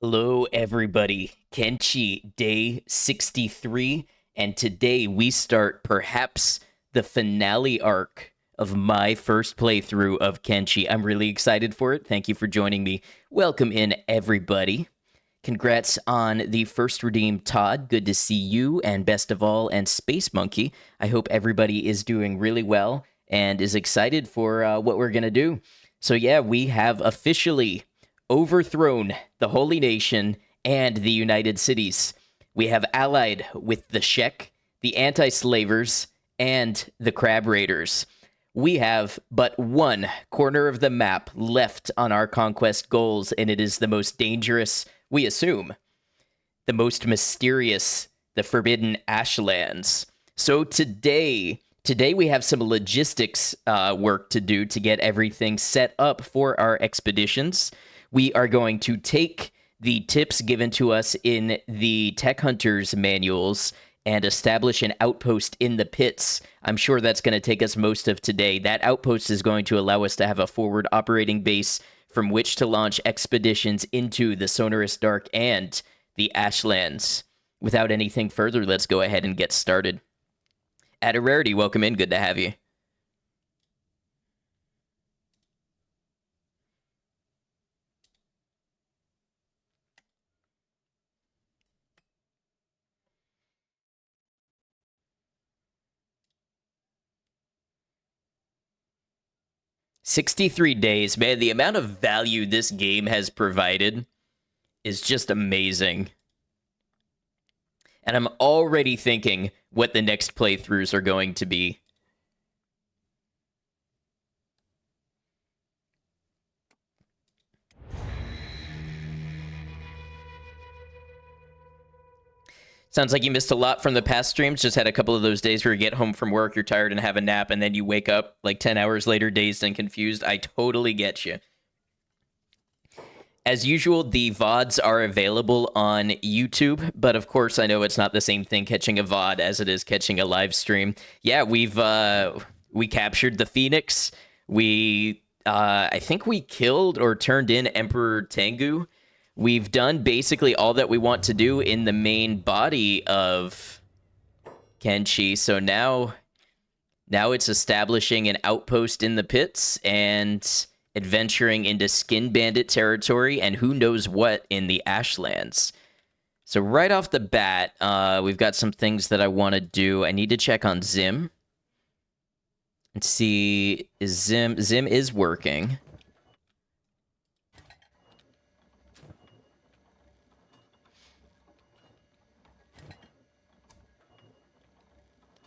Hello, everybody. Kenshi, day 63, and today we start perhaps the finale arc of my first playthrough of Kenshi. I'm really excited for it. Thank you for joining me. Welcome in, everybody. Congrats on the first redeem, Todd. Good to see you, and best of all, and Space Monkey. I hope everybody is doing really well and is excited for what we're going to do. So, yeah, we have officially overthrown the Holy Nation and the United Cities. We have allied with the Shek, the Anti-Slavers, and the Crab Raiders. We have but one corner of the map left on our conquest goals, and it is the most dangerous, we assume, the most mysterious, the Forbidden Ashlands. So today we have some logistics work to do to get everything set up for our expeditions. We are going to take the tips given to us in the Tech Hunters manuals and establish an outpost in the pits. I'm sure that's going to take us most of today. That outpost is going to allow us to have a forward operating base from which to launch expeditions into the Sonorous Dark and the Ashlands. Without anything further, let's go ahead and get started. At a Rarity, welcome in. Good to have you. 63 days, man, the amount of value this game has provided is just amazing. And I'm already thinking what the next playthroughs are going to be. Sounds like you missed a lot from the past streams. Just had a couple of those days where you get home from work, you're tired and have a nap, and then you wake up like 10 hours later, dazed and confused. I totally get you. As usual, the VODs are available on YouTube, but of course, I know it's not the same thing catching a VOD as it is catching a live stream. Yeah, we captured the Phoenix. I think we killed or turned in Emperor Tengu. We've done basically all that we want to do in the main body of Kenshi. So now it's establishing an outpost in the pits and adventuring into Skin Bandit territory and who knows what in the Ashlands. So right off the bat, we've got some things that I want to do. I need to check on Zim and see is Zim is working.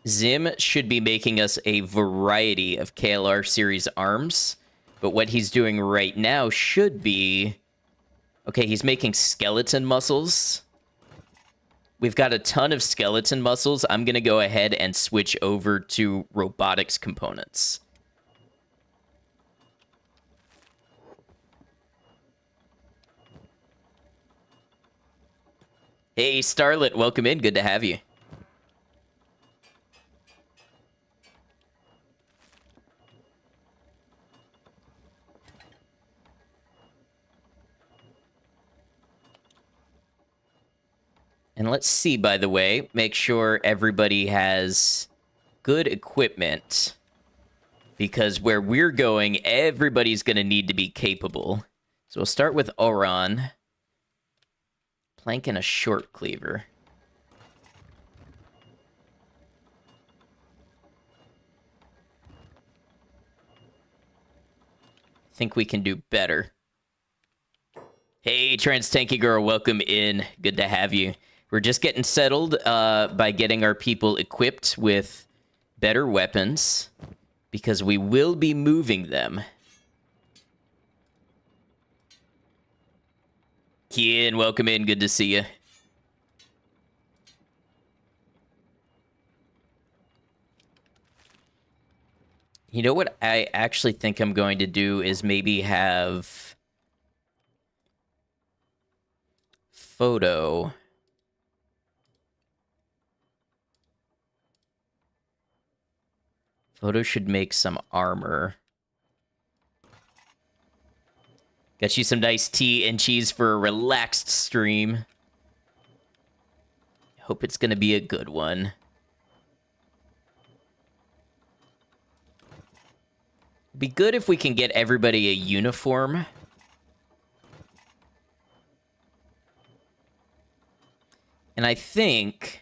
Zim should be making us a variety of KLR series arms, but what he's doing right now should be... Okay, he's making skeleton muscles. We've got a ton of skeleton muscles. I'm going to go ahead and switch over to robotics components. Hey, Starlet, welcome in. Good to have you. And let's see, by the way, make sure everybody has good equipment. Because where we're going, everybody's going to need to be capable. So we'll start with Oron. Plank and a short cleaver. I think we can do better. Hey, Trans Tanky Girl, welcome in. Good to have you. We're just getting settled by getting our people equipped with better weapons, because we will be moving them. Kian, welcome in. Good to see you. You know what I actually think I'm going to do is maybe have Photo... Photo should make some armor. Got you some nice tea and cheese for a relaxed stream. Hope it's gonna be a good one. Be good if we can get everybody a uniform. And I think...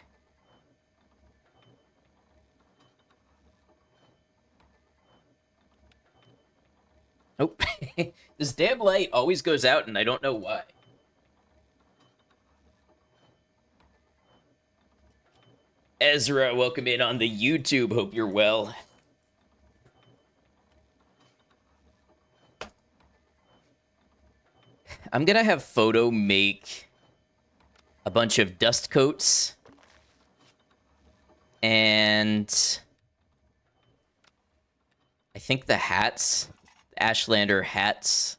Oh, this damn light always goes out and I don't know why. Ezra, welcome in on the YouTube. Hope you're well. I'm gonna have Photo make a bunch of dust coats and I think the hats, the Ashlander hats.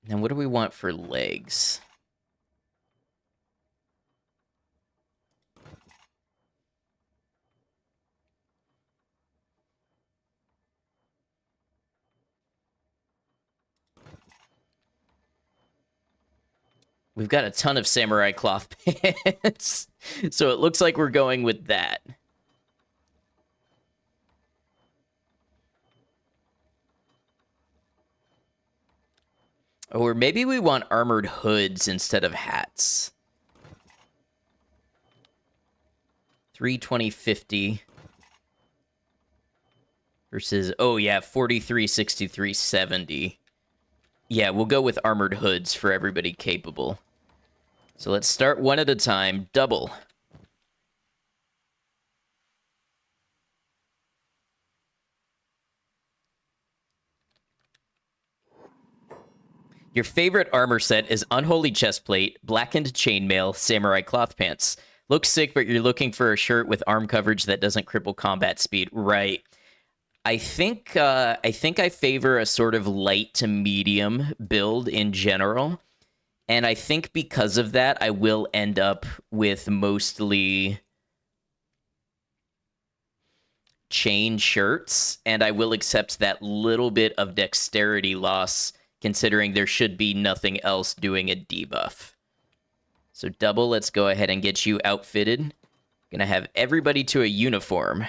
And then what do we want for legs? We've got a ton of samurai cloth pants, so it looks like we're going with that. Or maybe we want armored hoods instead of hats. 320.50 versus, oh yeah, 43.63.70. Yeah, we'll go with armored hoods for everybody capable. So let's start one at a time. Double. Your favorite armor set is Unholy Chestplate, Blackened Chainmail, Samurai Cloth Pants. Looks sick, but you're looking for a shirt with arm coverage that doesn't cripple combat speed. Right. I think I favor a sort of light to medium build in general. And I think because of that, I will end up with mostly chain shirts, and I will accept that little bit of dexterity loss, considering there should be nothing else doing a debuff. So double, let's go ahead and get you outfitted. Gonna have everybody to a uniform.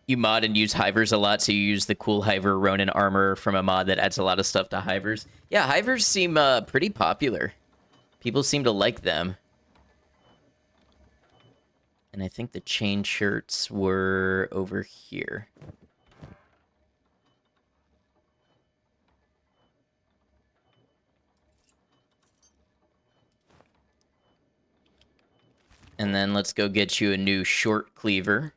You mod and use hivers a lot, so you use the cool hiver Ronin armor from a mod that adds a lot of stuff to hivers. Yeah, hivers seem pretty popular. People seem to like them. And I think the chain shirts were over here. And then let's go get you a new short cleaver.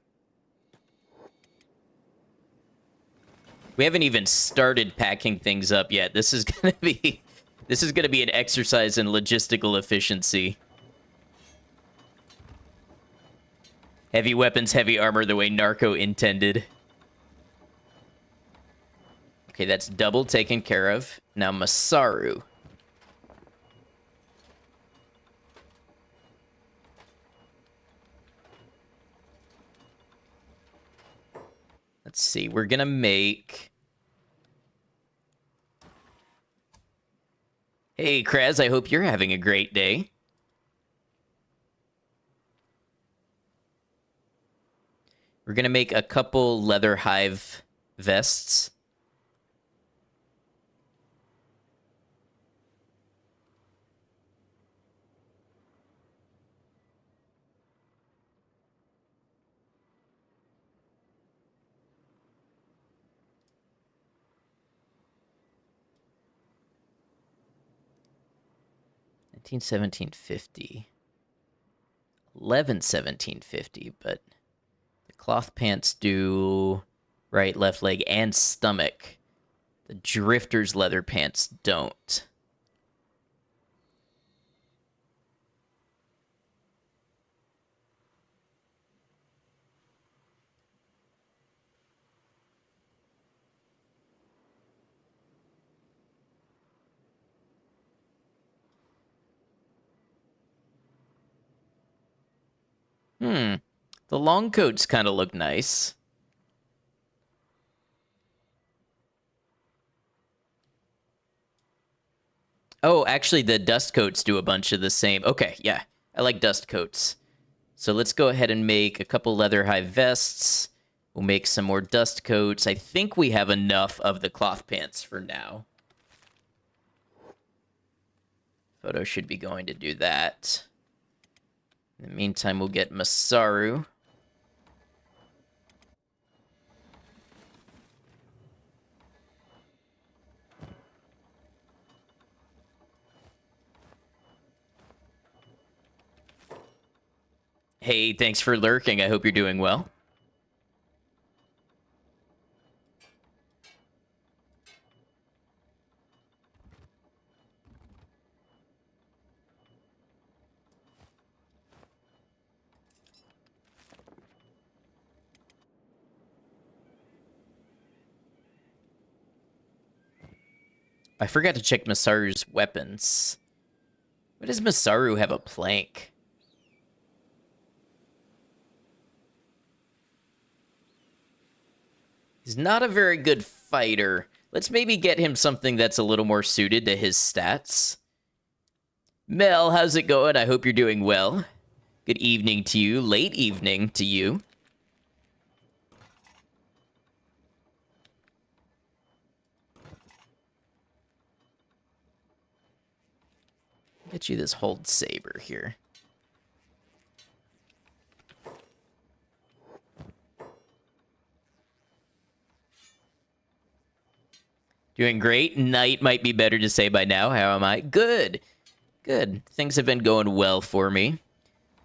We haven't even started packing things up yet. This is gonna be an exercise in logistical efficiency. Heavy weapons, heavy armor, the way Narco intended. Okay, that's double taken care of. Now Masaru. Let's see, we're gonna make... Hey, Kraz, I hope you're having a great day. We're gonna make a couple leather hive vests. $17.50. $11.17.50, but the cloth pants do right, left leg, and stomach. The Drifter's leather pants don't. The long coats kind of look nice. Oh, actually, the dust coats do a bunch of the same. Okay, yeah. I like dust coats. So let's go ahead and make a couple leather high vests. We'll make some more dust coats. I think we have enough of the cloth pants for now. Photo should be going to do that. In the meantime, we'll get Masaru. Hey, thanks for lurking. I hope you're doing well. I forgot to check Masaru's weapons. Why does Masaru have a plank? He's not a very good fighter. Let's maybe get him something that's a little more suited to his stats. Mel, how's it going? I hope you're doing well. Good evening to you. Late evening to you. Get you this hold saber here. Doing great. Night might be better to say by now. How am I? Good. Good. Things have been going well for me.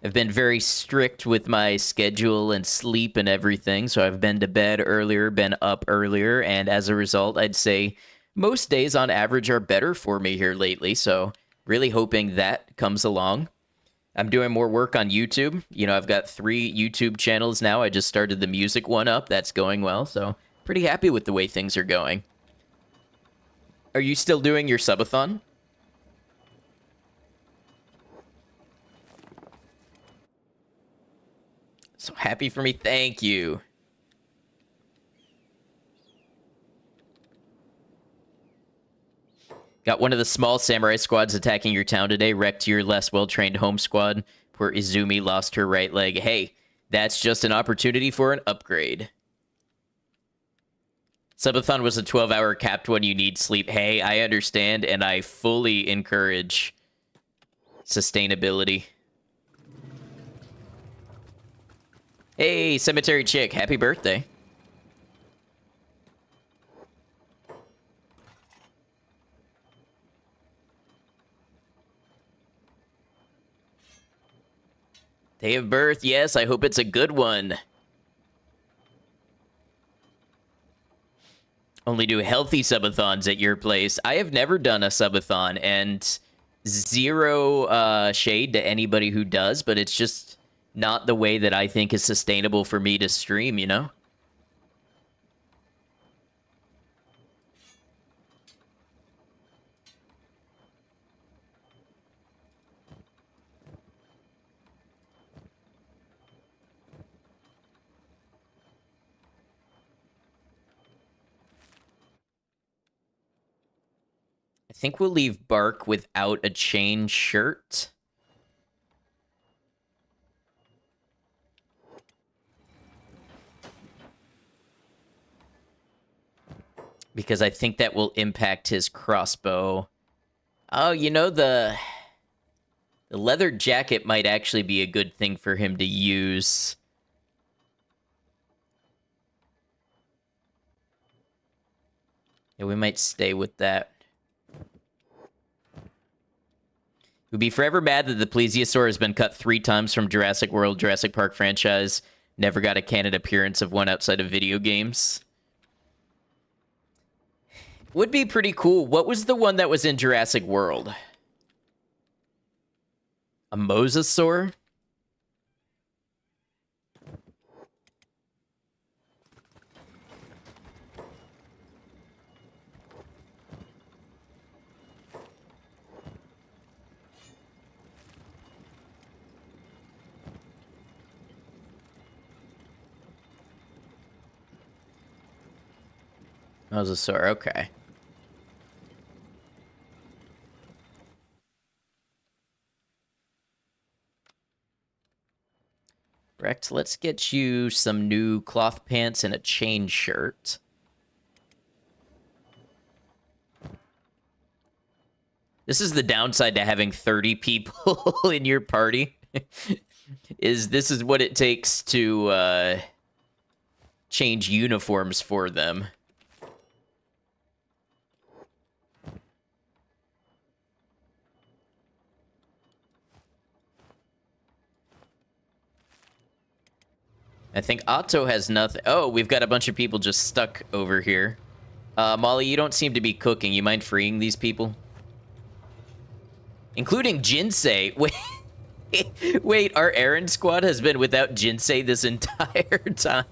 I've been very strict with my schedule and sleep and everything, so I've been to bed earlier, been up earlier, and as a result, I'd say most days on average are better for me here lately, so really hoping that comes along. I'm doing more work on YouTube. You know, I've got 3 YouTube channels now. I just started the music one up. That's going well, so pretty happy with the way things are going. Are you still doing your subathon? So happy for me. Thank you. Got one of the small samurai squads attacking your town today. Wrecked your less well-trained home squad. Poor Izumi lost her right leg. Hey, that's just an opportunity for an upgrade. Subathon was a 12-hour capped one. You need sleep. Hey, I understand, and I fully encourage sustainability. Hey, Cemetery Chick, happy birthday. Day of birth, yes, I hope it's a good one. Only do healthy subathons at your place. I have never done a subathon, and zero shade to anybody who does, but it's just not the way that I think is sustainable for me to stream, you know? I think we'll leave Bark without a chain shirt. Because I think that will impact his crossbow. Oh, you know, the leather jacket might actually be a good thing for him to use. Yeah, we might stay with that. We'd be forever mad that the plesiosaur has been cut 3 times from Jurassic World, Jurassic Park franchise. Never got a canon appearance of one outside of video games. Would be pretty cool. What was the one that was in Jurassic World? A mosasaur? Mosasaur, okay. Rex, let's get you some new cloth pants and a chain shirt. This is the downside to having 30 people in your party. This is what it takes to change uniforms for them. I think Otto has nothing. Oh, we've got a bunch of people just stuck over here. Molly, you don't seem to be cooking. You mind freeing these people? Including Jinsei. Wait, wait, our errand squad has been without Jinsei this entire time.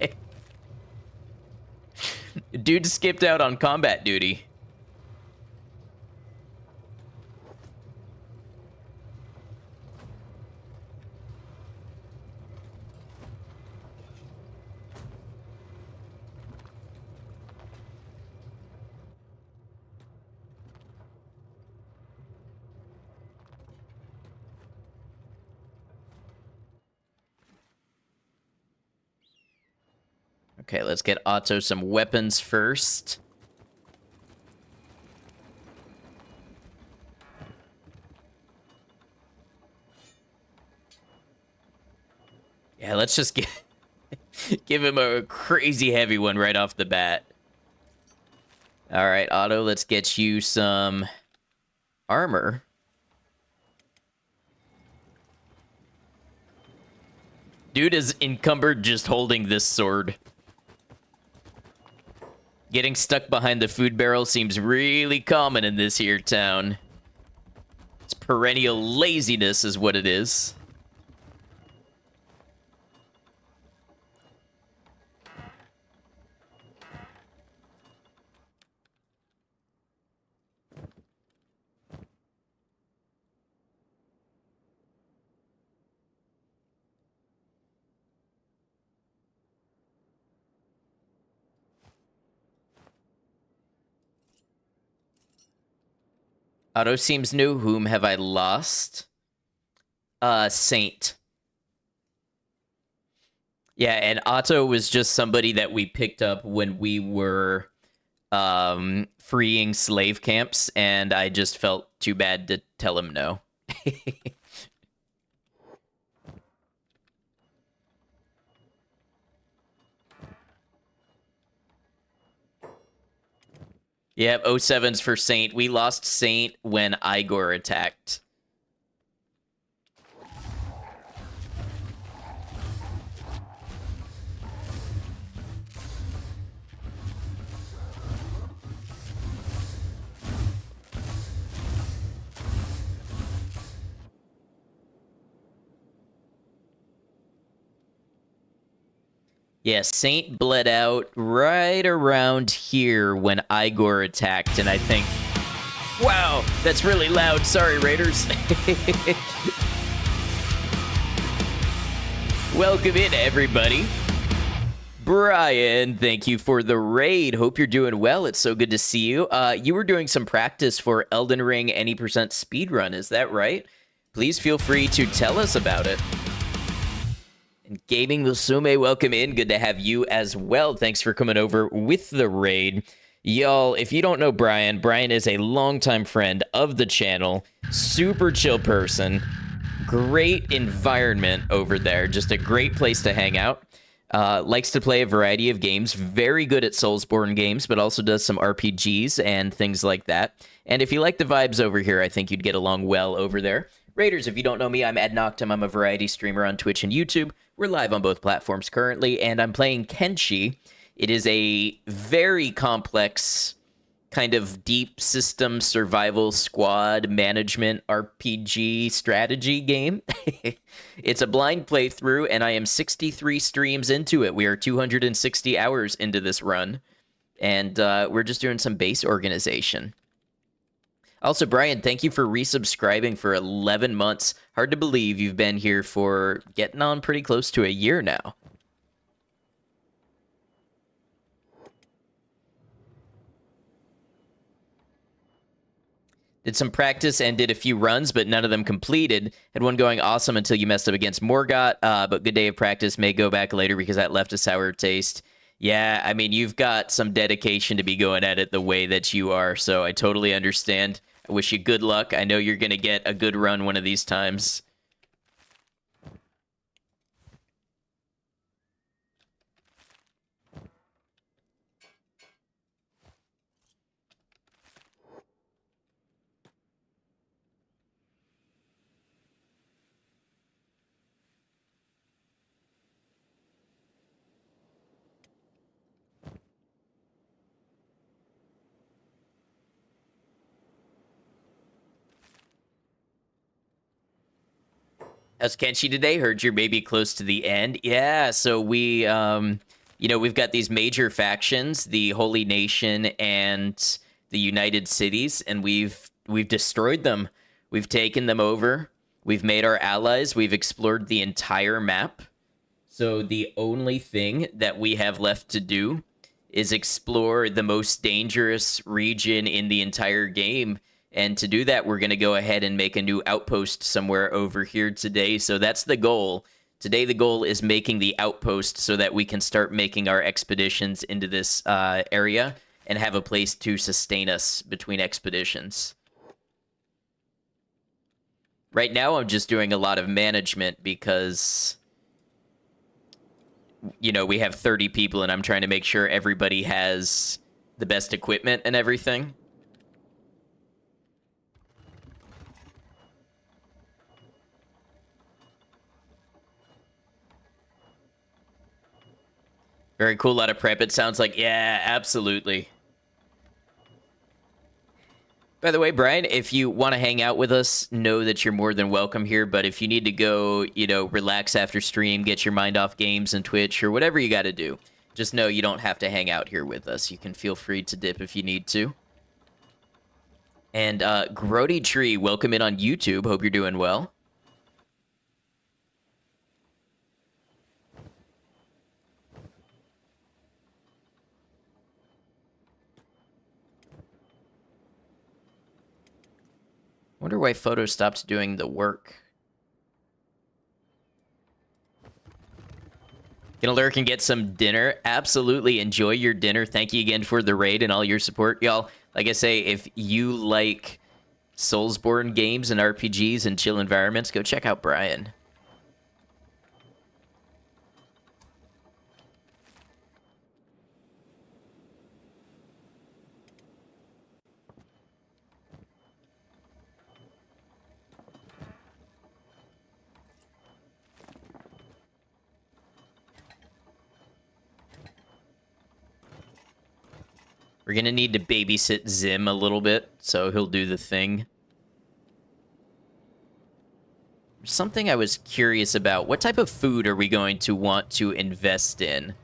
Dude skipped out on combat duty. Okay, let's get Otto some weapons first. Yeah, let's just give him a crazy heavy one right off the bat. All right, Otto, let's get you some armor. Dude is encumbered just holding this sword. Getting stuck behind the food barrel seems really common in this here town. It's perennial laziness is what it is. Otto seems new. Whom have I lost? Saint. Yeah, and Otto was just somebody that we picked up when we were freeing slave camps, and I just felt too bad to tell him no. Yep, 07's for Saint. We lost Saint when Igor attacked. Yeah, Saint bled out right around here when Igor attacked, and I think... Wow, that's really loud. Sorry, Raiders. Welcome in, everybody. Brian, thank you for the raid. Hope you're doing well. It's so good to see you. You were doing some practice for Elden Ring any % speedrun, is that right? Please feel free to tell us about it. And Gaming Musume, welcome in. Good to have you as well. Thanks for coming over with the raid. Y'all, if you don't know Brian, Brian is a longtime friend of the channel. Super chill person. Great environment over there. Just a great place to hang out. Likes to play a variety of games. Very good at Soulsborne games, but also does some RPGs and things like that. And if you like the vibes over here, I think you'd get along well over there. Raiders, if you don't know me, I'm Ed Noctum. I'm a variety streamer on Twitch and YouTube. We're live on both platforms currently, and I'm playing Kenshi. It is a very complex, kind of deep system survival squad management RPG strategy game. It's a blind playthrough, and I am 63 streams into it. We are 260 hours into this run, and we're just doing some base organization. Also, Brian, thank you for resubscribing for 11 months. Hard to believe you've been here for getting on pretty close to a year now. Did some practice and did a few runs, but none of them completed. Had one going awesome until you messed up against Morgott, but good day of practice. May go back later because that left a sour taste. Yeah, I mean, you've got some dedication to be going at it the way that you are, so I totally understand. I wish you good luck. I know you're going to get a good run one of these times. How's Kenshi today? Heard you're maybe close to the end. Yeah, so we, we've got these major factions, the Holy Nation and the United Cities, and we've destroyed them. We've taken them over. We've made our allies. We've explored the entire map. So the only thing that we have left to do is explore the most dangerous region in the entire game. And to do that, we're going to go ahead and make a new outpost somewhere over here today. So that's the goal. Today, the goal is making the outpost so that we can start making our expeditions into this area and have a place to sustain us between expeditions. Right now, I'm just doing a lot of management because, we have 30 people and I'm trying to make sure everybody has the best equipment and everything. Very cool, lot of prep, it sounds like. Yeah, absolutely. By the way, Brian, if you want to hang out with us, know that you're more than welcome here. But if you need to go, relax after stream, get your mind off games and Twitch or whatever you got to do, just know you don't have to hang out here with us. You can feel free to dip if you need to. And Grody Tree, welcome in on YouTube. Hope you're doing well. Wonder why Photo stopped doing the work. Gonna lurk and get some dinner. Absolutely enjoy your dinner. Thank you again for the raid and all your support, y'all. Like I say, if you like Soulsborne games and RPGs and chill environments, go check out Brian. We're going to need to babysit Zim a little bit, so he'll do the thing. Something I was curious about. What type of food are we going to want to invest in?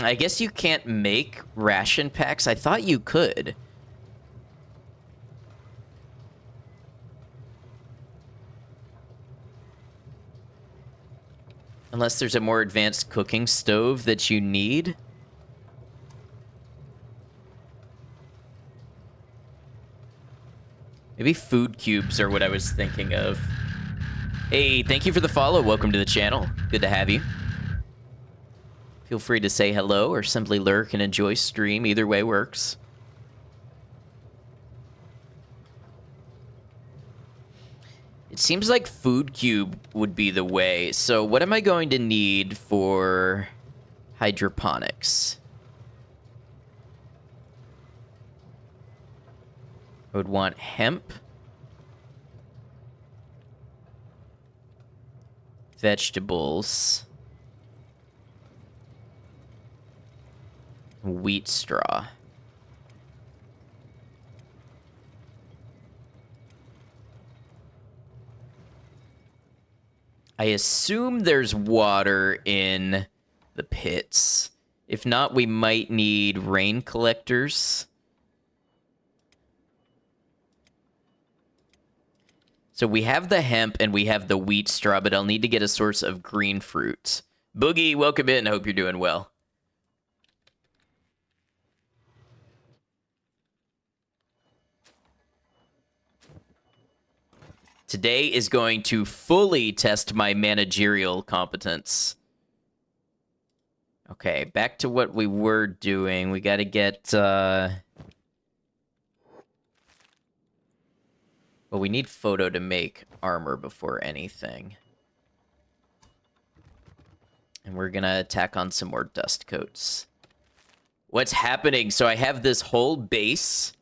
I guess you can't make ration packs. I thought you could. Unless there's a more advanced cooking stove that you need. Maybe food cubes are what I was thinking of. Hey, thank you for the follow. Welcome to the channel. Good to have you. Feel free to say hello or simply lurk and enjoy stream. Either way works. It seems like food cube would be the way. So what am I going to need for hydroponics? I would want hemp. Vegetables. Wheat straw. I assume there's water in the pits. If not, we might need rain collectors. So we have the hemp and we have the wheat straw, but I'll need to get a source of green fruit. Boogie, welcome in. I hope you're doing well. Today is going to fully test my managerial competence. Okay, back to what we were doing. We got to get... Well, we need photo to make armor before anything. And we're going to tack on some more dust coats. What's happening? So I have this whole base...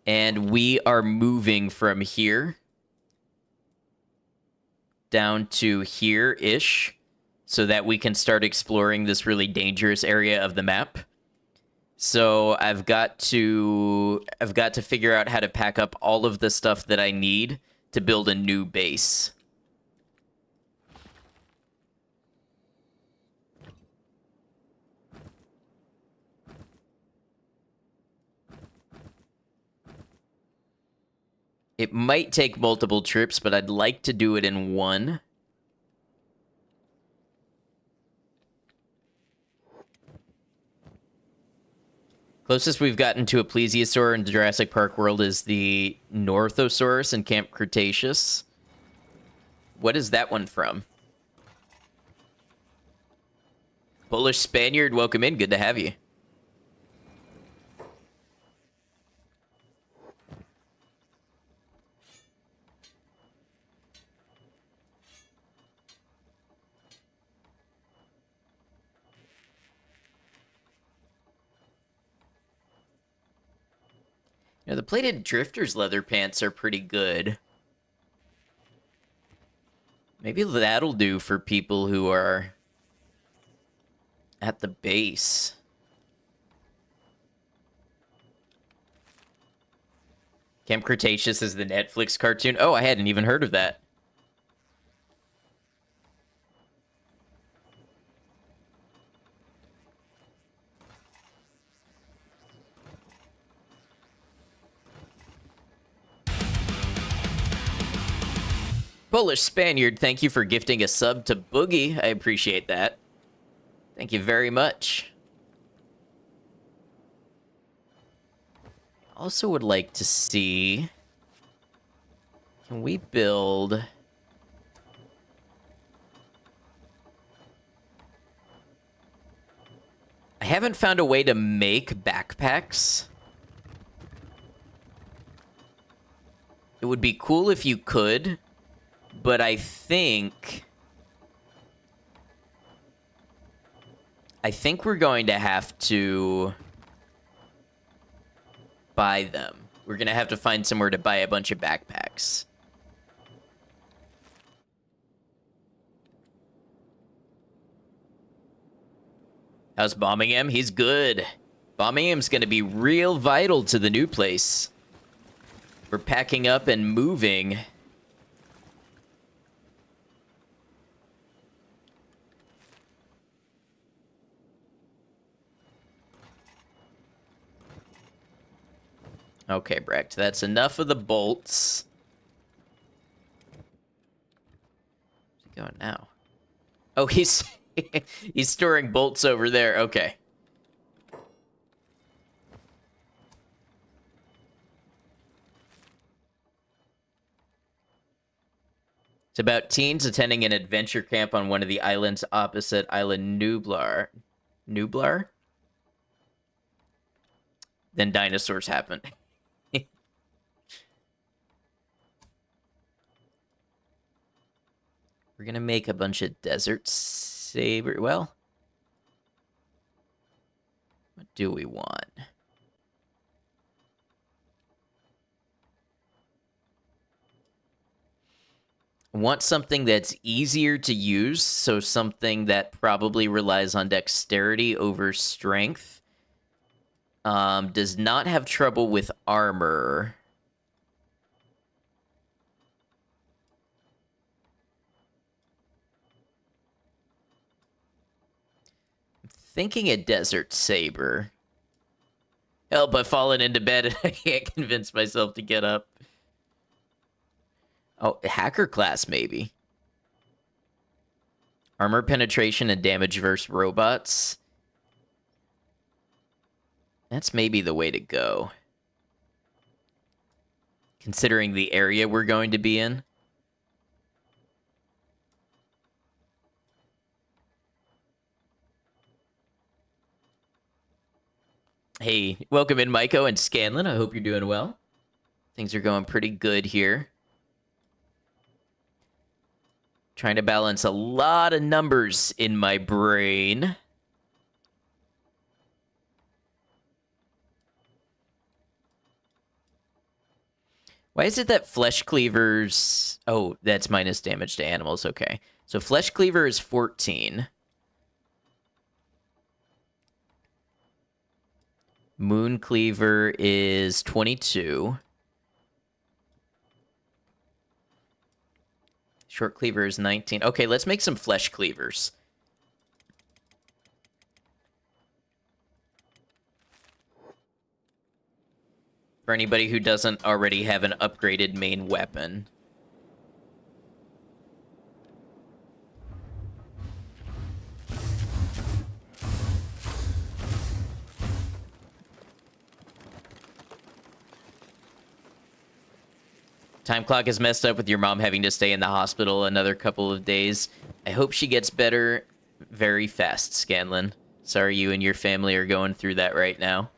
And we are moving from here down to here-ish so that we can start exploring this really dangerous area of the map. So I've got to figure out how to pack up all of the stuff that I need to build a new base. It might take multiple trips, but I'd like to do it in one. Closest we've gotten to a plesiosaur in Jurassic Park world is the Northosaurus in Camp Cretaceous. What is that one from? Polish Spaniard, welcome in. Good to have you. You know, the plated Drifter's leather pants are pretty good. Maybe that'll do for people who are at the base. Camp Cretaceous is the Netflix cartoon. Oh, I hadn't even heard of that. Polish Spaniard, thank you for gifting a sub to Boogie. I appreciate that. Thank you very much. Also would like to see... Can we build... I haven't found a way to make backpacks. It would be cool if you could, but I think we're going to have to buy them. We're going to have to find somewhere to buy a bunch of backpacks. How's Bombingham? He's good. Bombingham's going to be real vital to the new place. We're packing up and moving. Okay, Brecht, that's enough of the bolts. Where's he going now? Oh, he's he's storing bolts over there. Okay. It's about teens attending an adventure camp on one of the islands opposite Island Nublar. Nublar? Then dinosaurs happen. We're gonna make a bunch of desert saber. Well, what do we want? I want something that's easier to use, so something that probably relies on dexterity over strength. Does not have trouble with armor. thinking a desert saber. Hell, but falling into bed and I can't convince myself to get up. Oh, hacker class, maybe. Armor penetration and damage versus robots. That's maybe the way to go. Considering the area we're going to be in. Hey, welcome in, Maiko and Scanlan. I hope you're doing well. Things are going pretty good here. Trying to balance a lot of numbers in my brain. Why is it that flesh cleavers... Oh, that's minus damage to animals. Okay. So flesh cleaver is 14. Moon cleaver is 22. Short cleaver is 19. Okay, let's make some flesh cleavers. For anybody who doesn't already have an upgraded main weapon. Time clock is messed up with your mom having to stay in the hospital another couple of days. I hope she gets better very fast, Scanlan. Sorry you and your family are going through that right now.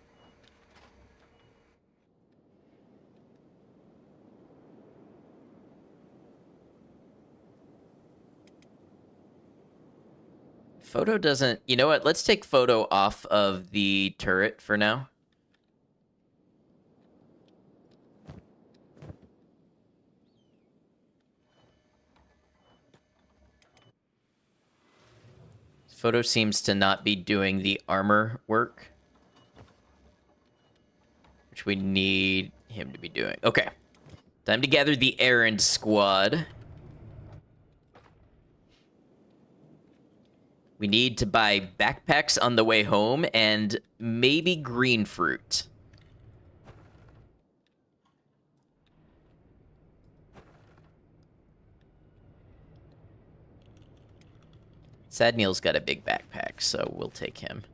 Photo doesn't... You know what? Let's take photo off of the turret for now. Photo seems to not be doing the armor work, which we need him to be doing. Okay. Time to gather the errand squad. We need to buy backpacks on the way home and maybe green fruit. Sad Neil's got a big backpack, so we'll take him.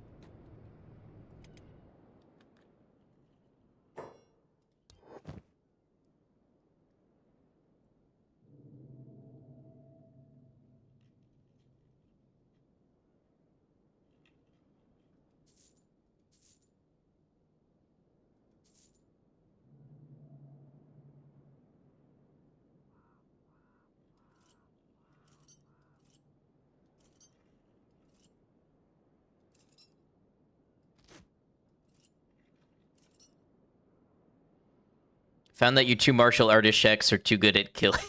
Found that you two martial artist Sheks are too good at killing.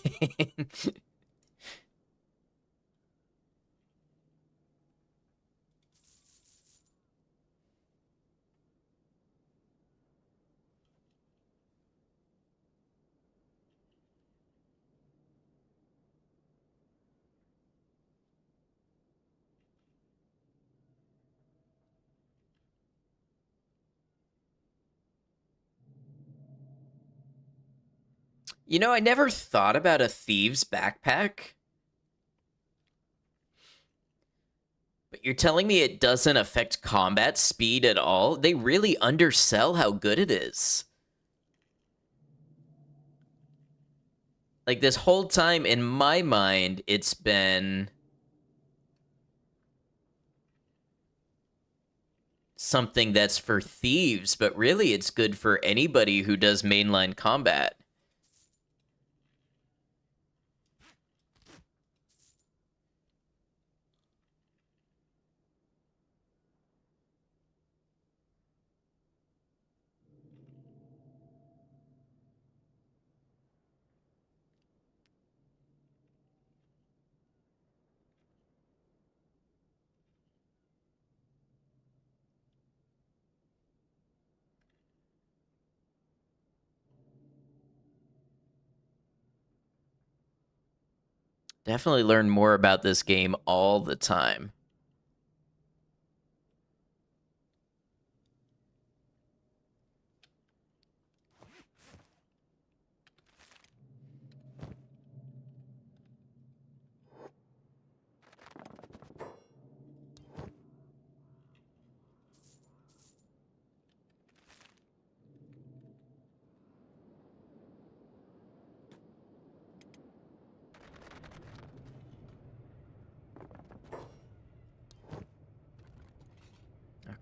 You know, I never thought about a thieves backpack. But you're telling me it doesn't affect combat speed at all? They really undersell how good it is. Like, this whole time, in my mind, it's been something that's for thieves, but really it's good for anybody who does mainline combat. Definitely learn more about this game all the time.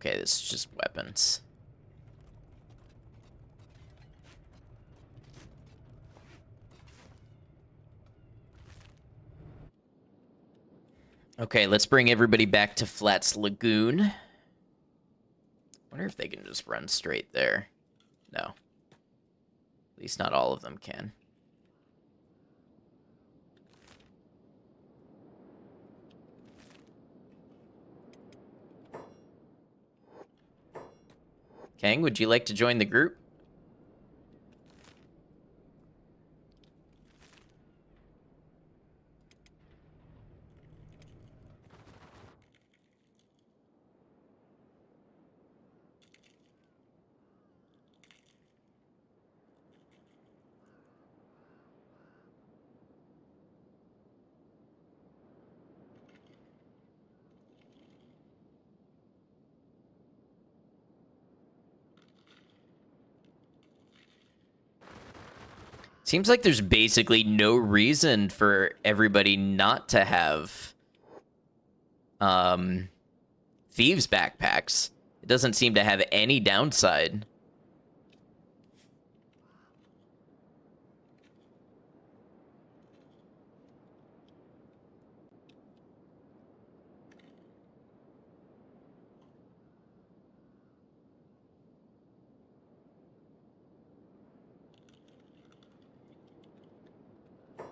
Okay, this is just weapons. Okay, let's bring everybody back to Flats Lagoon. Wonder if they can just run straight there. No. At least not all of them can. Kang, would you like to join the group? Seems like there's basically no reason for everybody not to have thieves' backpacks. It doesn't seem to have any downside.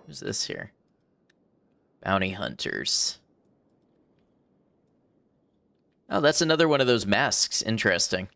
Who's this here? Bounty hunters. Oh, that's another one of those masks. Interesting.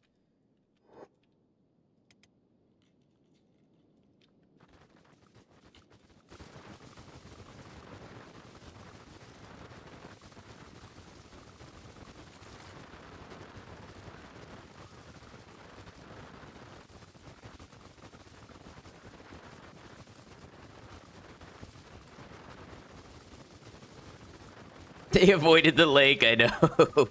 They avoided the lake, I know.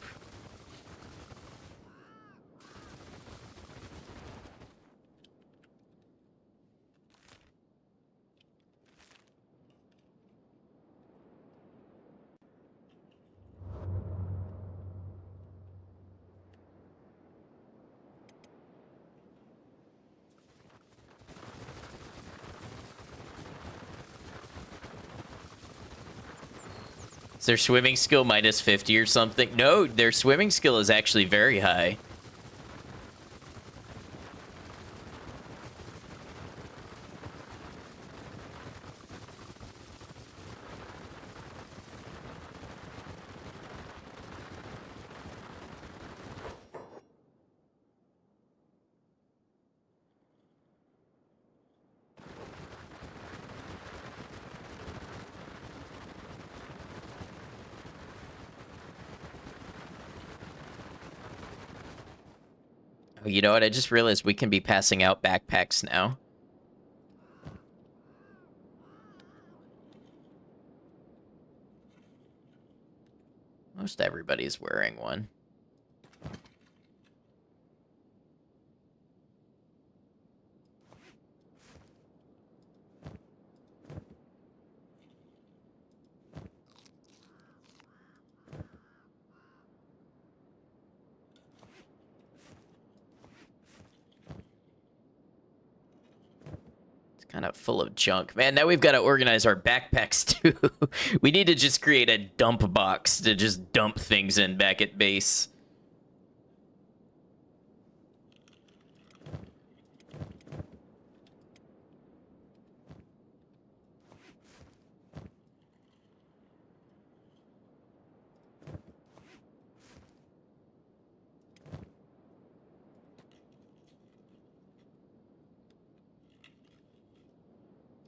Is their swimming skill minus 50 or something? No, their swimming skill is actually very high. Oh, you know what? I just realized we can be passing out backpacks now. Most everybody's wearing one. Kind of full of junk. Man, now we've got to organize our backpacks, too. We need to just create a dump box to just dump things in back at base.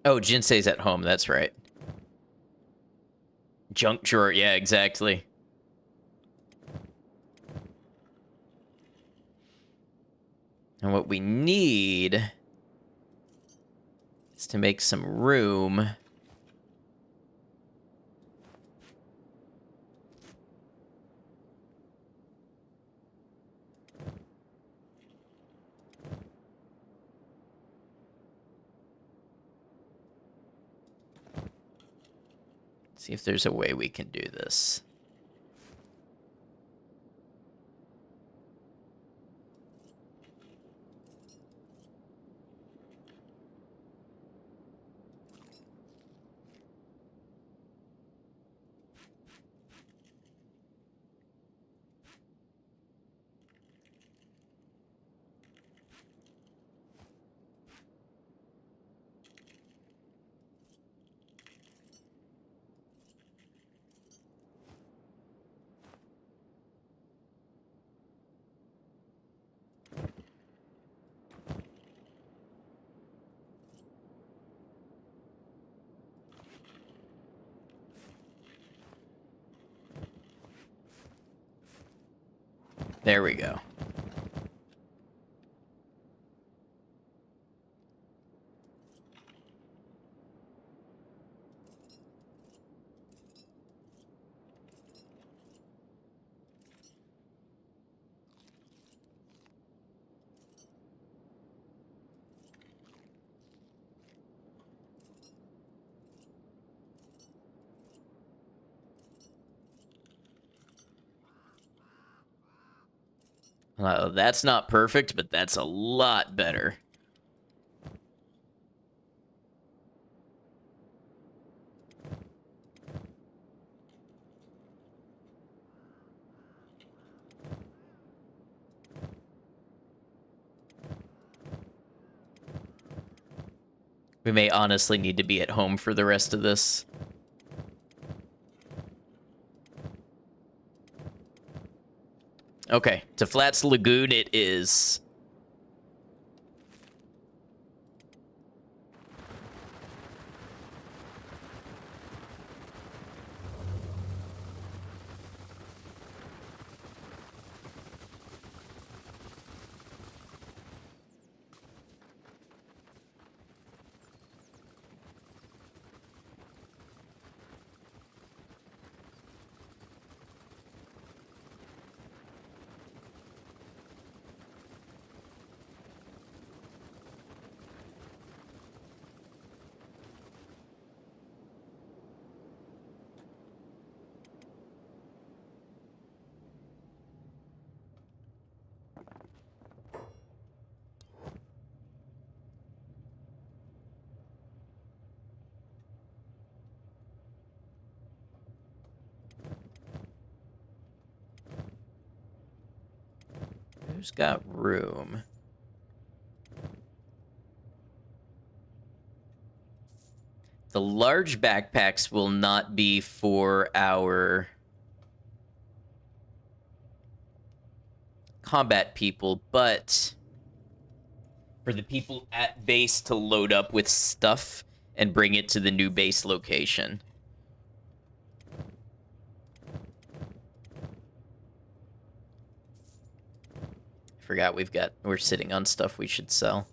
Oh, Jinsei's at home. That's right. Junk drawer. Yeah, exactly. And what we need is to make some room. See if there's a way we can do this. There we go. That's not perfect, but that's a lot better. We may honestly need to be at home for the rest of this. Okay, to Flats Lagoon it is. Who's got room? The large backpacks will not be for our combat people, but for the people at base to load up with stuff and bring it to the new base location. Forgot we're sitting on stuff we should sell.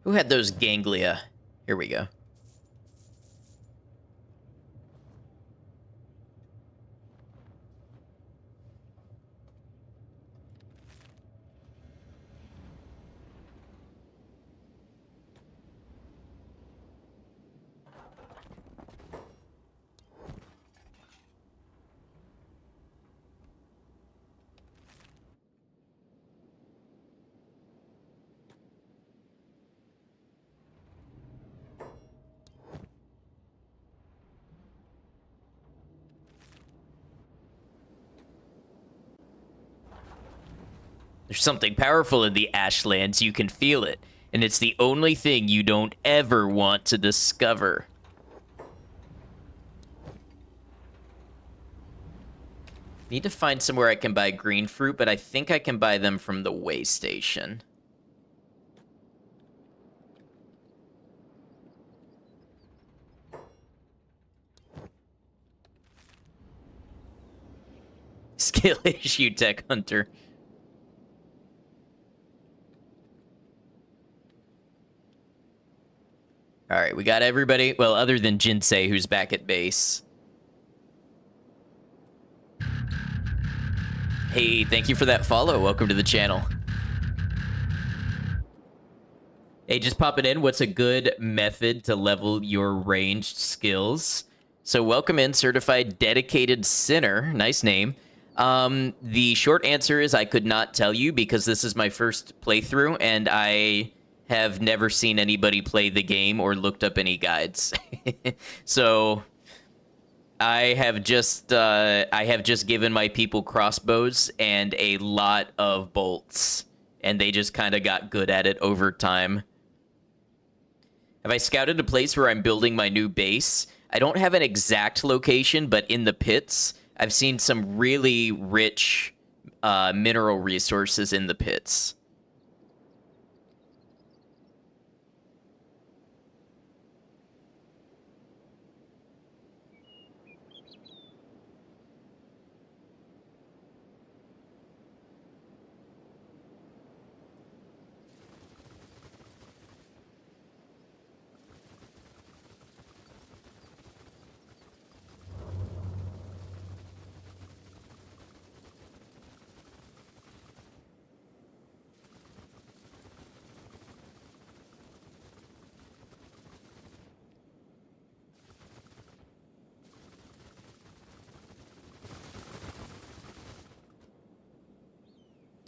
Who had those ganglia? Here we go. There's something powerful in the Ashlands. You can feel it. And it's the only thing you don't ever want to discover. Need to find somewhere I can buy green fruit, but I think I can buy them from the way station. Skill issue, Tech Hunter. All right, we got everybody. Well, other than Jinsei, who's back at base. Hey, thank you for that follow. Welcome to the channel. Hey, just popping in. What's a good method to level your ranged skills? So welcome in, Certified Dedicated Sinner. Nice name. The short answer is I could not tell you because this is my first playthrough, and I have never seen anybody play the game or looked up any guides. So I have just given my people crossbows and a lot of bolts, and they just kind of got good at it over time. Have I scouted a place where I'm building my new base? I don't have an exact location, but in the pits, I've seen some really rich mineral resources in the pits.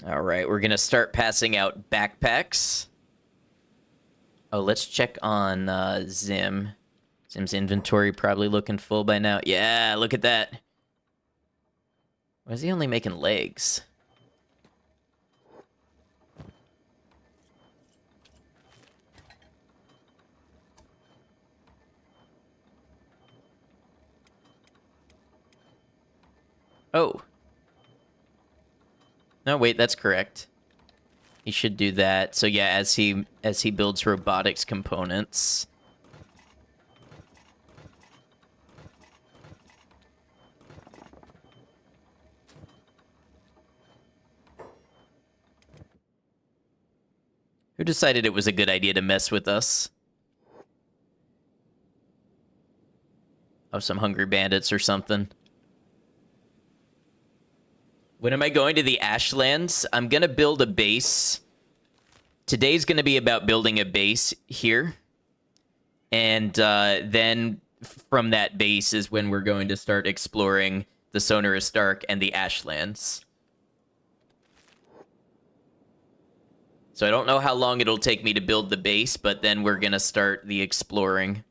All right, we're going to start passing out backpacks. Oh, let's check on Zim. Zim's inventory probably looking full by now. Yeah, look at that. Why is he only making legs? Oh. No, wait, that's correct. He should do that. So yeah, as he builds robotics components. Who decided it was a good idea to mess with us? Oh, some hungry bandits or something. When am I going to the Ashlands? I'm going to build a base. Today's going to be about building a base here. And then from that base is when we're going to start exploring the Sonorous Dark and the Ashlands. So I don't know how long it'll take me to build the base, but then we're going to start the exploring.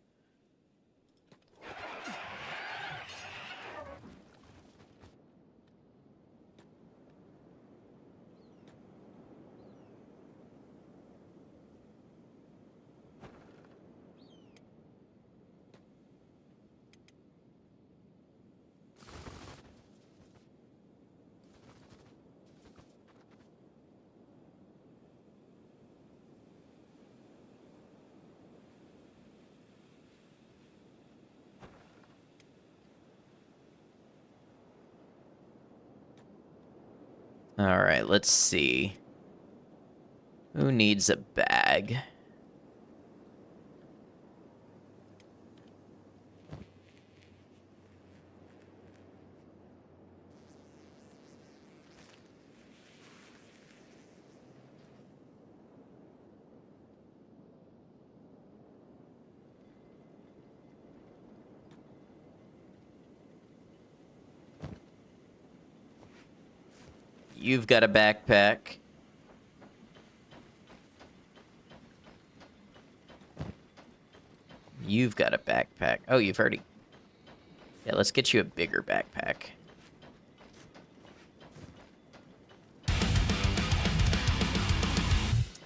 All right, let's see. Who needs a bag? You've got a backpack. You've got a backpack. Oh, you've already... Yeah, let's get you a bigger backpack.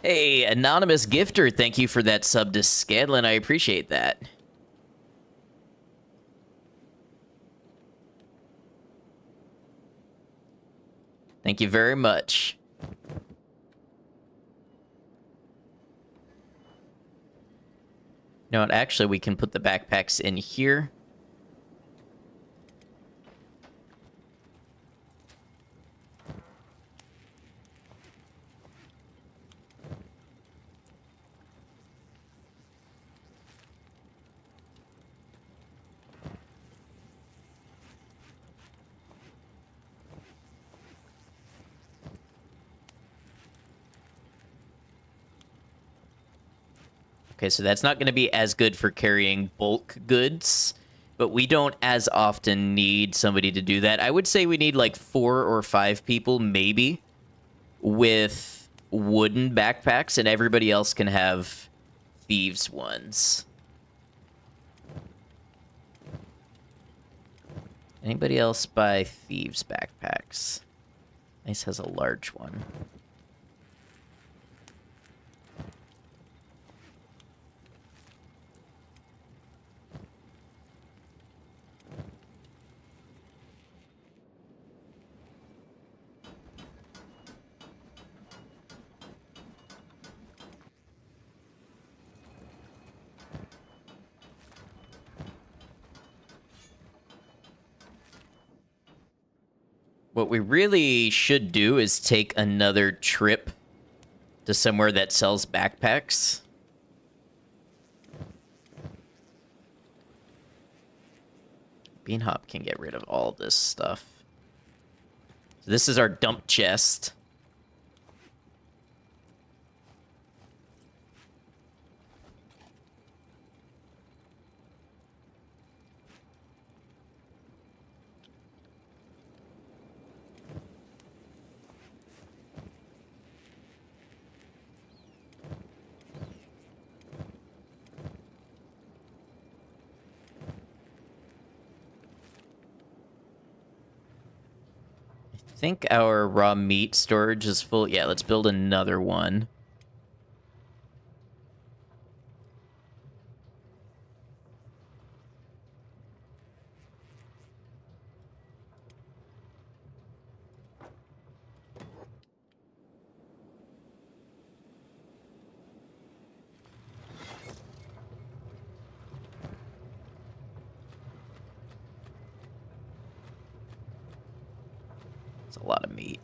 Hey, anonymous gifter, thank you for that sub to Scanlin. I appreciate that. Thank you very much. You know what? Actually, we can put the backpacks in here. Okay, so that's not going to be as good for carrying bulk goods, but we don't as often need somebody to do that. I would say we need like 4 or 5 people, maybe, with wooden backpacks, and everybody else can have thieves' ones. Anybody else buy thieves' backpacks? Nice has a large one. What we really should do is take another trip to somewhere that sells backpacks. Beanhop can get rid of all this stuff. So this is our dump chest. I think our raw meat storage is full. Yeah, let's build another one. It's a lot of meat.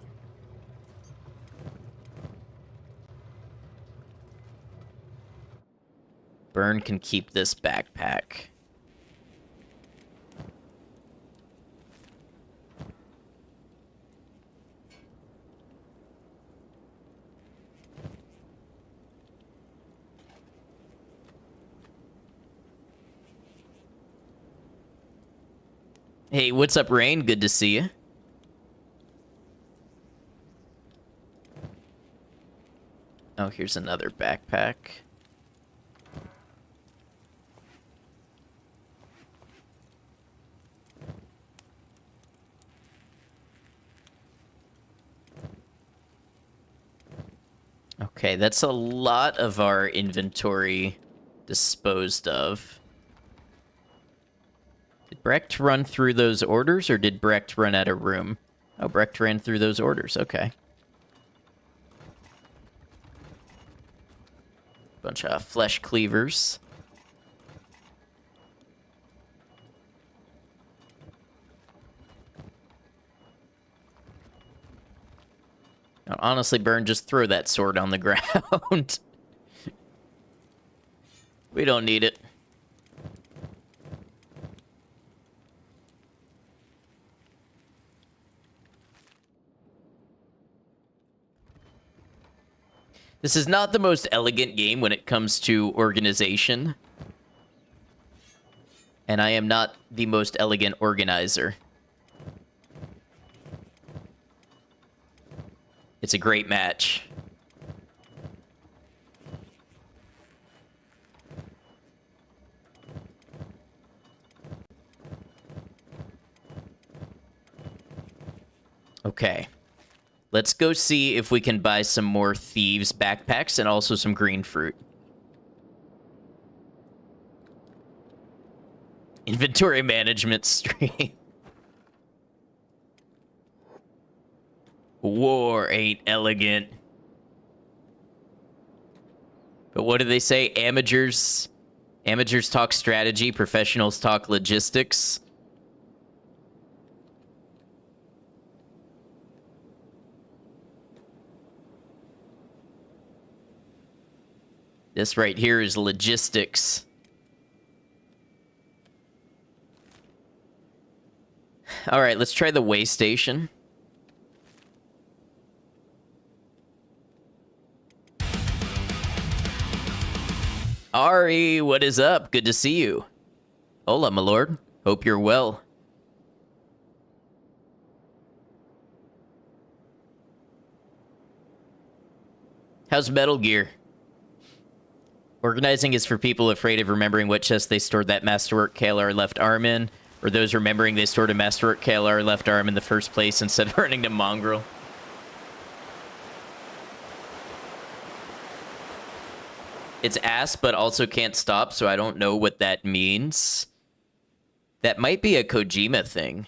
Burn can keep this backpack. Hey, what's up, Rain? Good to see you. Oh, here's another backpack. Okay, that's a lot of our inventory disposed of. Did Brecht run through those orders, or did Brecht run out of room? Oh, Brecht ran through those orders. Okay. Bunch of flesh cleavers. Now, honestly, Burn, just throw that sword on the ground. We don't need it. This is not the most elegant game when it comes to organization. And I am not the most elegant organizer. It's a great match. Okay. Let's go see if we can buy some more thieves' backpacks and also some green fruit. Inventory management stream. War ain't elegant. But what do they say? Amateurs talk strategy, professionals talk logistics. This right here is logistics. All right, let's try the way station. Ari, what is up? Good to see you. Hola, my lord. Hope you're well. How's Metal Gear? Organizing is for people afraid of remembering what chest they stored that Masterwork KLR left arm in, or those remembering they stored a Masterwork KLR left arm in the first place instead of running to Mongrel. It's ass, but also can't stop, so I don't know what that means. That might be a Kojima thing.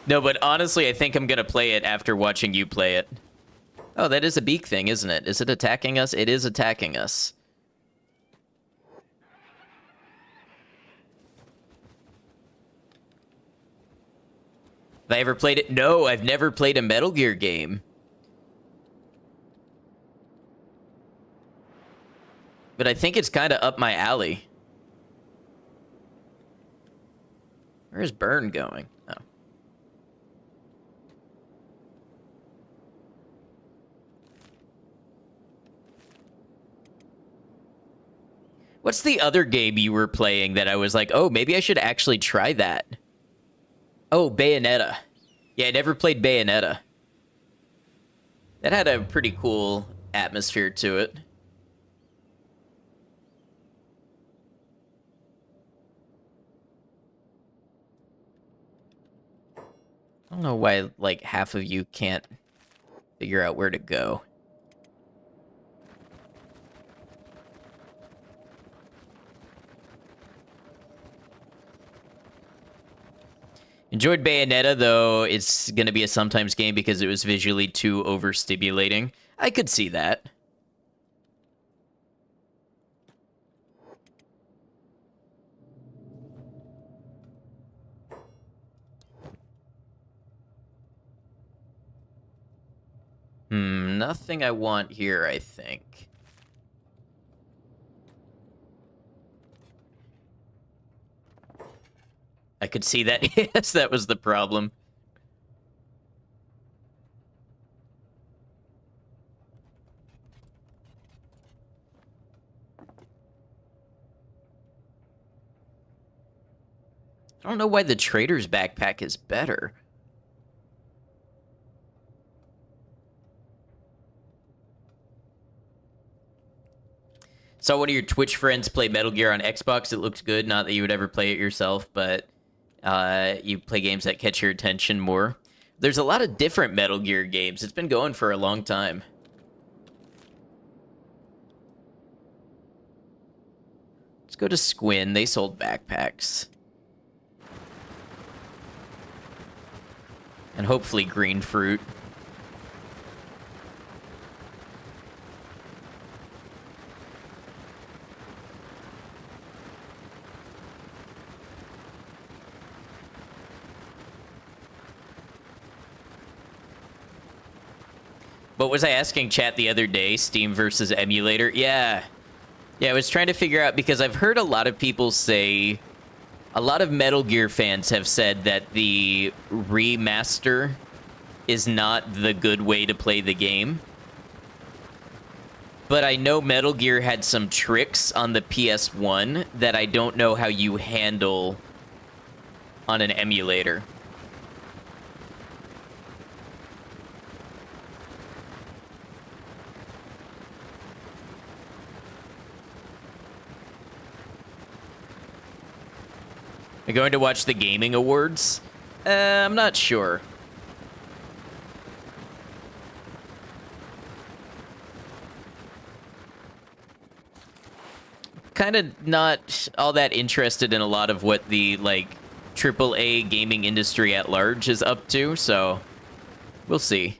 No, but honestly, I think I'm gonna play it after watching you play it. Oh, that is a beak thing, isn't it? Is it attacking us? It is attacking us. Have I ever played it? No, I've never played a Metal Gear game. But I think it's kind of up my alley. Where's Burn going? Oh. What's the other game you were playing that I was like, oh, maybe I should actually try that? Oh, Bayonetta. Yeah, I never played Bayonetta. That had a pretty cool atmosphere to it. I don't know why, like, half of you can't figure out where to go. Enjoyed Bayonetta, though it's going to be a sometimes game because it was visually too overstimulating. I could see that. Nothing I want here, I think. I could see that. Yes, that was the problem. I don't know why the trader's backpack is better. Saw one of your Twitch friends play Metal Gear on Xbox. It looked good. Not that you would ever play it yourself, but you play games that catch your attention more. There's a lot of different Metal Gear games. It's been going for a long time. Let's go to Squin. They sold backpacks. And hopefully green fruit. What was I asking chat the other day? Steam versus emulator? Yeah. Yeah, I was trying to figure out, because I've heard a lot of people say... A lot of Metal Gear fans have said that the remaster is not the good way to play the game. But I know Metal Gear had some tricks on the PS1 that I don't know how you handle on an emulator. Are you going to watch the Gaming Awards? I'm not sure. Kind of not all that interested in a lot of what the, like, AAA gaming industry at large is up to, so we'll see.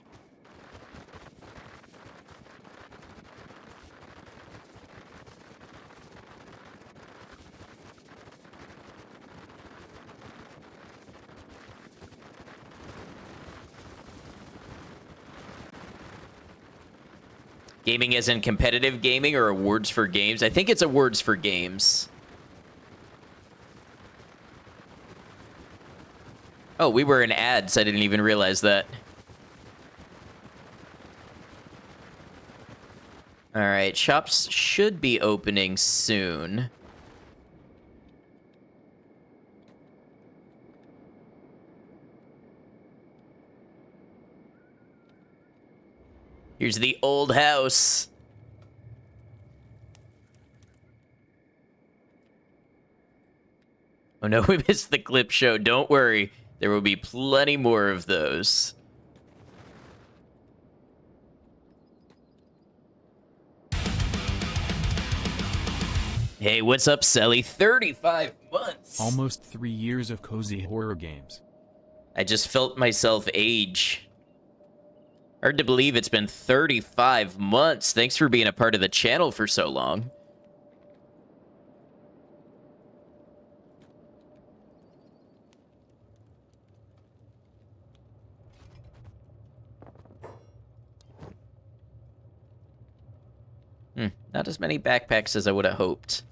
Gaming as in competitive gaming or awards for games? I think it's awards for games. Oh, we were in ads. I didn't even realize that. All right, shops should be opening soon. Here's the old house. Oh no, we missed the clip show. Don't worry. There will be plenty more of those. Hey, what's up, Selly? 35 months. Almost 3 years of cozy horror games. I just felt myself age. Hard to believe it's been 35 months. Thanks for being a part of the channel for so long. Not as many backpacks as I would have hoped.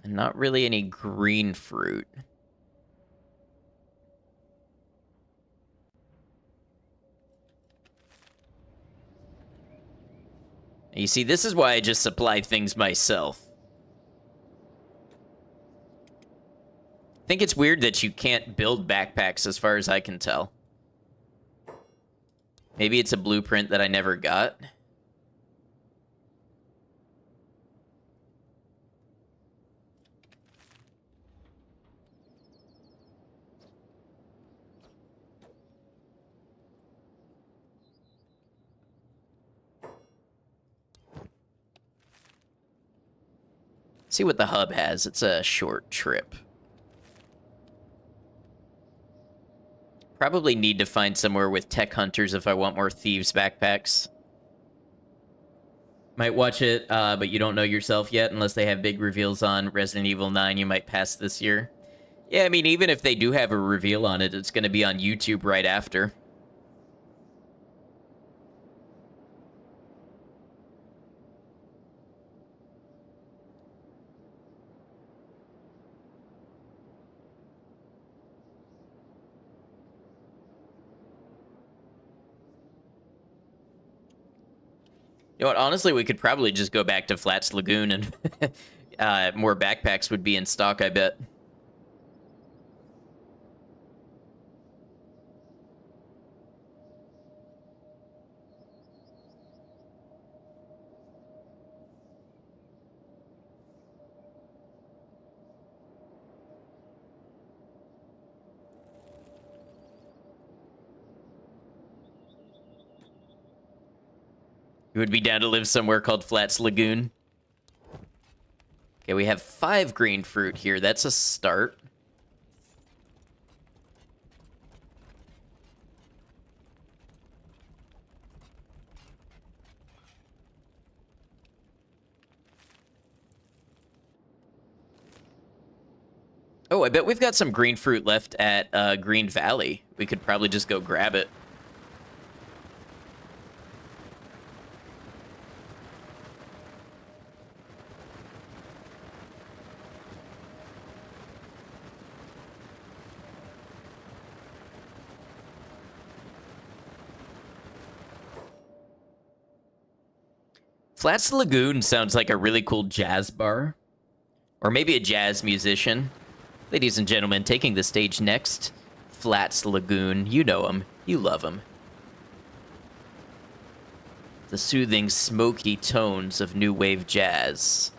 And not really any green fruit. You see, this is why I just supply things myself. think it's weird that you can't build backpacks as far as I can tell. Maybe it's a blueprint that I never got. See what the hub has. It's a short trip. Probably need to find somewhere with tech hunters if I want more thieves backpacks. Might watch it, but you don't know yourself yet unless they have big reveals on Resident Evil 9 you might pass this year. Yeah, I mean, even if they do have a reveal on it, it's going to be on YouTube right after. You know what? Honestly, we could probably just go back to Flats Lagoon and more backpacks would be in stock, I bet. You would be down to live somewhere called Flats Lagoon. Okay, we have 5 green fruit here. That's a start. Oh, I bet we've got some green fruit left at Green Valley. We could probably just go grab it. Flats Lagoon sounds like a really cool jazz bar. Or maybe a jazz musician. Ladies and gentlemen, taking the stage next, Flats Lagoon. You know him. You love him. The soothing, smoky tones of new wave jazz.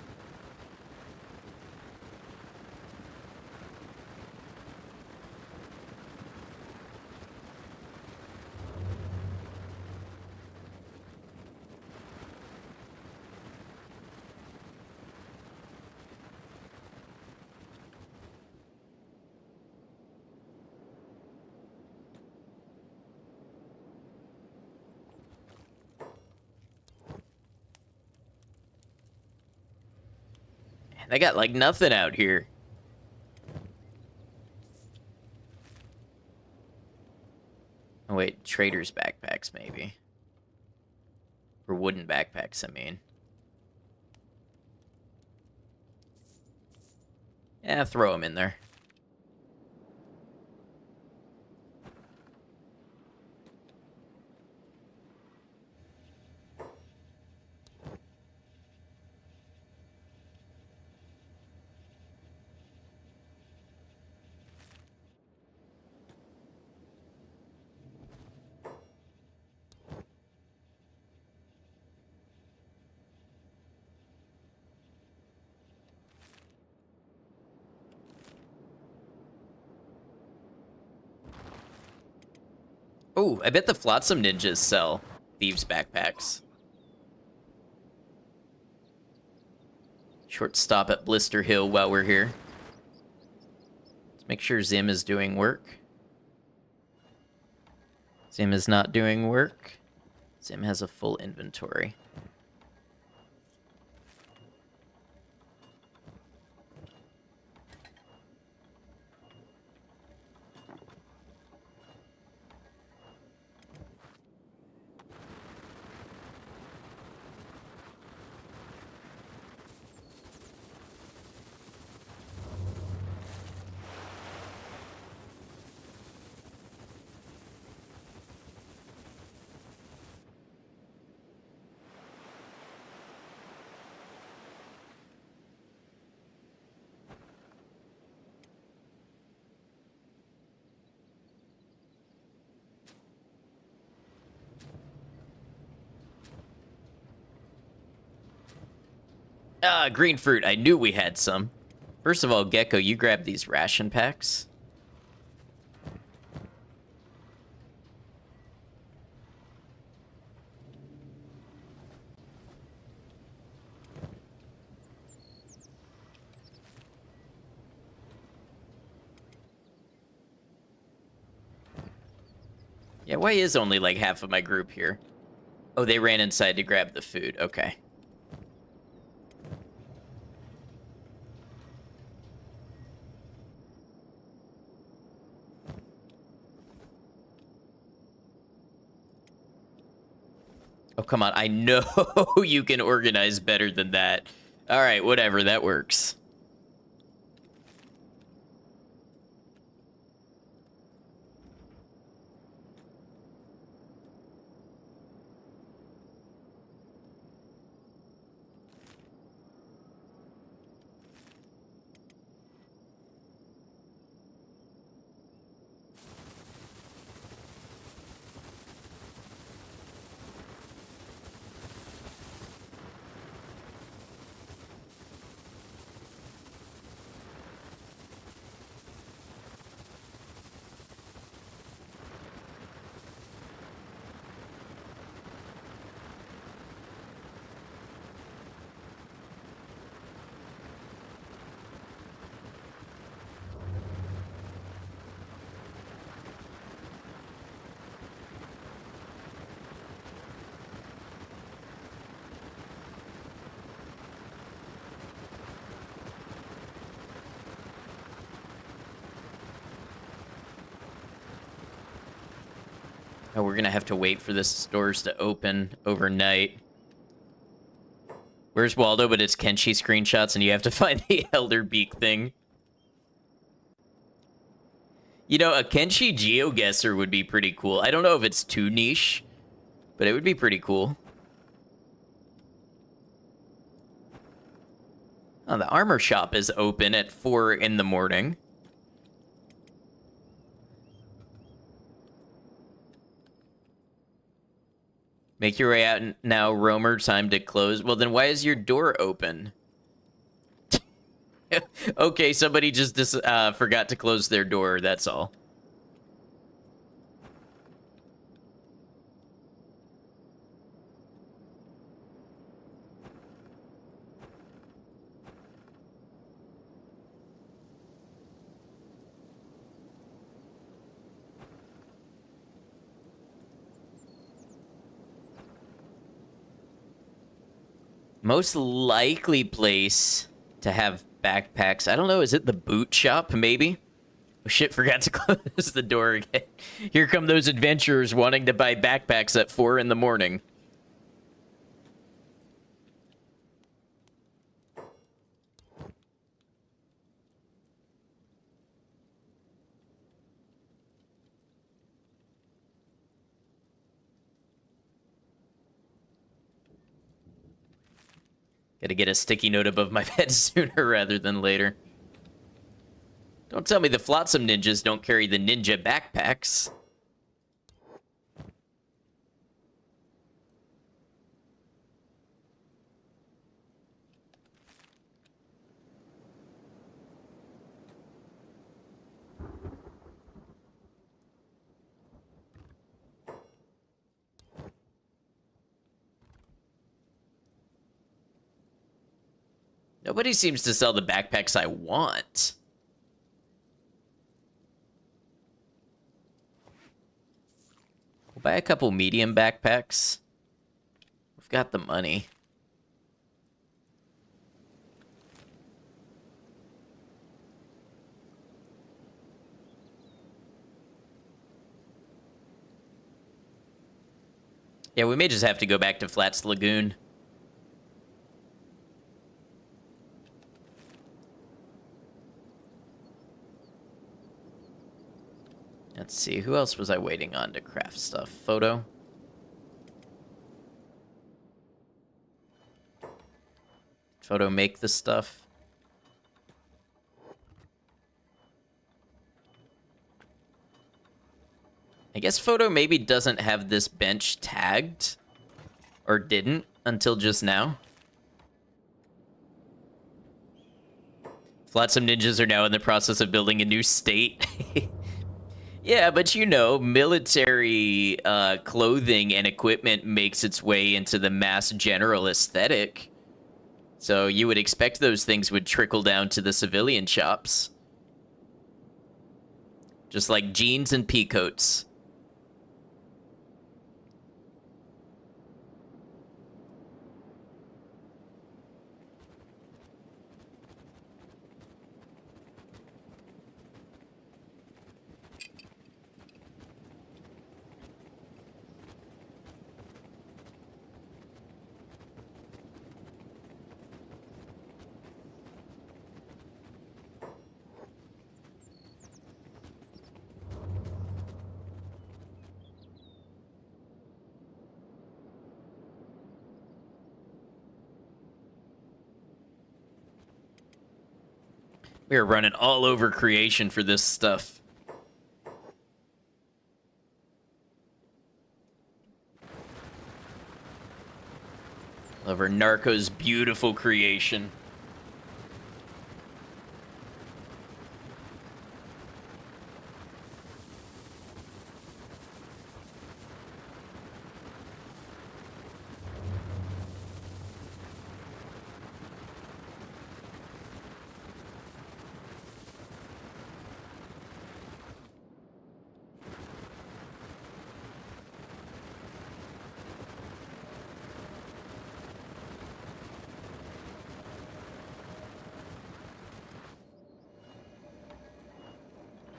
They got, like, nothing out here. Oh, wait. Trader's backpacks, maybe. Or wooden backpacks, I mean. Yeah, throw them in there. Oh, I bet the Flotsam Ninjas sell thieves' backpacks. Short stop at Blister Hill while we're here. Let's make sure Zim is doing work. Zim is not doing work. Zim has a full inventory. Ah, green fruit. I knew we had some. First of all, Gecko, you grab these ration packs. Yeah, why is only like half of my group here? Oh, they ran inside to grab the food. Okay. Oh, come on. I know you can organize better than that. All right, whatever. That works. Oh, we're gonna have to wait for the stores to open overnight. Where's Waldo? But it's Kenshi screenshots, and you have to find the Elder Beak thing. You know, a Kenshi GeoGuessr would be pretty cool. I don't know if it's too niche, but it would be pretty cool. Oh, the armor shop is open at 4 in the morning. Make your way out now, Roamer. Time to close. Well, then why is your door open? Okay, somebody just forgot to close their door, that's all. Most likely place to have backpacks. I don't know, is it the boot shop, maybe? Oh, shit, forgot to close the door again. Here come those adventurers wanting to buy backpacks at 4 in the morning. Gotta get a sticky note above my bed sooner rather than later. Don't tell me the Flotsam ninjas don't carry the ninja backpacks. Nobody seems to sell the backpacks I want. We'll buy a couple medium backpacks. We've got the money. Yeah, we may just have to go back to Flats Lagoon. Let's see, who else was I waiting on to craft stuff? Photo? Photo make the stuff? I guess Photo maybe doesn't have this bench tagged. Or didn't until just now. Flotsam ninjas are now in the process of building a new state. Yeah, but you know, military clothing and equipment makes its way into the mass general aesthetic. So you would expect those things would trickle down to the civilian shops. Just like jeans and peacoats. We are running all over creation for this stuff. Love our Narco's beautiful creation.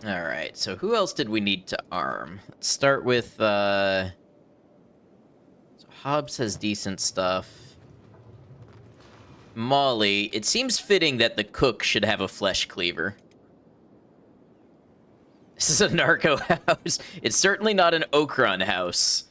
Alright, so who else did we need to arm? Let's start with, so Hobbs has decent stuff. Molly, it seems fitting that the cook should have a flesh cleaver. This is a narco house. It's certainly not an Okran house.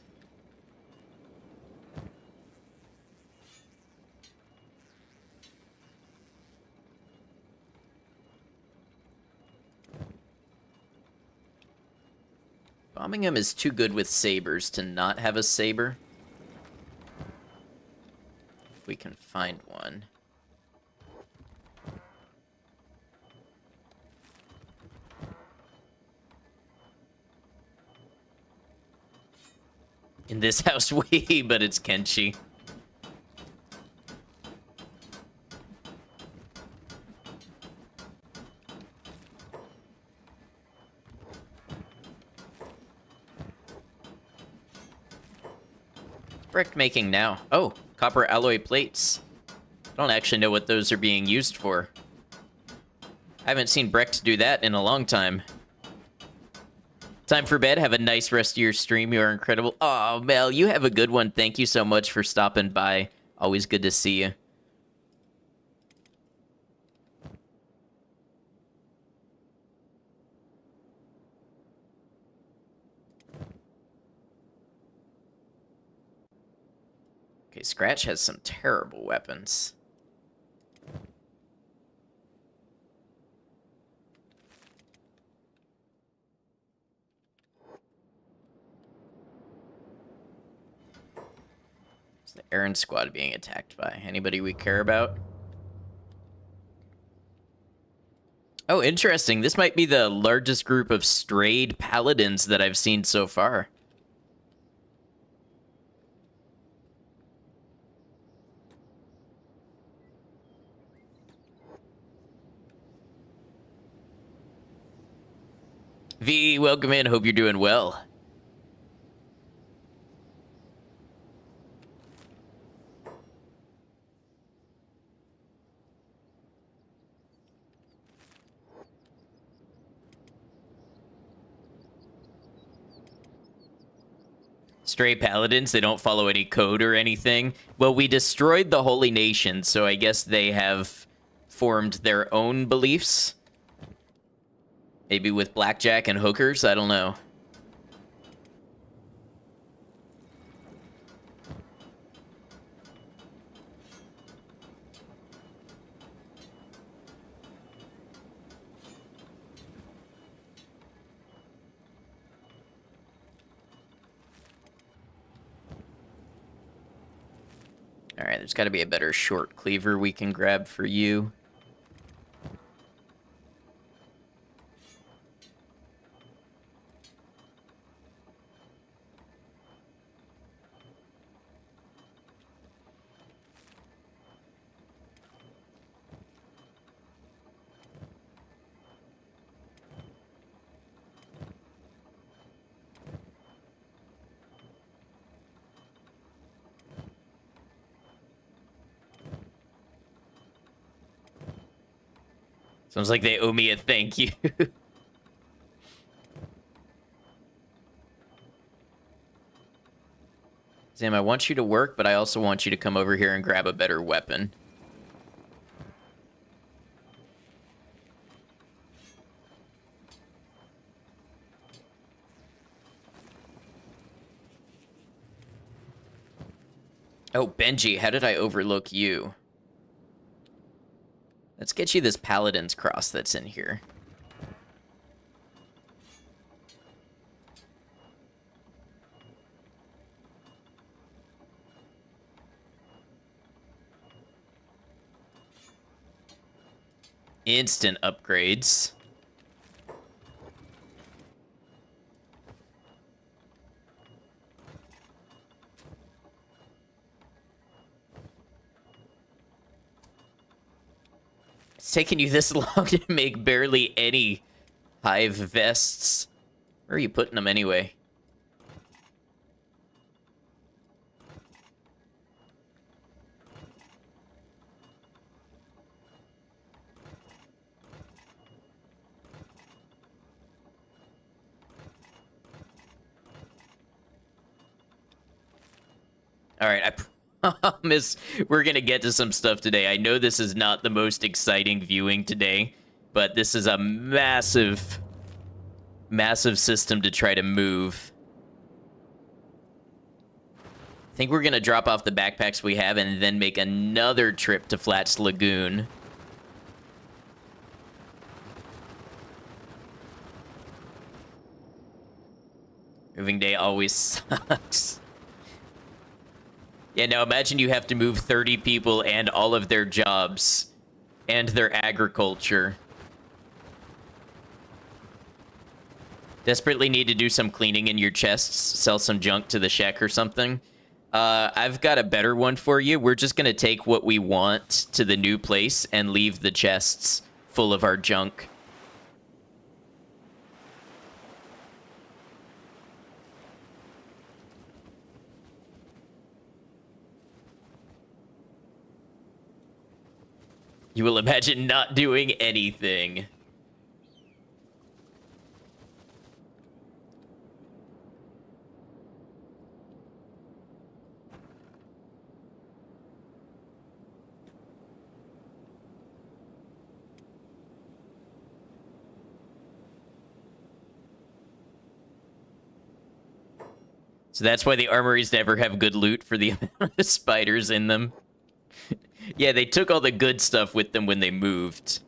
Bombingham is too good with sabers to not have a saber. If we can find one. In this house, we, but it's Kenshi. Brick making now. Oh, copper alloy plates. I don't actually know what those are being used for. I haven't seen Brex do that in a long time. Time for bed. Have a nice rest of your stream. You are incredible. Oh, Mel, you have a good one. Thank you so much for stopping by. Always good to see you. Okay, Scratch has some terrible weapons. What's the Aaron squad being attacked by? Anybody we care about? Oh, interesting. This might be the largest group of strayed paladins that I've seen so far. V, welcome in. Hope you're doing well. Stray paladins, they don't follow any code or anything. Well, we destroyed the Holy Nation, so I guess they have formed their own beliefs. Maybe with blackjack and hookers, I don't know. Alright, there's got to be a better short cleaver we can grab for you. Sounds like they owe me a thank you. Sam, I want you to work, but I also want you to come over here and grab a better weapon. Oh, Benji, how did I overlook you? Let's get you this Paladin's Cross that's in here. Instant upgrades. It's taking you this long to make barely any hive vests. Where are you putting them anyway? All right, I promise we're going to get to some stuff today. I know this is not the most exciting viewing today, but this is a massive, massive system to try to move. I think we're going to drop off the backpacks we have and then make another trip to Flats Lagoon. Moving day always sucks. Yeah, now imagine you have to move 30 people and all of their jobs and their agriculture. Desperately need to do some cleaning in your chests, sell some junk to the Shek or something. I've got a better one for you. We're just going to take what we want to the new place and leave the chests full of our junk. You will imagine not doing anything. So that's why the armories never have good loot for the amount of spiders in them. Yeah, they took all the good stuff with them when they moved.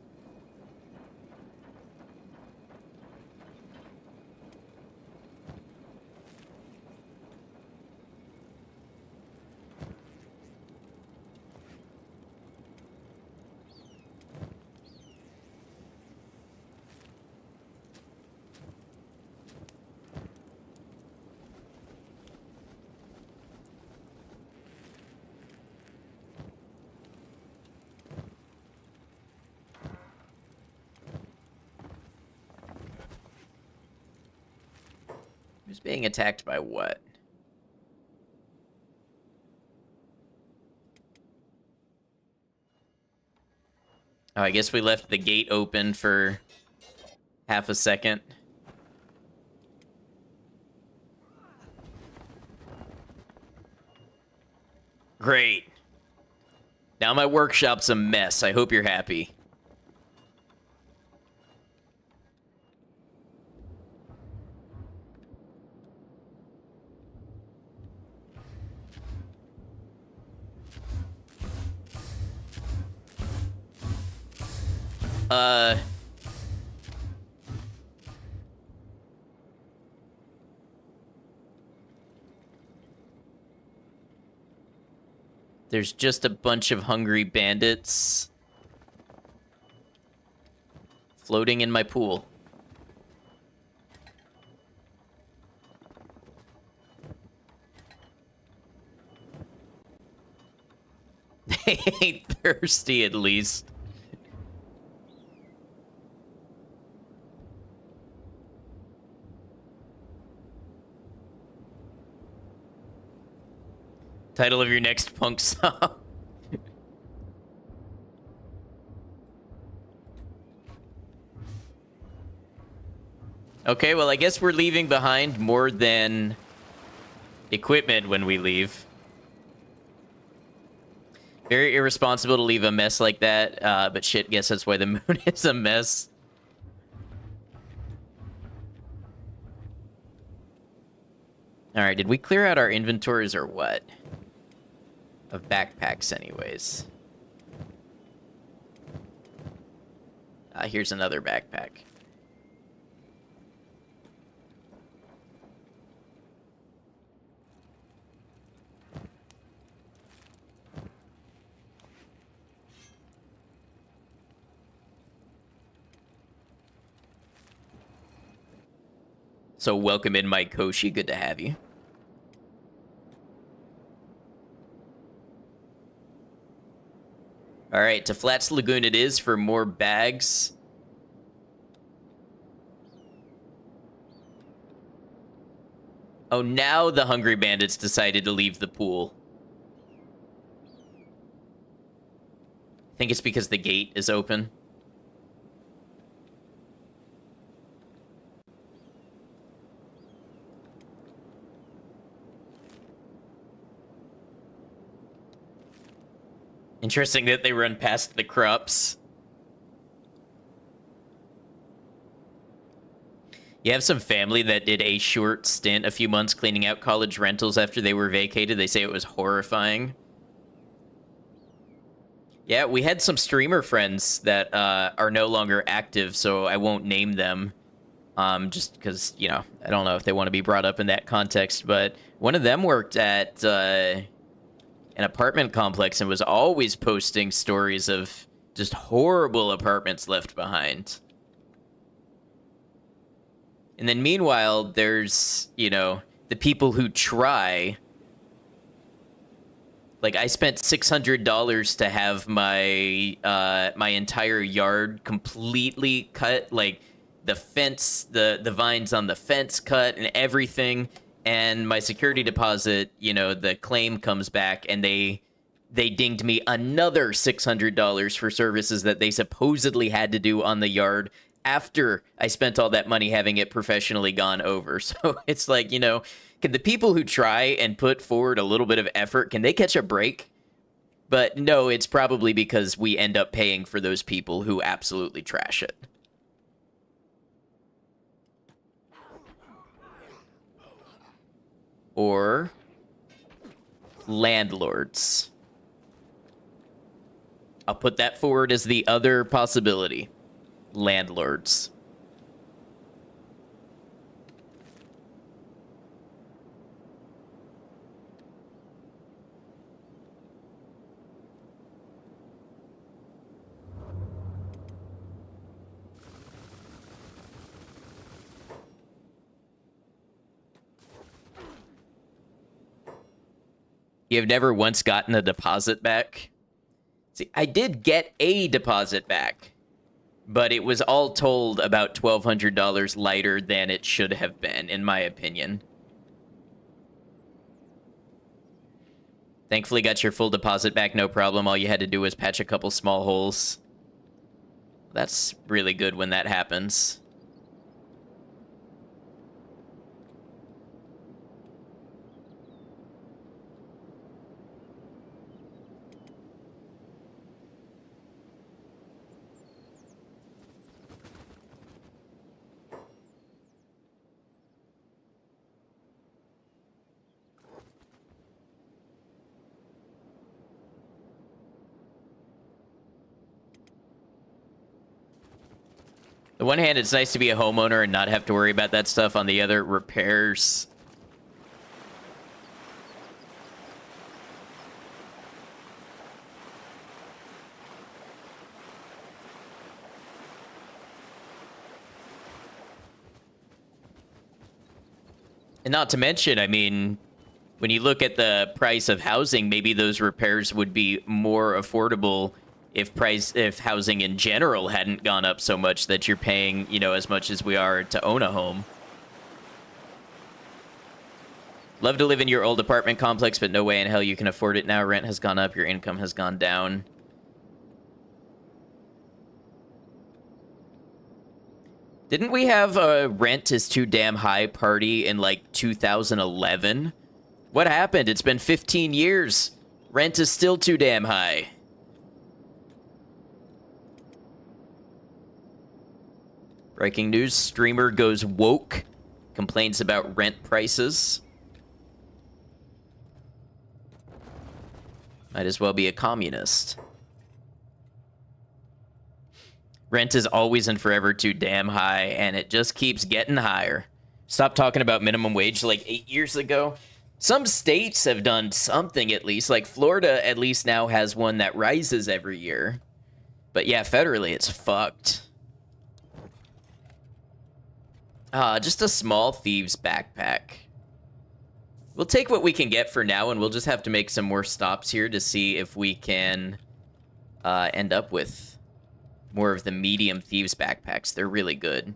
Who's being attacked by what? Oh, I guess we left the gate open for half a second. Great. Now my workshop's a mess. I hope you're happy. There's just a bunch of hungry bandits floating in my pool. They ain't thirsty, at least. Title of your next punk song. Okay, well, I guess we're leaving behind more than equipment when we leave. Very irresponsible to leave a mess like that, but shit, guess that's why the moon is a mess. Alright, did we clear out our inventories or what? Of backpacks, anyways. Here's another backpack. So welcome in, Mike Koshi. Good to have you. All right, to Flats Lagoon it is for more bags. Oh, now the Hungry Bandits decided to leave the pool. I think it's because the gate is open. Interesting that they run past the crops. You have some family that did a short stint, a few months, cleaning out college rentals after they were vacated. They say it was horrifying. Yeah, we had some streamer friends that are no longer active, so I won't name them. Just because, you know, I don't know if they want to be brought up in that context. But one of them worked at an apartment complex and was always posting stories of just horrible apartments left behind. And then meanwhile, there's, you know, the people who try. Like, I spent $600 to have my my entire yard completely cut, like the fence, the vines on the fence cut and everything. And my security deposit, you know, the claim comes back and they dinged me another $600 for services that they supposedly had to do on the yard after I spent all that money having it professionally gone over. So it's like, you know, can the people who try and put forward a little bit of effort, can they catch a break? But no, it's probably because we end up paying for those people who absolutely trash it. Or landlords. I'll put that forward as the other possibility. Landlords. You've never once gotten a deposit back? See, I did get a deposit back, but it was all told about $1,200 lighter than it should have been, in my opinion. Thankfully got your full deposit back, no problem. All you had to do was patch a couple small holes. That's really good when that happens. On the one hand, it's nice to be a homeowner and not have to worry about that stuff. On the other, repairs. And not to mention, I mean, when you look at the price of housing, maybe those repairs would be more affordable if housing in general hadn't gone up so much that you're paying, you know, as much as we are to own a home. Love to live in your old apartment complex, but no way in hell you can afford it now. Rent has gone up, your income has gone down. Didn't we have a rent is too damn high party in like 2011? What happened? It's been 15 years. Rent is still too damn high. Breaking news, streamer goes woke, complains about rent prices. Might as well be a communist. Rent is always and forever too damn high, and it just keeps getting higher. Stop talking about minimum wage like 8 years ago. Some states have done something at least. Like Florida at least now has one that rises every year. But yeah, federally it's fucked. Just a small thieves backpack. We'll take what we can get for now, and we'll just have to make some more stops here to see if we can end up with more of the medium thieves backpacks. They're really good.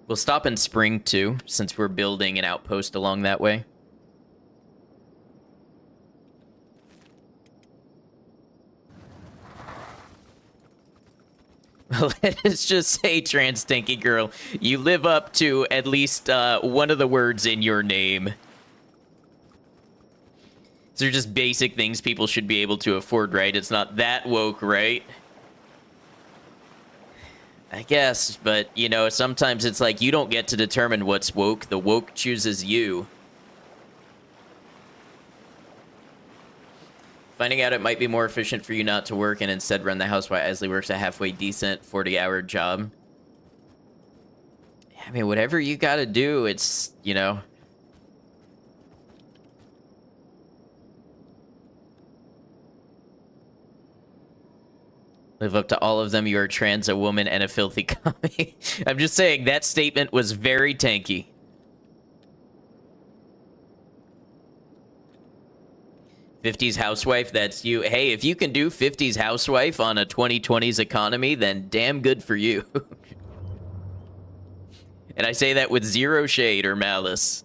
We'll stop in spring, too, since we're building an outpost along that way. Let's just say, trans tanky girl, you live up to at least one of the words in your name. These are just basic things people should be able to afford, right? It's not that woke, right? I guess, but, you know, sometimes it's like you don't get to determine what's woke. The woke chooses you. Finding out it might be more efficient for you not to work and instead run the house while Isley works a halfway decent 40-hour job. I mean, whatever you gotta do, it's, you know... Live up to all of them. You are trans, a woman, and a filthy commie. I'm just saying, that statement was very tanky. '50s housewife, that's you. Hey, if you can do '50s housewife on a 2020s economy, then damn good for you. And I say that with zero shade or malice.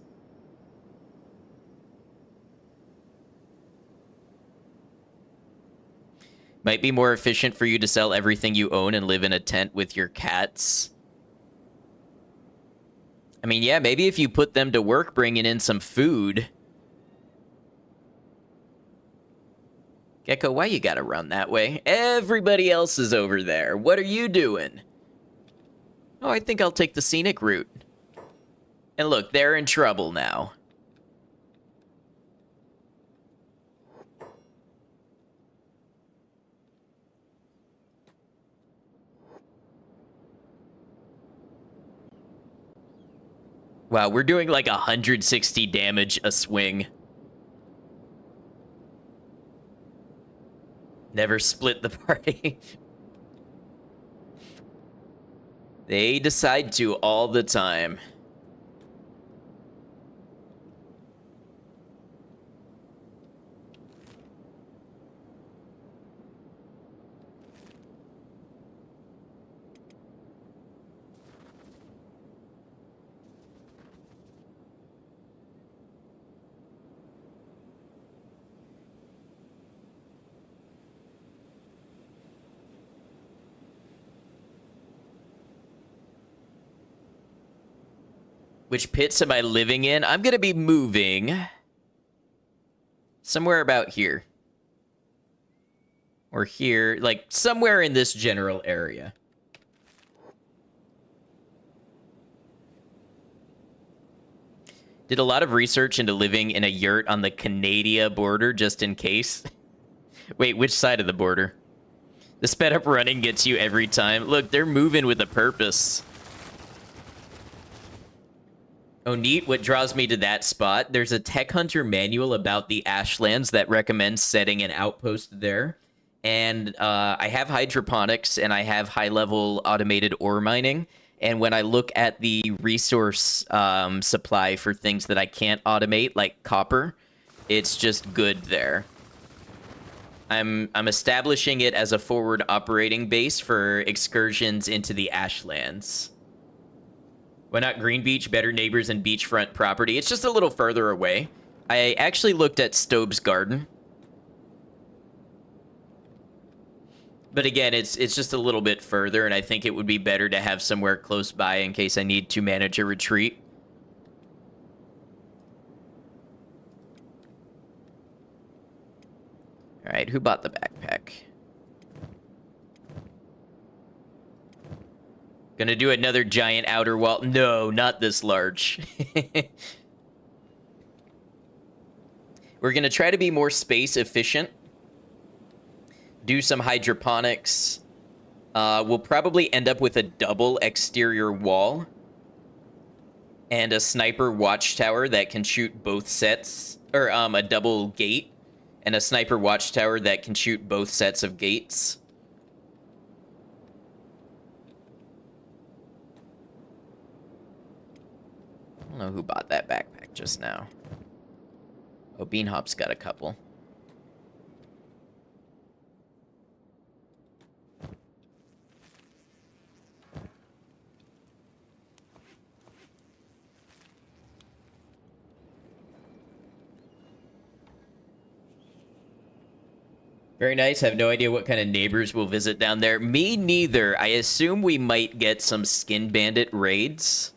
Might be more efficient for you to sell everything you own and live in a tent with your cats. I mean, yeah, maybe if you put them to work bringing in some food. Gecko, why you gotta run that way? Everybody else is over there. What are you doing? Oh, I think I'll take the scenic route. And look, they're in trouble now. Wow, we're doing like 160 damage a swing. Never split the party. They decide to all the time. Which pits am I living in? I'm gonna be moving somewhere about here. Or here, like somewhere in this general area. Did a lot of research into living in a yurt on the Canada border just in case. Wait, which side of the border? The sped up running gets you every time. Look, they're moving with a purpose. Oh, neat. What draws me to that spot? There's a Tech Hunter manual about the Ashlands that recommends setting an outpost there. And I have hydroponics and I have high-level automated ore mining. And when I look at the resource supply for things that I can't automate, like copper, it's just good there. I'm establishing it as a forward operating base for excursions into the Ashlands. Why not Green Beach, better neighbors, and beachfront property? It's just a little further away. I actually looked at Stobe's Garden. But again, it's just a little bit further, and I think it would be better to have somewhere close by in case I need to manage a retreat. All right, who bought the backpack? Gonna do another giant outer wall. No, not this large. We're gonna try to be more space efficient. Do some hydroponics. We'll probably end up with a double exterior wall. And a sniper watchtower that can shoot both sets. Or a double gate. And a sniper watchtower that can shoot both sets of gates. I don't know who bought that backpack just now. Oh, Beanhop's got a couple. Very nice. Have no idea what kind of neighbors we'll visit down there. Me neither. I assume we might get some Skin Bandit raids.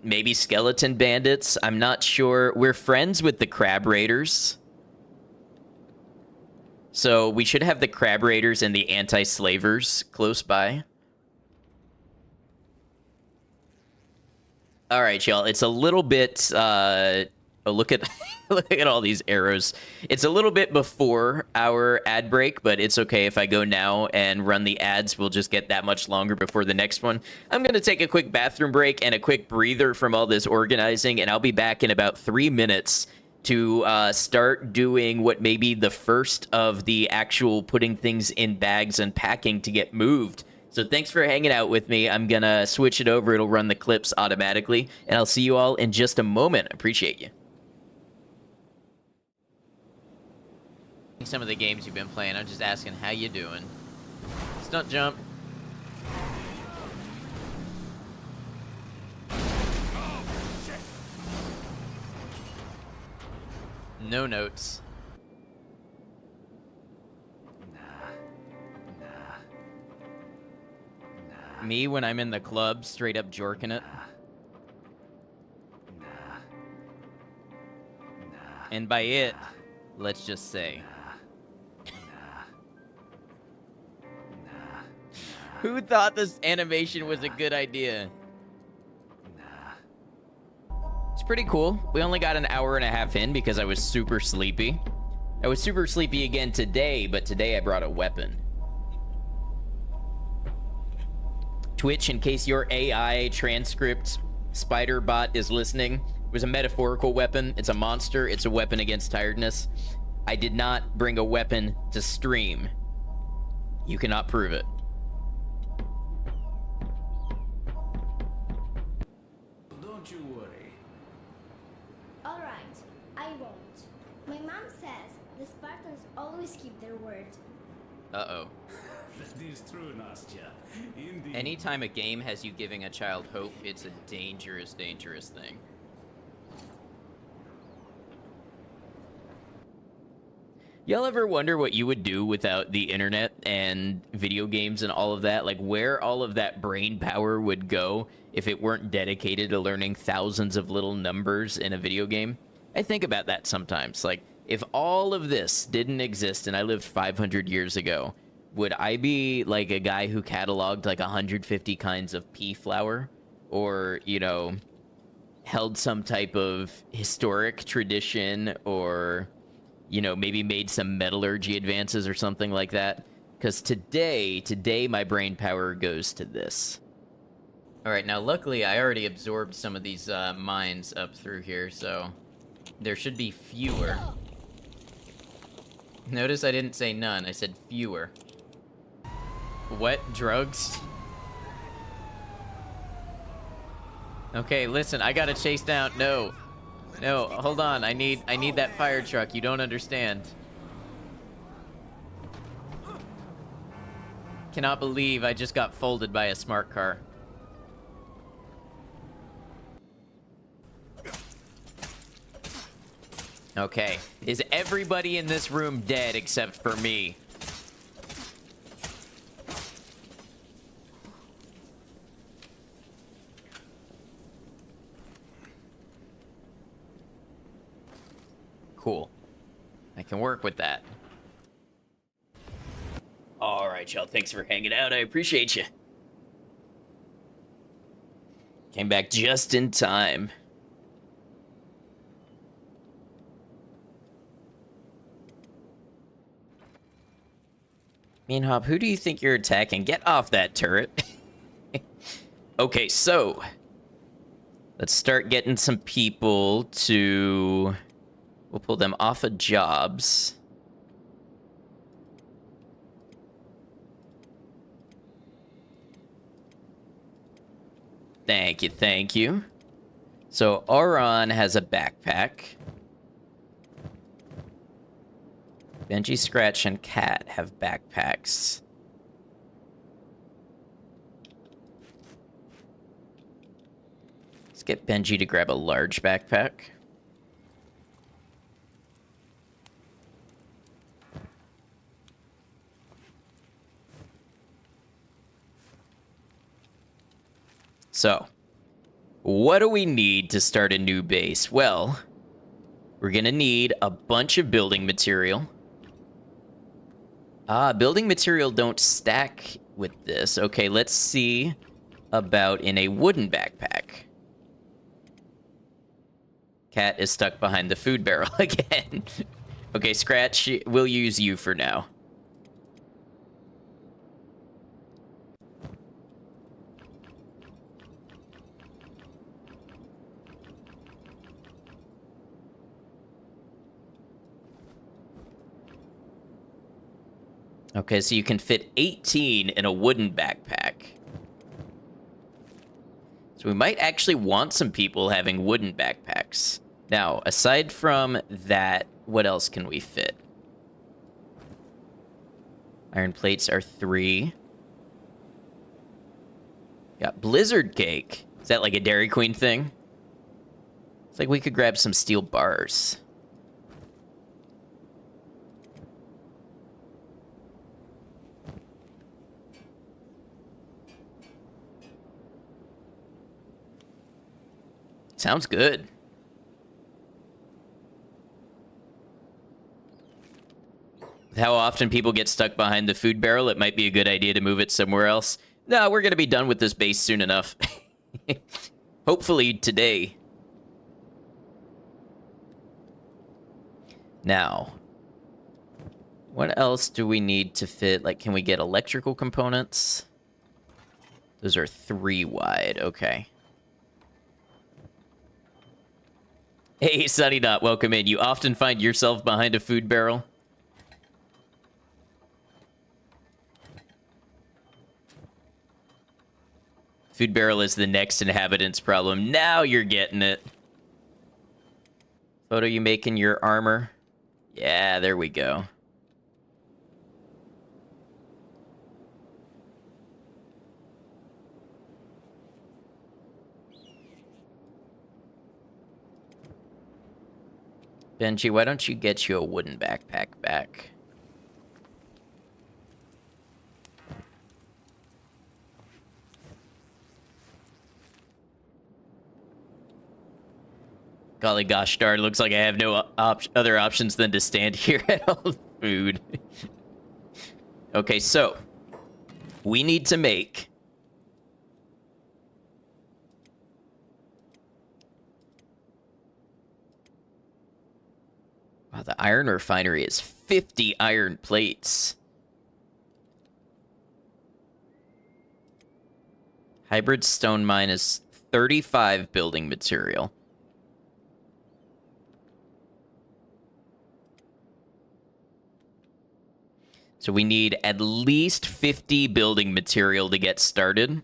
Maybe Skeleton Bandits. I'm not sure. We're friends with the Crab Raiders. So we should have the Crab Raiders and the Anti-Slavers close by. All right, y'all. It's a little bit... Oh, look at look at all these arrows. It's a little bit before our ad break, but it's okay if I go now and run the ads. We'll just get that much longer before the next one. I'm going to take a quick bathroom break and a quick breather from all this organizing, and I'll be back in about 3 minutes to start doing what may be the first of the actual putting things in bags and packing to get moved. So thanks for hanging out with me. I'm going to switch it over. It'll run the clips automatically, and I'll see you all in just a moment. I appreciate you. Some of the games you've been playing, I'm just asking how you doing. Stunt jump. No notes. Nah. Me when I'm in the club, straight up jorking it. And by it, let's just say. Who thought this animation was a good idea? It's pretty cool. We only got an hour and a half in because I was super sleepy. I was super sleepy again today, but today I brought a weapon. Twitch, in case your AI transcript spider bot is listening, it was a metaphorical weapon. It's a monster. It's a weapon against tiredness. I did not bring a weapon to stream. You cannot prove it. Don't you worry. All right, I won't. My mom says the Spartans always keep their word. Uh-oh. That is true, Nastya. Indeed. Anytime a game has you giving a child hope, it's a dangerous, dangerous thing. Y'all ever wonder what you would do without the internet and video games and all of that? Like, where all of that brain power would go if it weren't dedicated to learning thousands of little numbers in a video game? I think about that sometimes. Like, if all of this didn't exist and I lived 500 years ago, would I be, like, a guy who cataloged, like, 150 kinds of pea flour? Or, you know, held some type of historic tradition, or... you know, maybe made some metallurgy advances or something like that. Because today my brain power goes to this. All right, now luckily I already absorbed some of these mines up through here, so there should be fewer. Notice I didn't say none, I said fewer. What? Drugs? Okay, listen, I gotta chase down... No. No, hold on. I need that fire truck. You don't understand. Cannot believe I just got folded by a smart car. Okay. Is everybody in this room dead except for me? Cool. I can work with that. All right, y'all. Thanks for hanging out. I appreciate you. Came back just in time. Mean Hop, who do you think you're attacking? Get off that turret. Okay, so let's start getting some people to... We'll pull them off of jobs. Thank you, thank you. So Auron has a backpack. Benji, Scratch, and Cat have backpacks. Let's get Benji to grab a large backpack. So, what do we need to start a new base? Well, we're gonna need a bunch of building material. Building material don't stack with this. Okay, let's see about in a wooden backpack. Cat is stuck behind the food barrel again. Okay, Scratch, we'll use you for now. Okay, so you can fit 18 in a wooden backpack. So we might actually want some people having wooden backpacks. Now, aside from that, what else can we fit? Iron plates are 3. Got Blizzard Cake. Is that like a Dairy Queen thing? It's like we could grab some steel bars. Sounds good. With how often people get stuck behind the food barrel, it might be a good idea to move it somewhere else. No, we're going to be done with this base soon enough. Hopefully today. Now, what else do we need to fit? Like, can we get electrical components? Those are 3 wide. Okay. Hey, Sunny Dot, welcome in. You often find yourself behind a food barrel? Food barrel is the next inhabitant's problem. Now you're getting it. Photo you making your armor? Yeah, there we go. Benji, why don't you get you a wooden backpack back? Golly gosh darn, looks like I have no other options than to stand here at all the food. Okay, so we need to make wow, the iron refinery is 50 iron plates. Hybrid stone mine is 35 building material. So we need at least 50 building material to get started.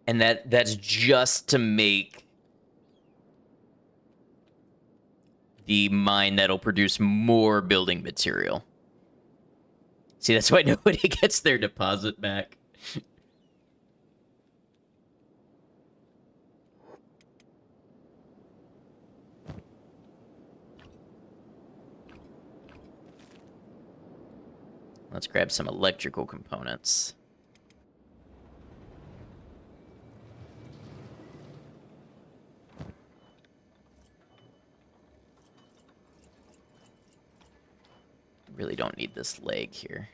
And that's just to make the mine that'll produce more building material. See, that's why nobody gets their deposit back. Let's grab some electrical components. Really don't need this leg here.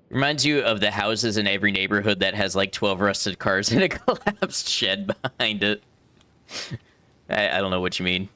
Reminds you of the houses in every neighborhood that has like 12 rusted cars and a collapsed shed behind it. I don't know what you mean.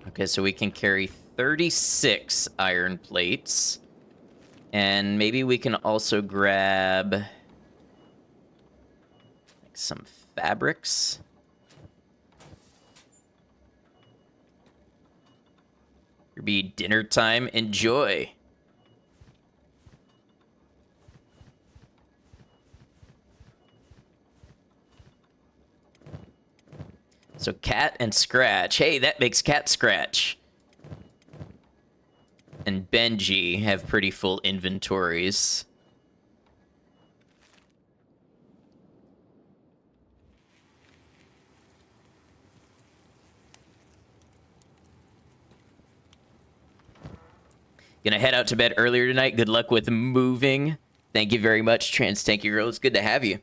Okay, so we can carry 36 iron plates. And maybe we can also grab like some fabrics. It'll be dinner time. Enjoy. So Cat and Scratch. Hey, that makes Cat Scratch. And Benji have pretty full inventories. Gonna head out to bed earlier tonight. Good luck with moving. Thank you very much, Trans Tanky Girl. It's good to have you.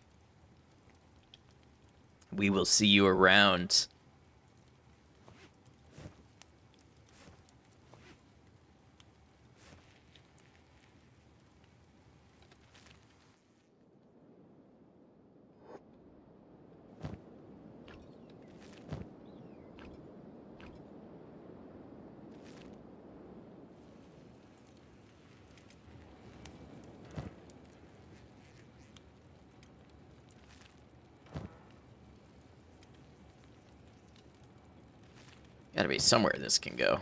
We will see you around. Gotta be somewhere this can go.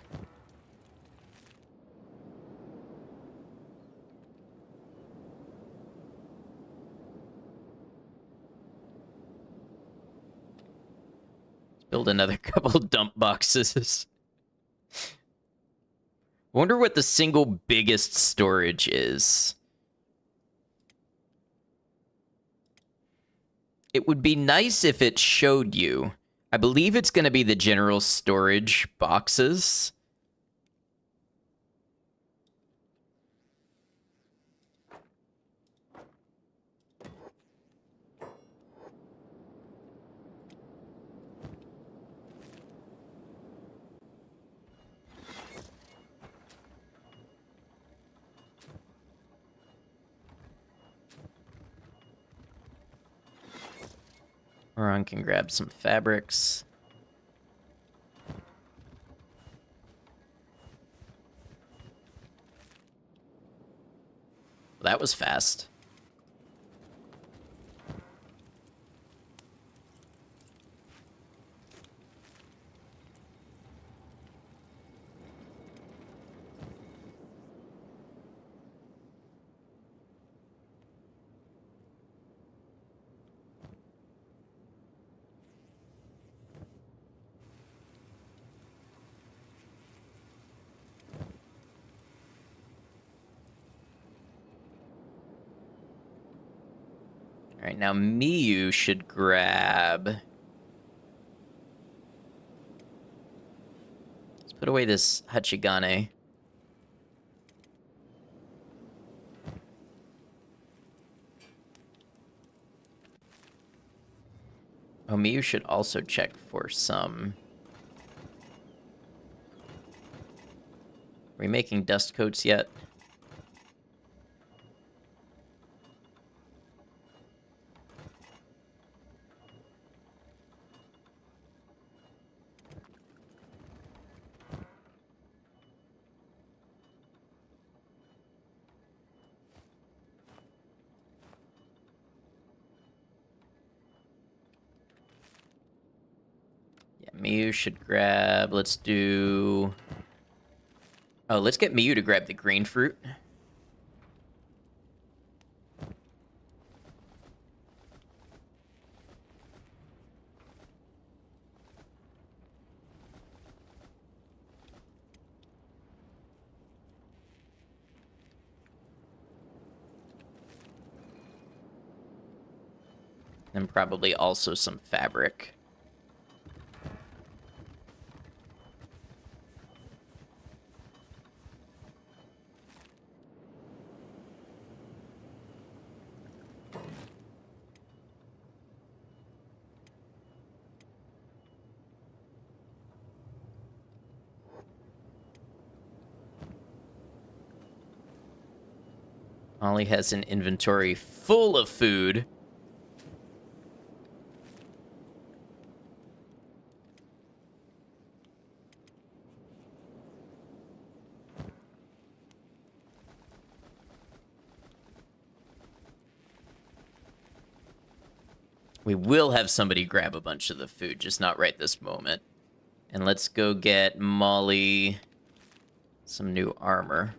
Let's build another couple dump boxes. Wonder what the single biggest storage is. It would be nice if it showed you. I believe it's going to be the general storage boxes. Moron can grab some fabrics. That was fast. All right, now Miyu should grab... Let's put away this Hachigane. Oh, Miyu should also check for some... Are we making dust coats yet? Miyu should grab... Let's do... Oh, let's get Miyu to grab the green fruit. And probably also some fabric. Molly has an inventory full of food. We will have somebody grab a bunch of the food, just not right this moment. And let's go get Molly some new armor.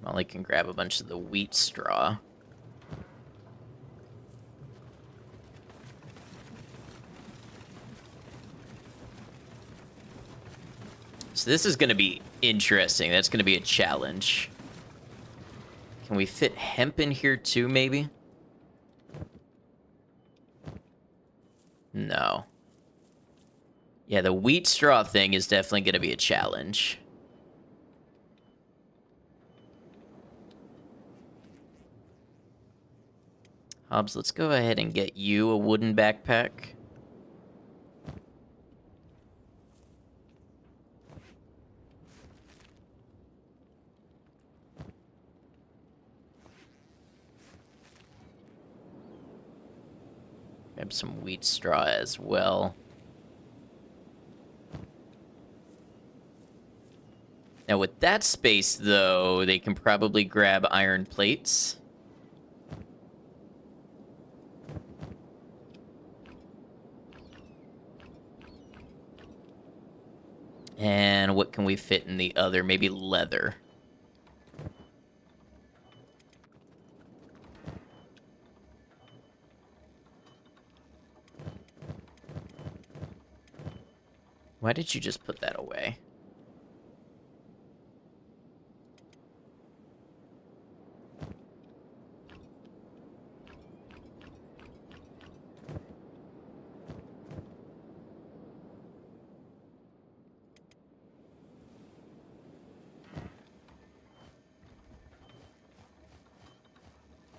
Molly can grab a bunch of the wheat straw. So this is going to be interesting. That's going to be a challenge. Can we fit hemp in here too, maybe? No. Yeah, the wheat straw thing is definitely going to be a challenge. Hobbs, let's go ahead and get you a wooden backpack. Grab some wheat straw as well. Now with that space, though, they can probably grab iron plates. And what can we fit in the other? Maybe leather. Why did you just put that away?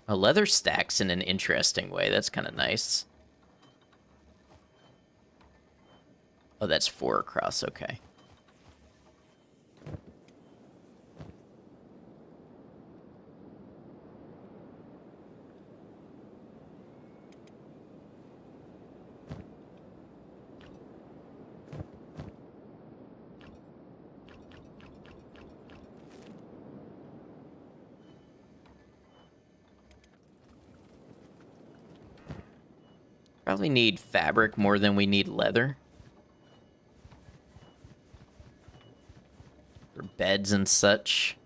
A leather stacks in an interesting way. That's kind of nice. Oh, that's 4 across. Okay. Probably need fabric more than we need leather. For beds and such.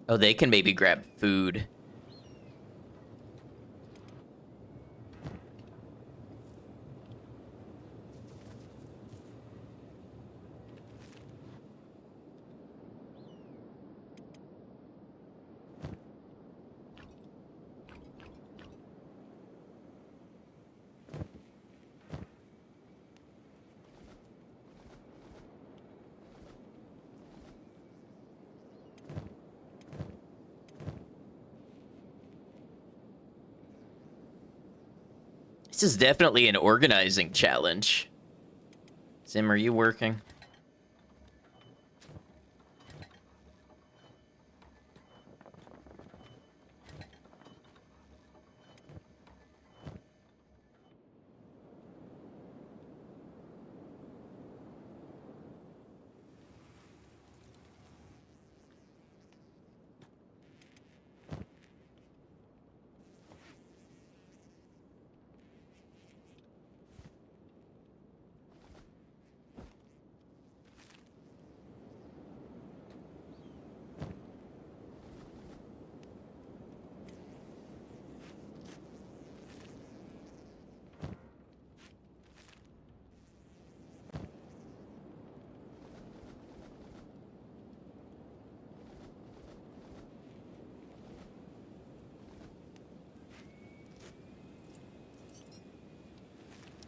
Oh, they can maybe grab food. This is definitely an organizing challenge. Zim, are you working?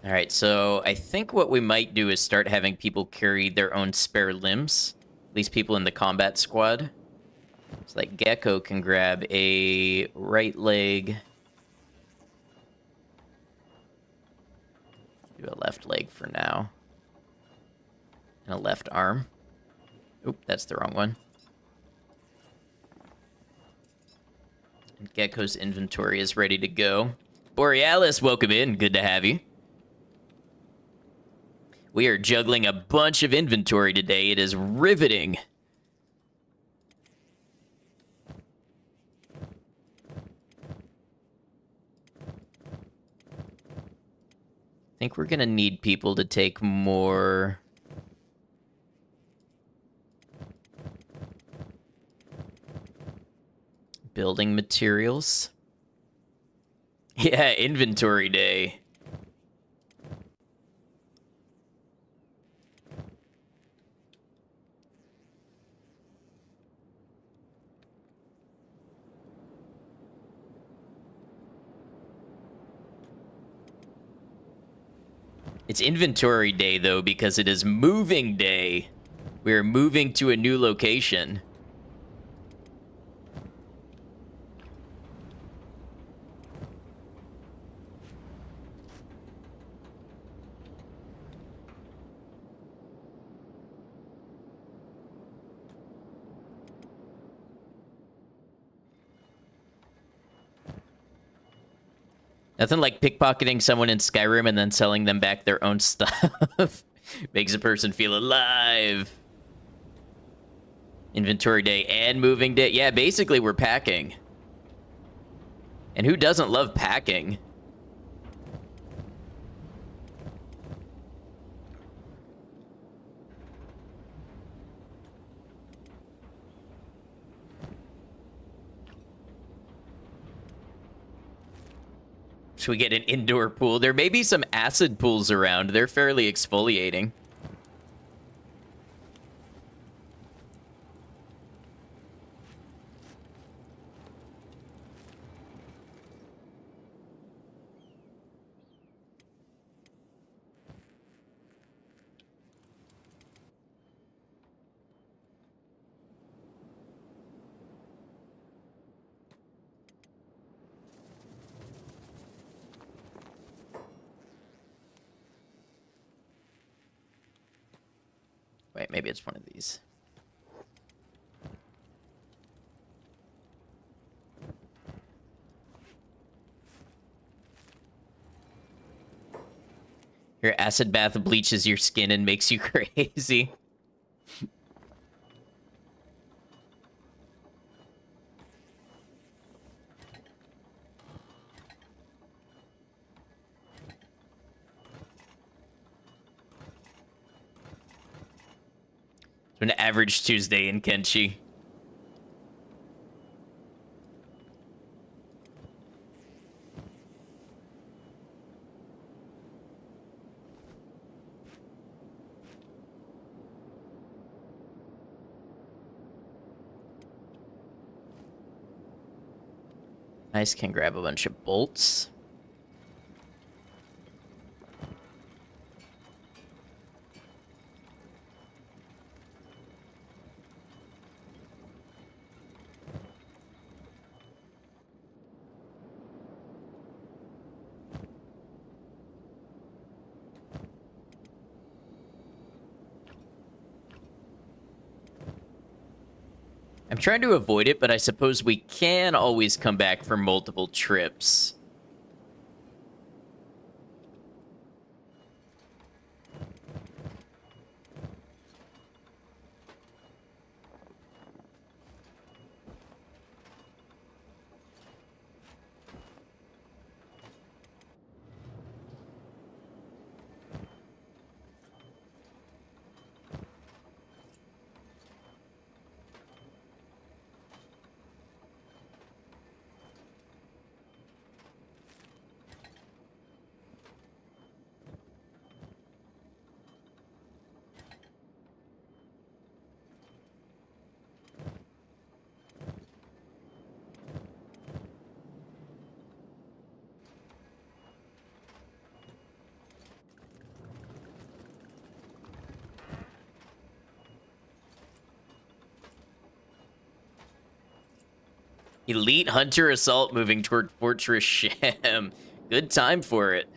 All right, so I think what we might do is start having people carry their own spare limbs. At least people in the combat squad. So like Gecko can grab a right leg. Do a left leg for now. And a left arm. Oop, that's the wrong one. And Gecko's inventory is ready to go. Borealis, welcome in. Good to have you. We are juggling a bunch of inventory today. It is riveting. I think we're going to need people to take more... building materials. Yeah, inventory day. It's inventory day, though, because it is moving day. We are moving to a new location. Nothing like pickpocketing someone in Skyrim and then selling them back their own stuff. Makes a person feel alive. Inventory day and moving day. Yeah, basically we're packing. And who doesn't love packing? Should we get an indoor pool? There may be some acid pools around. They're fairly exfoliating. Wait, maybe it's one of these. Your acid bath bleaches your skin and makes you crazy. An average Tuesday in Kenshi. Nice, can grab a bunch of bolts. I'm trying to avoid it, but I suppose we can always come back for multiple trips. Elite Hunter Assault moving toward Fortress Shem. Good time for it.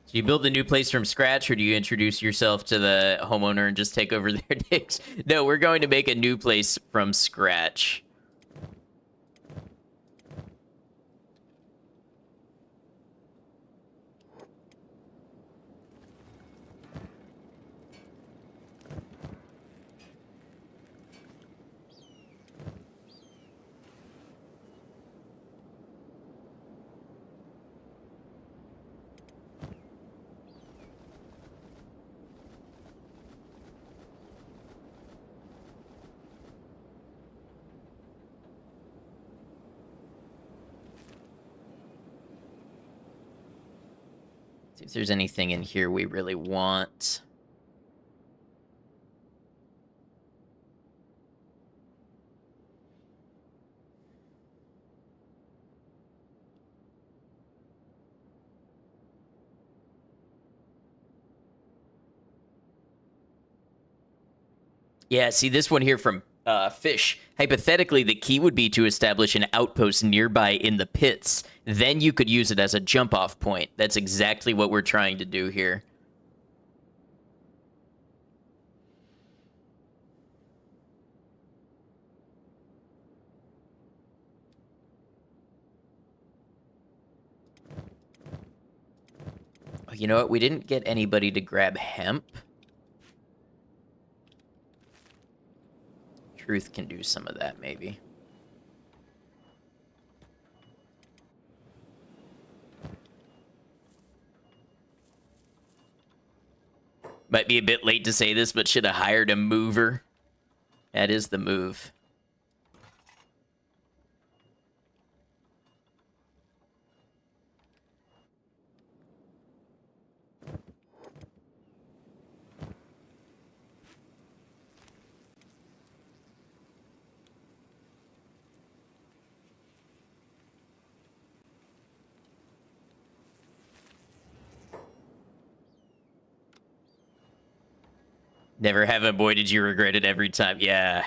Do you build the new place from scratch, or do you introduce yourself to the homeowner and just take over their digs? No, we're going to make a new place from scratch. See if there's anything in here we really want. Yeah, see this one here from Fish. Hypothetically, the key would be to establish an outpost nearby in the pits. Then you could use it as a jump-off point. That's exactly what we're trying to do here. Oh, you know what? We didn't get anybody to grab hemp. Truth can do some of that, maybe. Might be a bit late to say this, but should have hired a mover. That is the move. Never have a boy, did you regret it every time? Yeah.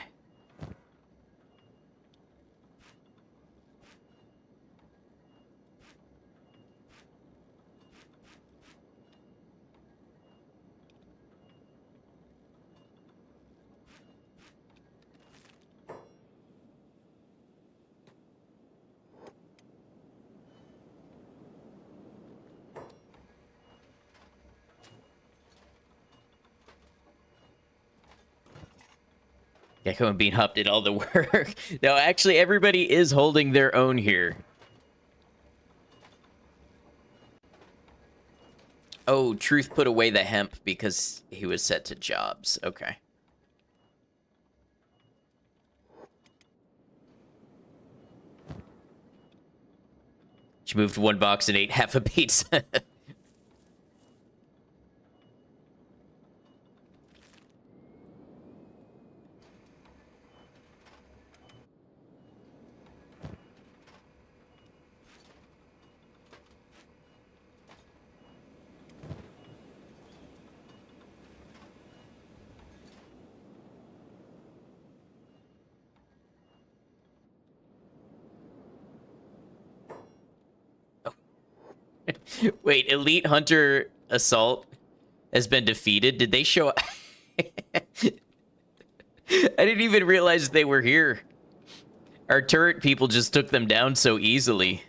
Gecko and Bean Hop did all the work. No, actually, everybody is holding their own here. Oh, Truth put away the hemp because he was set to jobs. Okay. She moved one box and ate half a pizza. Wait, Elite Hunter Assault has been defeated? Did they show up? I didn't even realize they were here. Our turret people just took them down so easily.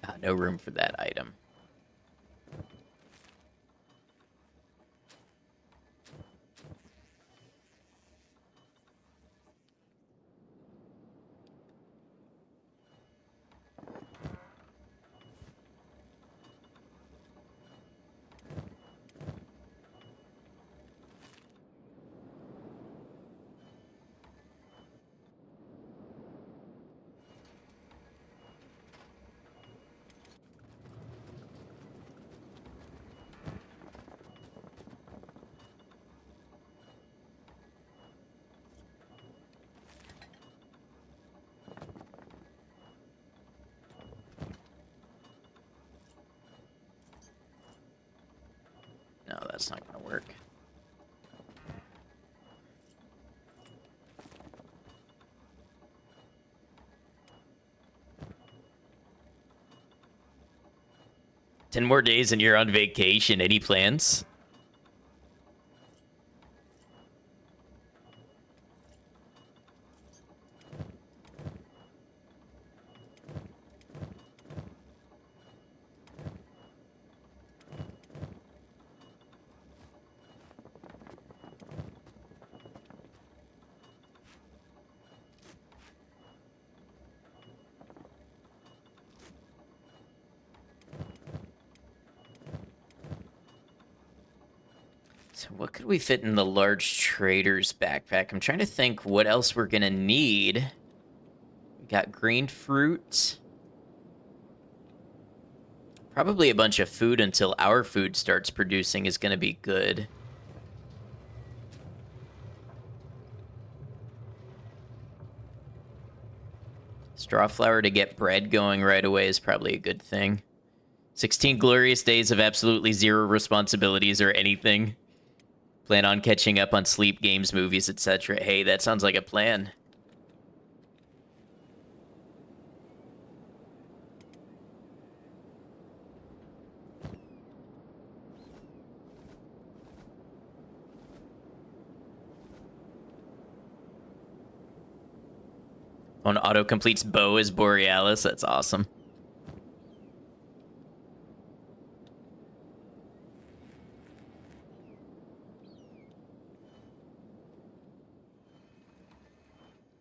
Ah, no room for that item. No, that's not gonna work. Ten more days and you're on vacation. Any plans? So what could we fit in the large trader's backpack? I'm trying to think what else we're gonna need. We got green fruit. Probably a bunch of food until our food starts producing is gonna be good. Straw flour to get bread going right away is probably a good thing. 16 glorious days of absolutely zero responsibilities or anything. Plan on catching up on sleep, games, movies, etc. Hey, that sounds like a plan. On auto-completes bow as Borealis. That's awesome.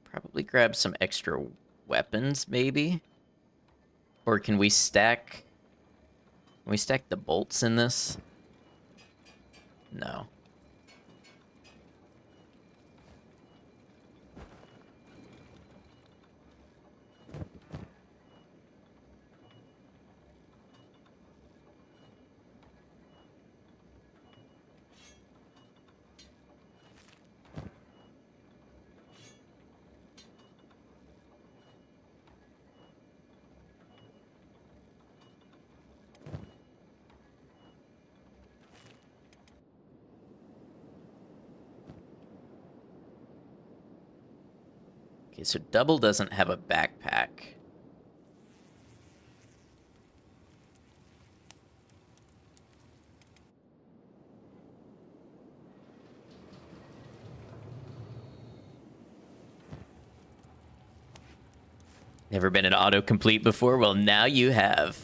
Probably grab some extra weapons, maybe? Or can we stack... Can we stack the bolts in this? No. Okay, so Double doesn't have a backpack. Never been an autocomplete before? Well, now you have.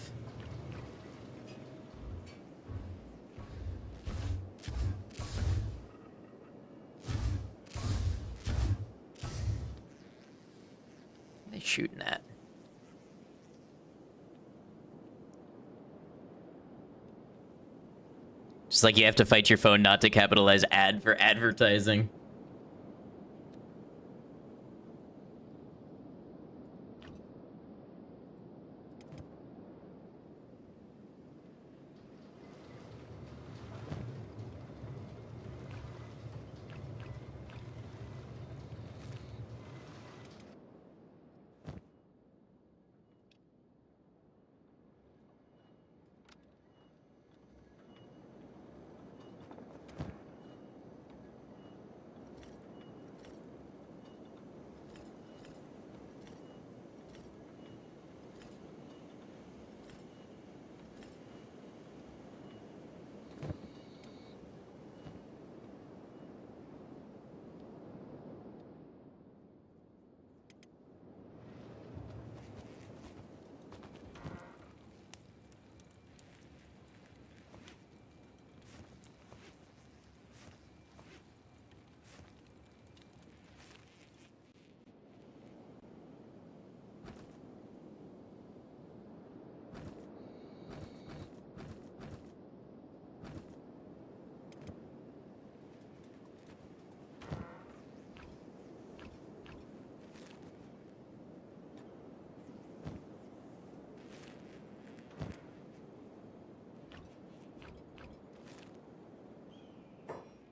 What are they shooting at? Just like you have to fight your phone not to capitalize ad for advertising.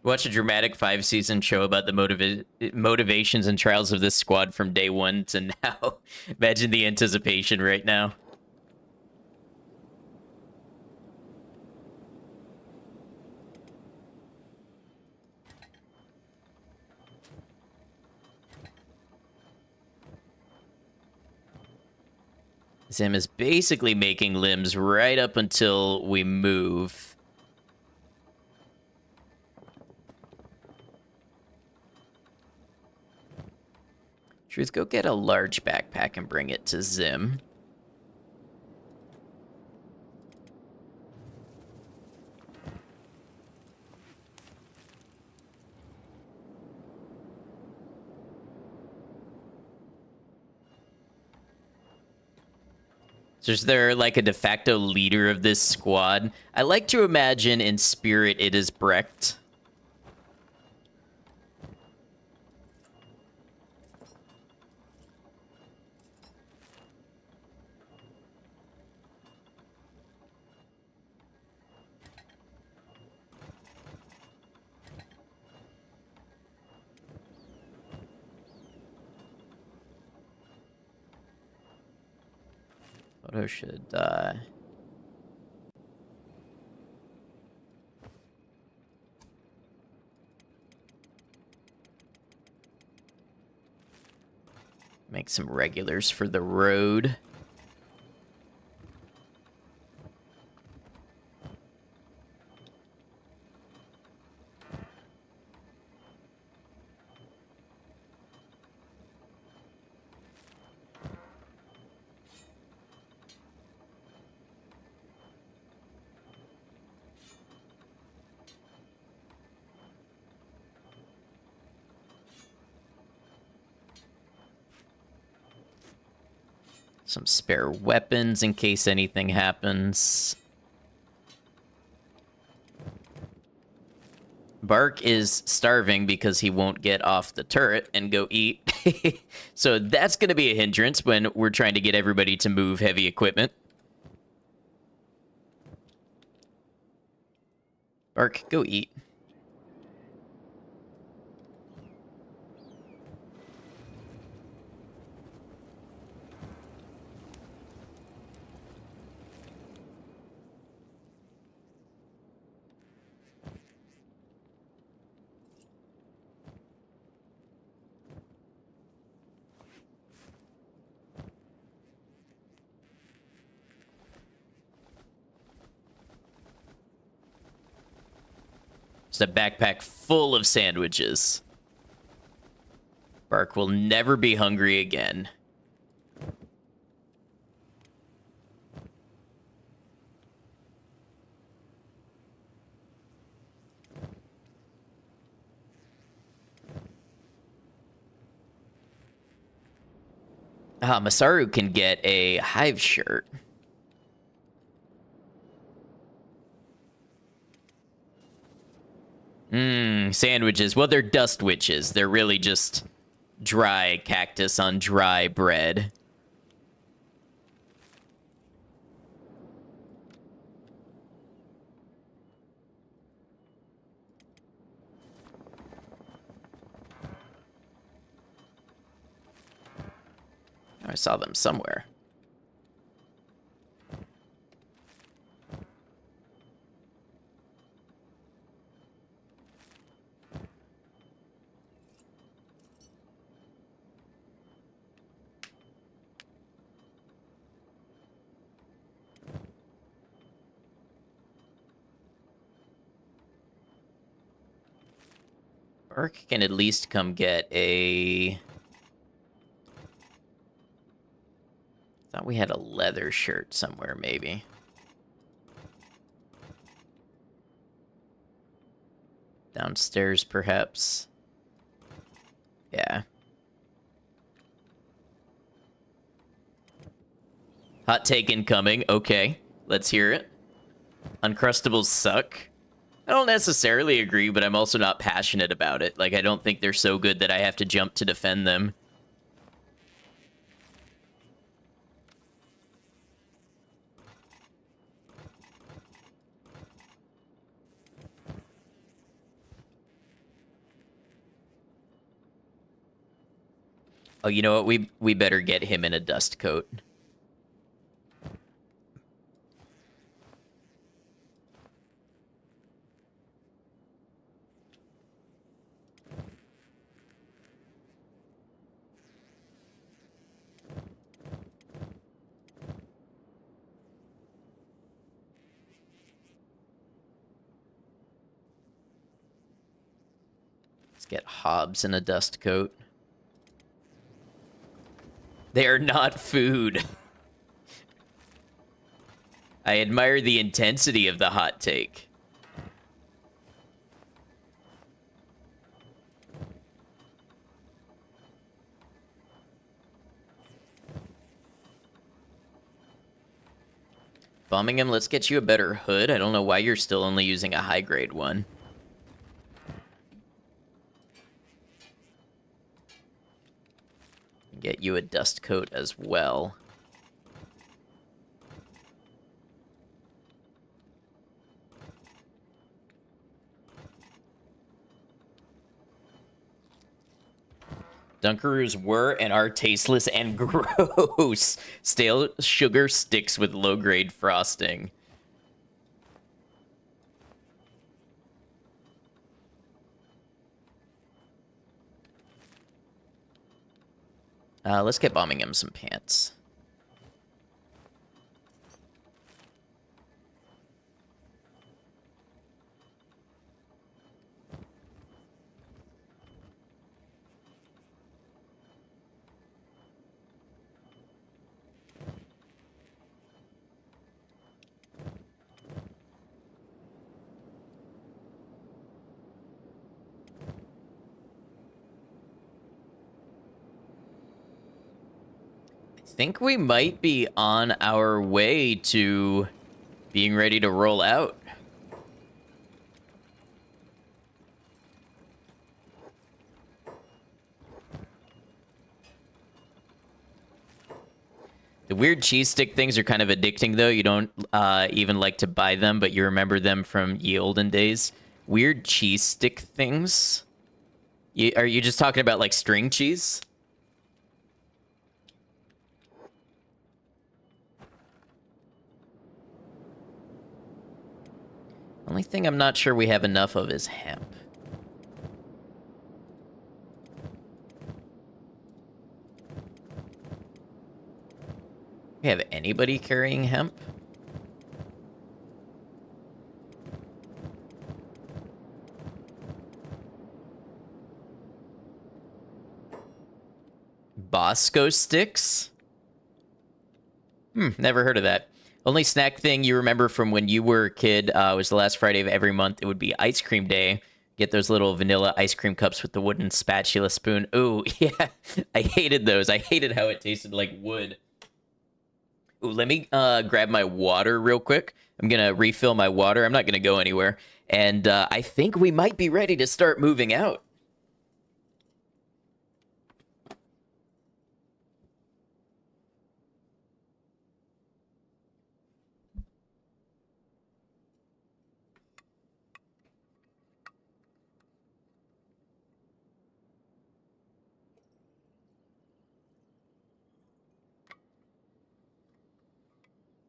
Watch a dramatic 5-season show about the motivations and trials of this squad from day one to now. Imagine the anticipation right now. Zim is basically making limbs right up until we move. Truth, go get a large backpack and bring it to Zim. So is there like a de facto leader of this squad? I like to imagine in spirit it is Brecht. Photo should die. Make some regulars for the road. Some spare weapons in case anything happens. Bark is starving because he won't get off the turret and go eat. So that's going to be a hindrance when we're trying to get everybody to move heavy equipment. Bark, go eat. Just a backpack full of sandwiches. Bark will never be hungry again. Masaru can get a hive shirt. Sandwiches. Well, they're dust witches. They're really just dry cactus on dry bread. I saw them somewhere. Bark can at least come get a... Thought we had a leather shirt somewhere, maybe. Downstairs, perhaps. Yeah. Hot take incoming. Okay, let's hear it. Uncrustables suck. I don't necessarily agree, but I'm also not passionate about it. Like, I don't think they're so good that I have to jump to defend them. Oh, you know what? We better get him in a dust coat. Let's get Hobbs in a dust coat. They are not food. I admire the intensity of the hot take. Bombing him, let's get you a better hood. I don't know why you're still only using a high-grade one. Get you a dust coat as well. Dunkaroos were and are tasteless and gross. Stale sugar sticks with low-grade frosting. Let's get bombing him some pants. I think we might be on our way to being ready to roll out. The weird cheese stick things are kind of addicting, though. You don't even like to buy them, but you remember them from ye olden days. Weird cheese stick things? Are you just talking about, like, string cheese? Only thing I'm not sure we have enough of is hemp. We have anybody carrying hemp? Bosco sticks? Never heard of that. Only snack thing you remember from when you were a kid was the last Friday of every month. It would be ice cream day. Get those little vanilla ice cream cups with the wooden spatula spoon. Ooh, yeah. I hated those. I hated how it tasted like wood. Ooh, let me grab my water real quick. I'm going to refill my water. I'm not going to go anywhere. And I think we might be ready to start moving out.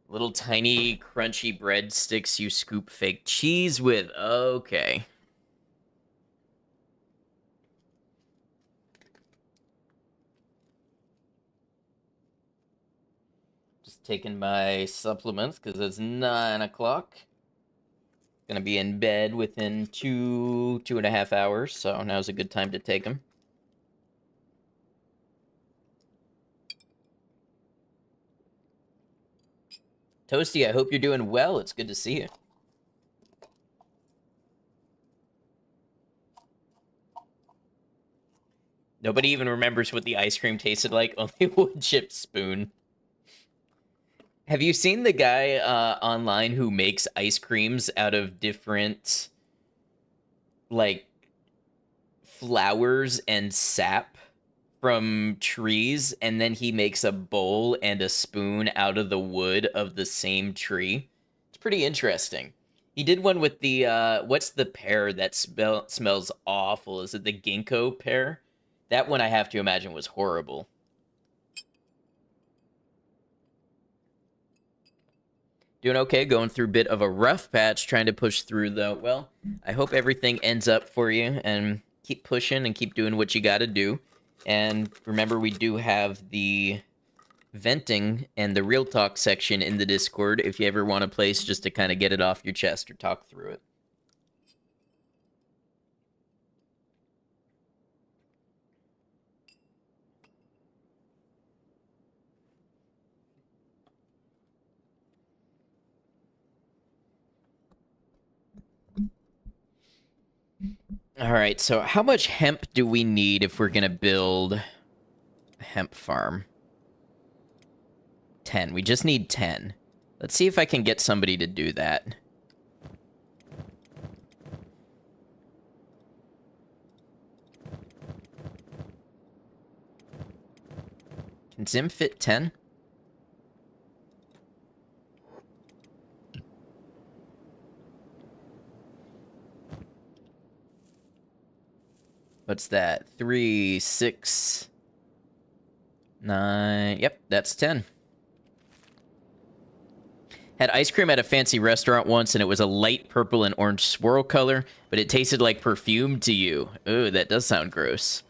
Little tiny crunchy breadsticks you scoop fake cheese with. Okay. Just taking my supplements because it's 9 o'clock. Gonna be in bed within 2.5 hours, so now's a good time to take them. Toasty, I hope you're doing well. It's good to see you. Nobody even remembers what the ice cream tasted like. Only wood chip spoon. Have you seen the guy online who makes ice creams out of different, like, flowers and sap from trees, and then he makes a bowl and a spoon out of the wood of the same tree? It's pretty interesting. He did one with the, what's the pear that smells awful? Is it the ginkgo pear? That one I have to imagine was horrible. Doing okay, going through a bit of a rough patch, trying to push through, though. Well, I hope everything ends up for you, and keep pushing and keep doing what you gotta do. And remember, we do have the venting and the real talk section in the Discord if you ever want a place just to kind of get it off your chest or talk through it. All right, so how much hemp do we need if we're going to build a hemp farm? 10. We just need 10. Let's see if I can get somebody to do that. Can Zim fit 10? What's that? 3, 6, 9. Yep, that's 10. Had ice cream at a fancy restaurant once, and it was a light purple and orange swirl color, but it tasted like perfume to you. Ooh, that does sound gross.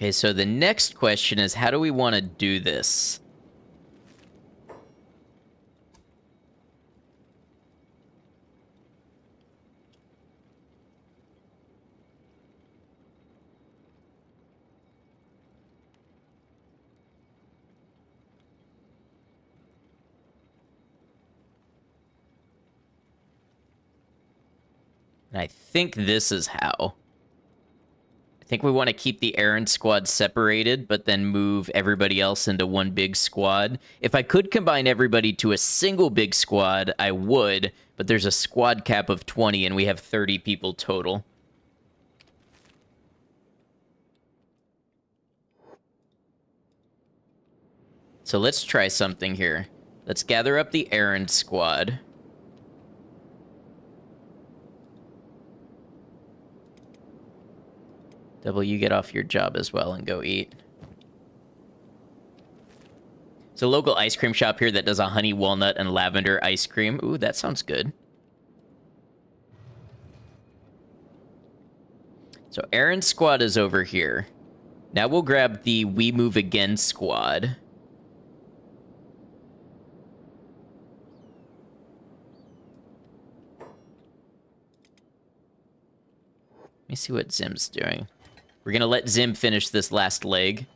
Okay, so the next question is, how do we want to do this? And I think this is how. I think we want to keep the errand squad separated, but then move everybody else into one big squad. If I could combine everybody to a single big squad, I would, but there's a squad cap of 20, and we have 30 people total. So let's try something here. Let's gather up the errand squad. Double, you get off your job as well and go eat. It's a local ice cream shop here that does a honey, walnut, and lavender ice cream. Ooh, that sounds good. So Aaron's squad is over here. Now we'll grab the We Move Again squad. Let me see what Zim's doing. We're going to let Zim finish this last leg.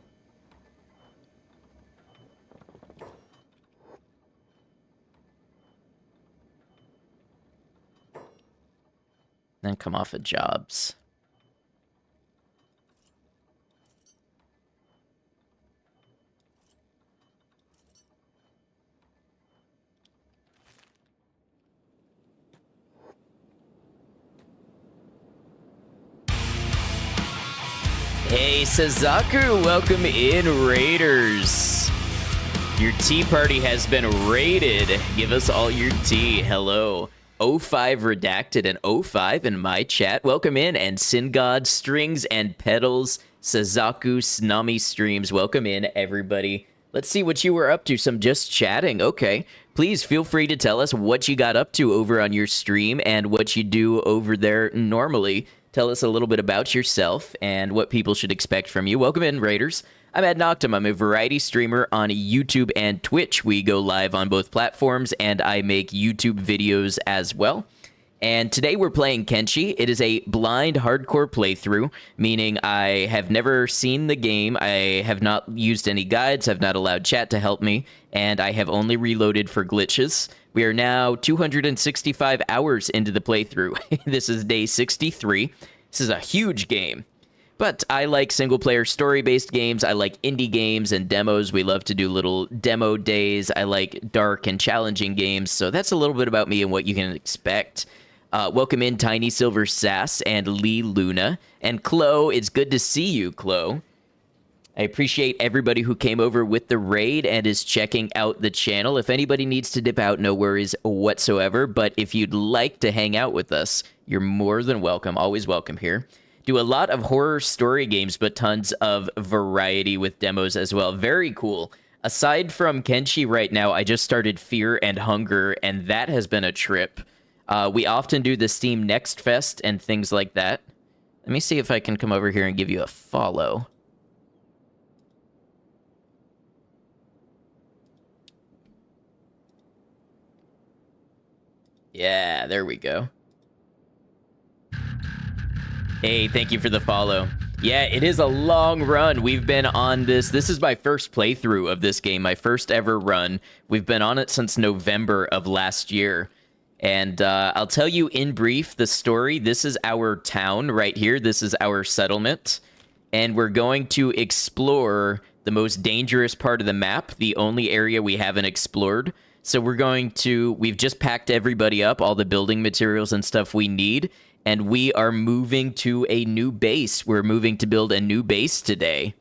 Then come off of jobs. Hey, Suzaku, welcome in, Raiders. Your tea party has been raided. Give us all your tea. Hello. 05 Redacted and 05 in my chat. Welcome in. And Sin God, Strings and Pedals, Suzaku, Snami Streams. Welcome in, everybody. Let's see what you were up to. Some just chatting. Okay. Please feel free to tell us what you got up to over on your stream and what you do over there normally. Tell us a little bit about yourself and what people should expect from you. Welcome in, Raiders. I'm Ad Noctum. I'm a variety streamer on YouTube and Twitch. We go live on both platforms, and I make YouTube videos as well. And today we're playing Kenshi. It is a blind hardcore playthrough, meaning I have never seen the game. I have not used any guides. I've not allowed chat to help me, and I have only reloaded for glitches. We are now 265 hours into the playthrough. This is day 63. This is a huge game. But I like single-player story-based games. I like indie games and demos. We love to do little demo days. I like dark and challenging games. So that's a little bit about me and what you can expect. Welcome in Tiny Silver Sass and Lee Luna. And Chloe, it's good to see you, Chloe. I appreciate everybody who came over with the raid and is checking out the channel. If anybody needs to dip out, no worries whatsoever. But if you'd like to hang out with us, you're more than welcome. Always welcome here. Do a lot of horror story games, but tons of variety with demos as well. Very cool. Aside from Kenshi right now, I just started Fear and Hunger, and that has been a trip. We often do the Steam Next Fest and things like that. Let me see if I can come over here and give you a follow. Yeah, there we go. Hey, thank you for the follow. Yeah, it is a long run. We've been on this. This is my first playthrough of this game, my first ever run. We've been on it since November of last year. And I'll tell you in brief the story. This is our town right here. This is our settlement. And we're going to explore the most dangerous part of the map, the only area we haven't explored. So we've just packed everybody up, all the building materials and stuff we need, and we are moving to a new base. We're moving to build a new base today.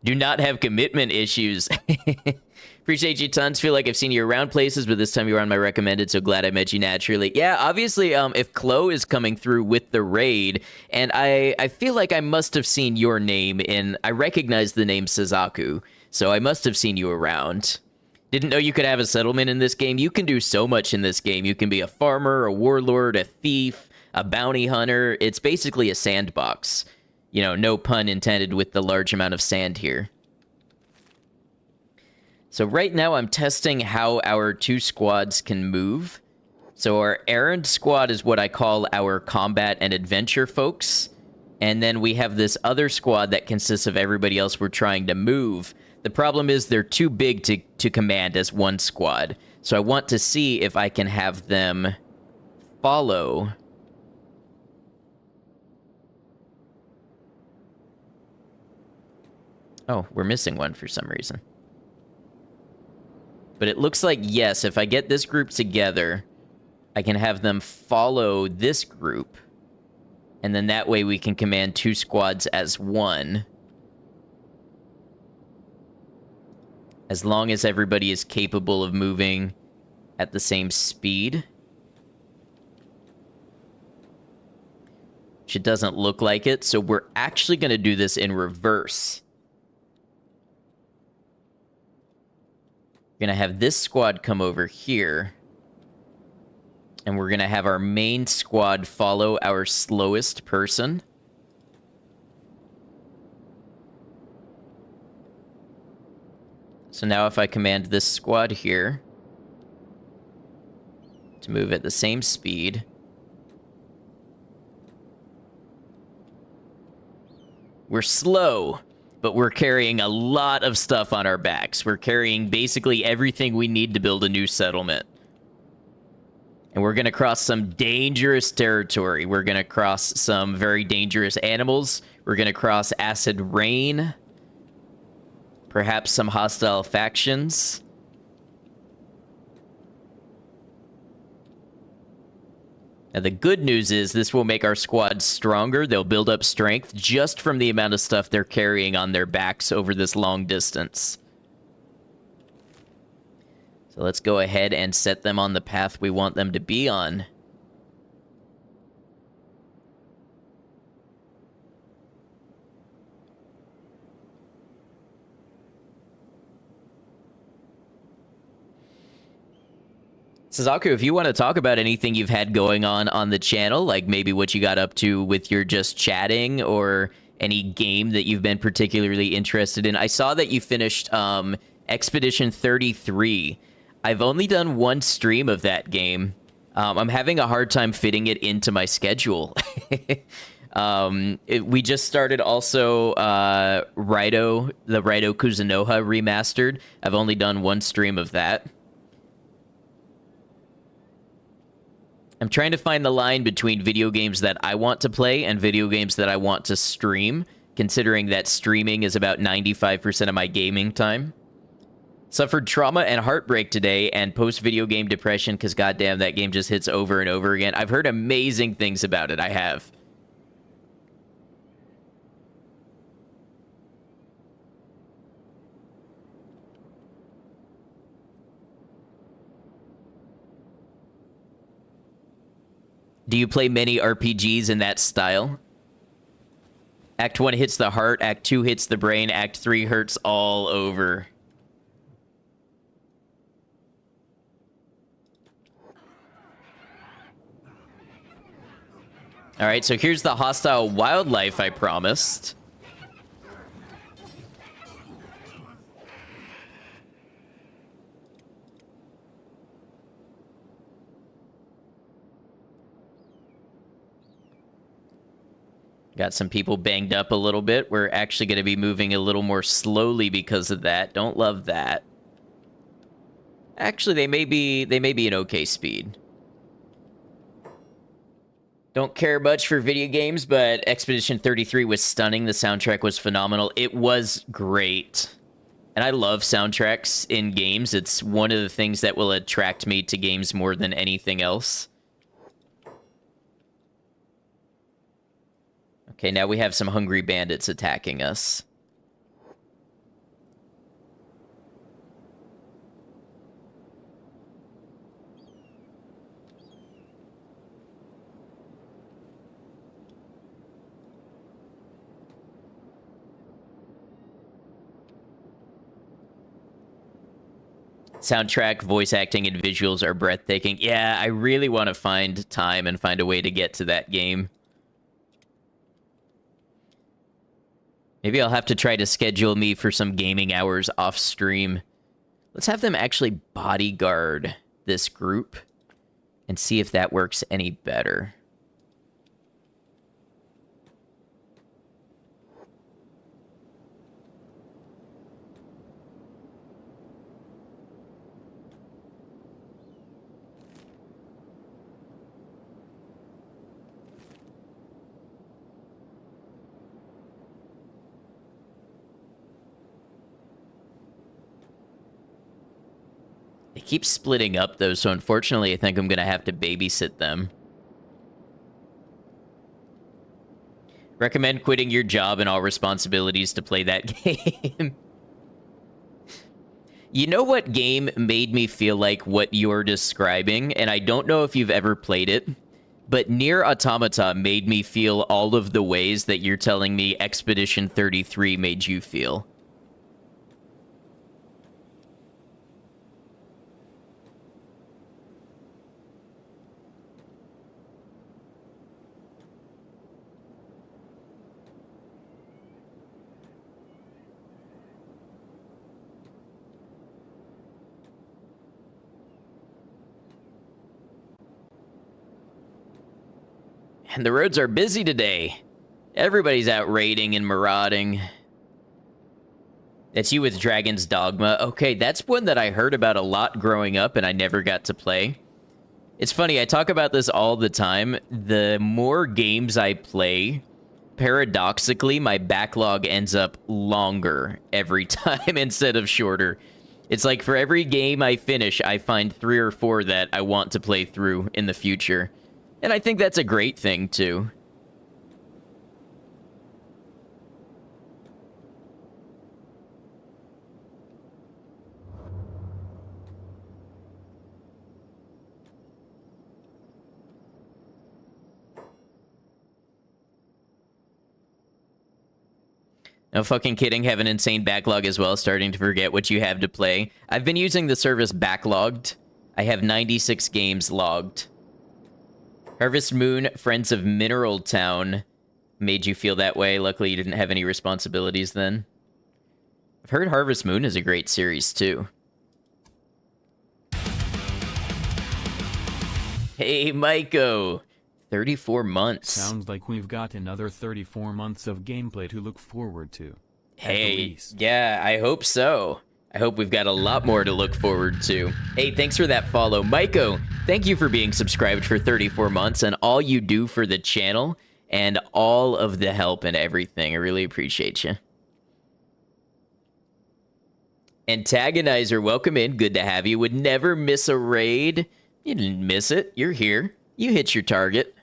Do not have commitment issues. Appreciate you tons. Feel like I've seen you around places, but this time you were on my recommended, so glad I met you naturally. Yeah, obviously, if Chloe is coming through with the raid, and I feel like I must have seen your name I recognize the name Suzaku, so I must have seen you around. Didn't know you could have a settlement in this game. You can do so much in this game. You can be a farmer, a warlord, a thief, a bounty hunter. It's basically a sandbox. You know, no pun intended with the large amount of sand here. So right now I'm testing how our two squads can move. So our errand squad is what I call our combat and adventure folks. And then we have this other squad that consists of everybody else we're trying to move. The problem is they're too big to command as one squad. So I want to see if I can have them follow. Oh, we're missing one for some reason. But it looks like, yes, if I get this group together, I can have them follow this group. And then that way we can command two squads as one. As long as everybody is capable of moving at the same speed. Which it doesn't look like it, so we're actually going to do this in reverse. We're going to have this squad come over here. And we're going to have our main squad follow our slowest person. So now if I command this squad here to move at the same speed. We're slow, but we're carrying a lot of stuff on our backs. We're carrying basically everything we need to build a new settlement. And we're going to cross some dangerous territory. We're going to cross some very dangerous animals. We're going to cross acid rain. Perhaps some hostile factions. Now, the good news is this will make our squad stronger. They'll build up strength just from the amount of stuff they're carrying on their backs over this long distance. So let's go ahead and set them on the path we want them to be on. Suzaku, if you want to talk about anything you've had going on the channel, like maybe what you got up to with your just chatting or any game that you've been particularly interested in. I saw that you finished Expedition 33. I've only done one stream of that game. I'm having a hard time fitting it into my schedule. We just started also the Raito Kuzunoha remastered. I've only done one stream of that. I'm trying to find the line between video games that I want to play and video games that I want to stream, considering that streaming is about 95% of my gaming time. Suffered trauma and heartbreak today and post-video game depression because goddamn, that game just hits over and over again. I've heard amazing things about it. I have. Do you play many RPGs in that style? Act 1 hits the heart, Act 2 hits the brain, Act 3 hurts all over. Alright, so here's the hostile wildlife I promised. Got some people banged up a little bit. We're actually going to be moving a little more slowly because of that. Don't love that. Actually, they may be an okay speed. Don't care much for video games, but Expedition 33 was stunning. The soundtrack was phenomenal. It was great. And I love soundtracks in games. It's one of the things that will attract me to games more than anything else. Okay, now we have some hungry bandits attacking us. Soundtrack, voice acting, and visuals are breathtaking. Yeah, I really want to find time and find a way to get to that game. Maybe I'll have to try to schedule me for some gaming hours off stream. Let's have them actually bodyguard this group and see if that works any better. They keep splitting up, though, so unfortunately I think I'm going to have to babysit them. Recommend quitting your job and all responsibilities to play that game. You know what game made me feel like what you're describing? And I don't know if you've ever played it, but Nier Automata made me feel all of the ways that you're telling me Expedition 33 made you feel. And the roads are busy today. Everybody's out raiding and marauding. That's you with Dragon's Dogma. Okay, that's one that I heard about a lot growing up and I never got to play. It's funny, I talk about this all the time. The more games I play, paradoxically, my backlog ends up longer every time instead of shorter. It's like for every game I finish, I find 3 or 4 that I want to play through in the future. And I think that's a great thing, too. No fucking kidding, have an insane backlog as well, starting to forget what you have to play. I've been using the service Backlogged. I have 96 games logged. Harvest Moon, Friends of Mineral Town made you feel that way. Luckily, you didn't have any responsibilities then. I've heard Harvest Moon is a great series, too. Hey, Maiko! 34 months. Sounds like we've got another 34 months of gameplay to look forward to. Hey, yeah, I hope so. I hope we've got a lot more to look forward to. Hey, thanks for that follow. Maiko, thank you for being subscribed for 34 months and all you do for the channel and all of the help and everything. I really appreciate you. Antagonizer, welcome in. Good to have you. Would never miss a raid. You didn't miss it. You're here. You hit your target.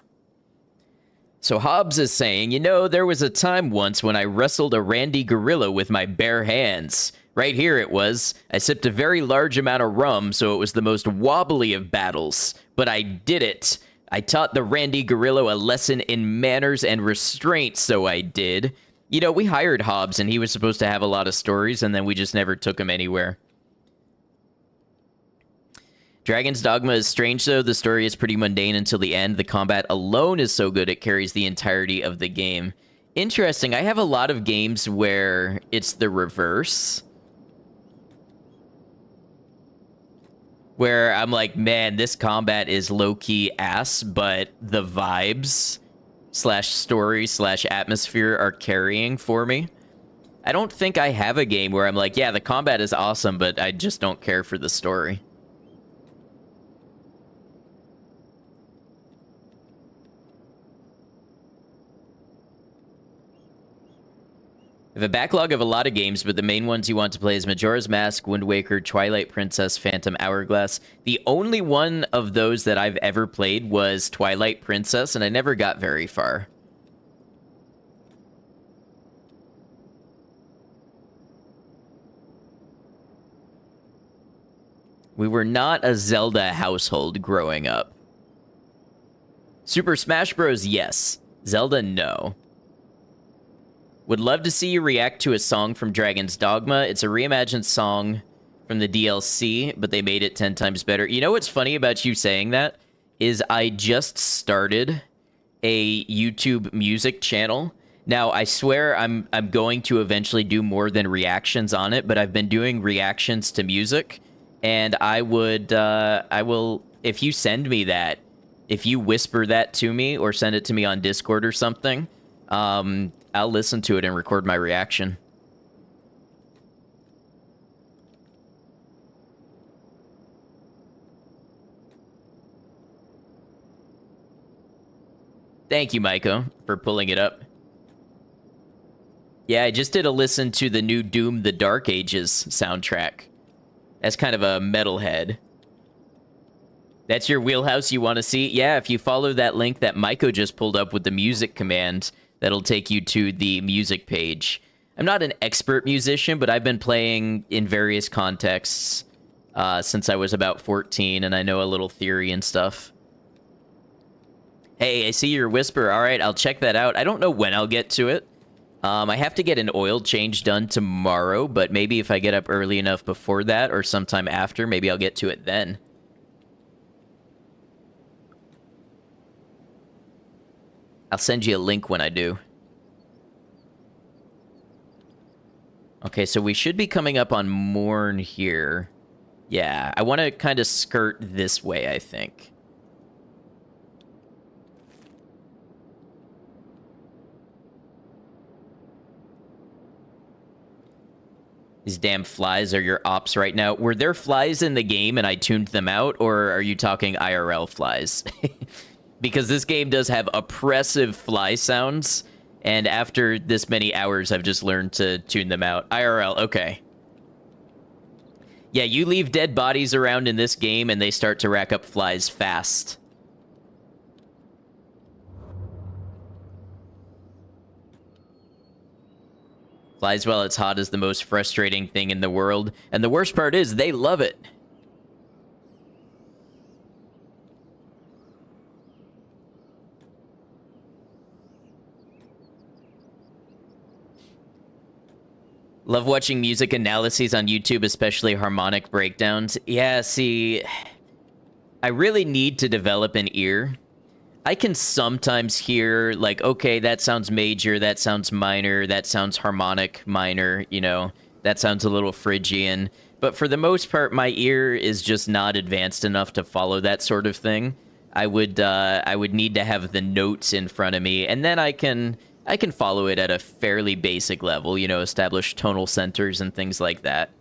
So Hobbs is saying, you know, there was a time once when I wrestled a randy gorilla with my bare hands. Right here it was. I sipped a very large amount of rum, so it was the most wobbly of battles. But I did it. I taught the randy gorilla a lesson in manners and restraint, so I did. You know, we hired Hobbs, and he was supposed to have a lot of stories, and then we just never took him anywhere. Dragon's Dogma is strange, though. The story is pretty mundane until the end. The combat alone is so good it carries the entirety of the game. Interesting. I have a lot of games where it's the reverse. Where I'm like, man, this combat is low-key ass, but the vibes slash story slash atmosphere are carrying for me. I don't think I have a game where I'm like, yeah, the combat is awesome, but I just don't care for the story. I have a backlog of a lot of games, but the main ones you want to play is Majora's Mask, Wind Waker, Twilight Princess, Phantom Hourglass. The only one of those that I've ever played was Twilight Princess, and I never got very far. We were not a Zelda household growing up. Super Smash Bros., yes. Zelda, no. Would love to see you react to a song from Dragon's Dogma. It's a reimagined song from the DLC, but they made it 10 times better. You know what's funny about you saying that? Is I just started a YouTube music channel. Now, I swear I'm going to eventually do more than reactions on it, but I've been doing reactions to music, and I will, if you send me that, if you whisper that to me or send it to me on Discord or something, I'll listen to it and record my reaction. Thank you, Maiko, for pulling it up. Yeah, I just did a listen to the new Doom the Dark Ages soundtrack. That's kind of a metalhead. That's your wheelhouse you want to see? Yeah, if you follow that link that Maiko just pulled up with the music command, that'll take you to the music page. I'm not an expert musician, but I've been playing in various contexts since I was about 14, and I know a little theory and stuff. Hey, I see your whisper. All right, I'll check that out. I don't know when I'll get to it. I have to get an oil change done tomorrow, but maybe if I get up early enough before that or sometime after, maybe I'll get to it then. I'll send you a link when I do. Okay, so we should be coming up on Morn here. Yeah, I want to kind of skirt this way, I think. These damn flies are your ops right now. Were there flies in the game and I tuned them out, or are you talking IRL flies? Because this game does have oppressive fly sounds, and after this many hours, I've just learned to tune them out. IRL, okay. Yeah, you leave dead bodies around in this game, and they start to rack up flies fast. Flies while it's hot is the most frustrating thing in the world, and the worst part is they love it. Love watching music analyses on YouTube, especially harmonic breakdowns. Yeah, see, I really need to develop an ear. I can sometimes hear, like, okay, that sounds major, that sounds minor, that sounds harmonic minor, you know, that sounds a little Phrygian. But for the most part, my ear is just not advanced enough to follow that sort of thing. I would need to have the notes in front of me, and then I can follow it at a fairly basic level, you know, establish tonal centers and things like that.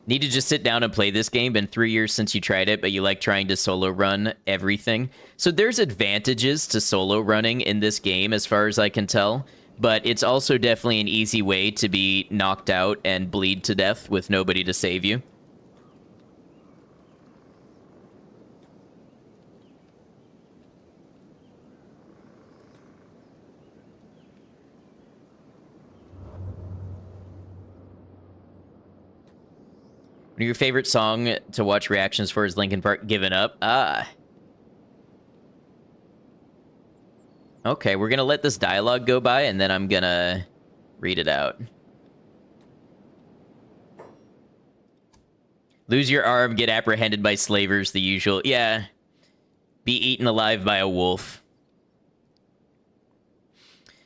Need to just sit down and play this game. Been 3 years since you tried it, but you like trying to solo run everything. So there's advantages to solo running in this game, as far as I can tell. but it's also definitely an easy way to be knocked out and bleed to death with nobody to save you. Your favorite song to watch reactions for is Linkin Park Given Up? Okay, we're gonna let this dialogue go by, and then I'm gonna read it out. Lose your arm, get apprehended by slavers, the usual. Yeah. Be eaten alive by a wolf.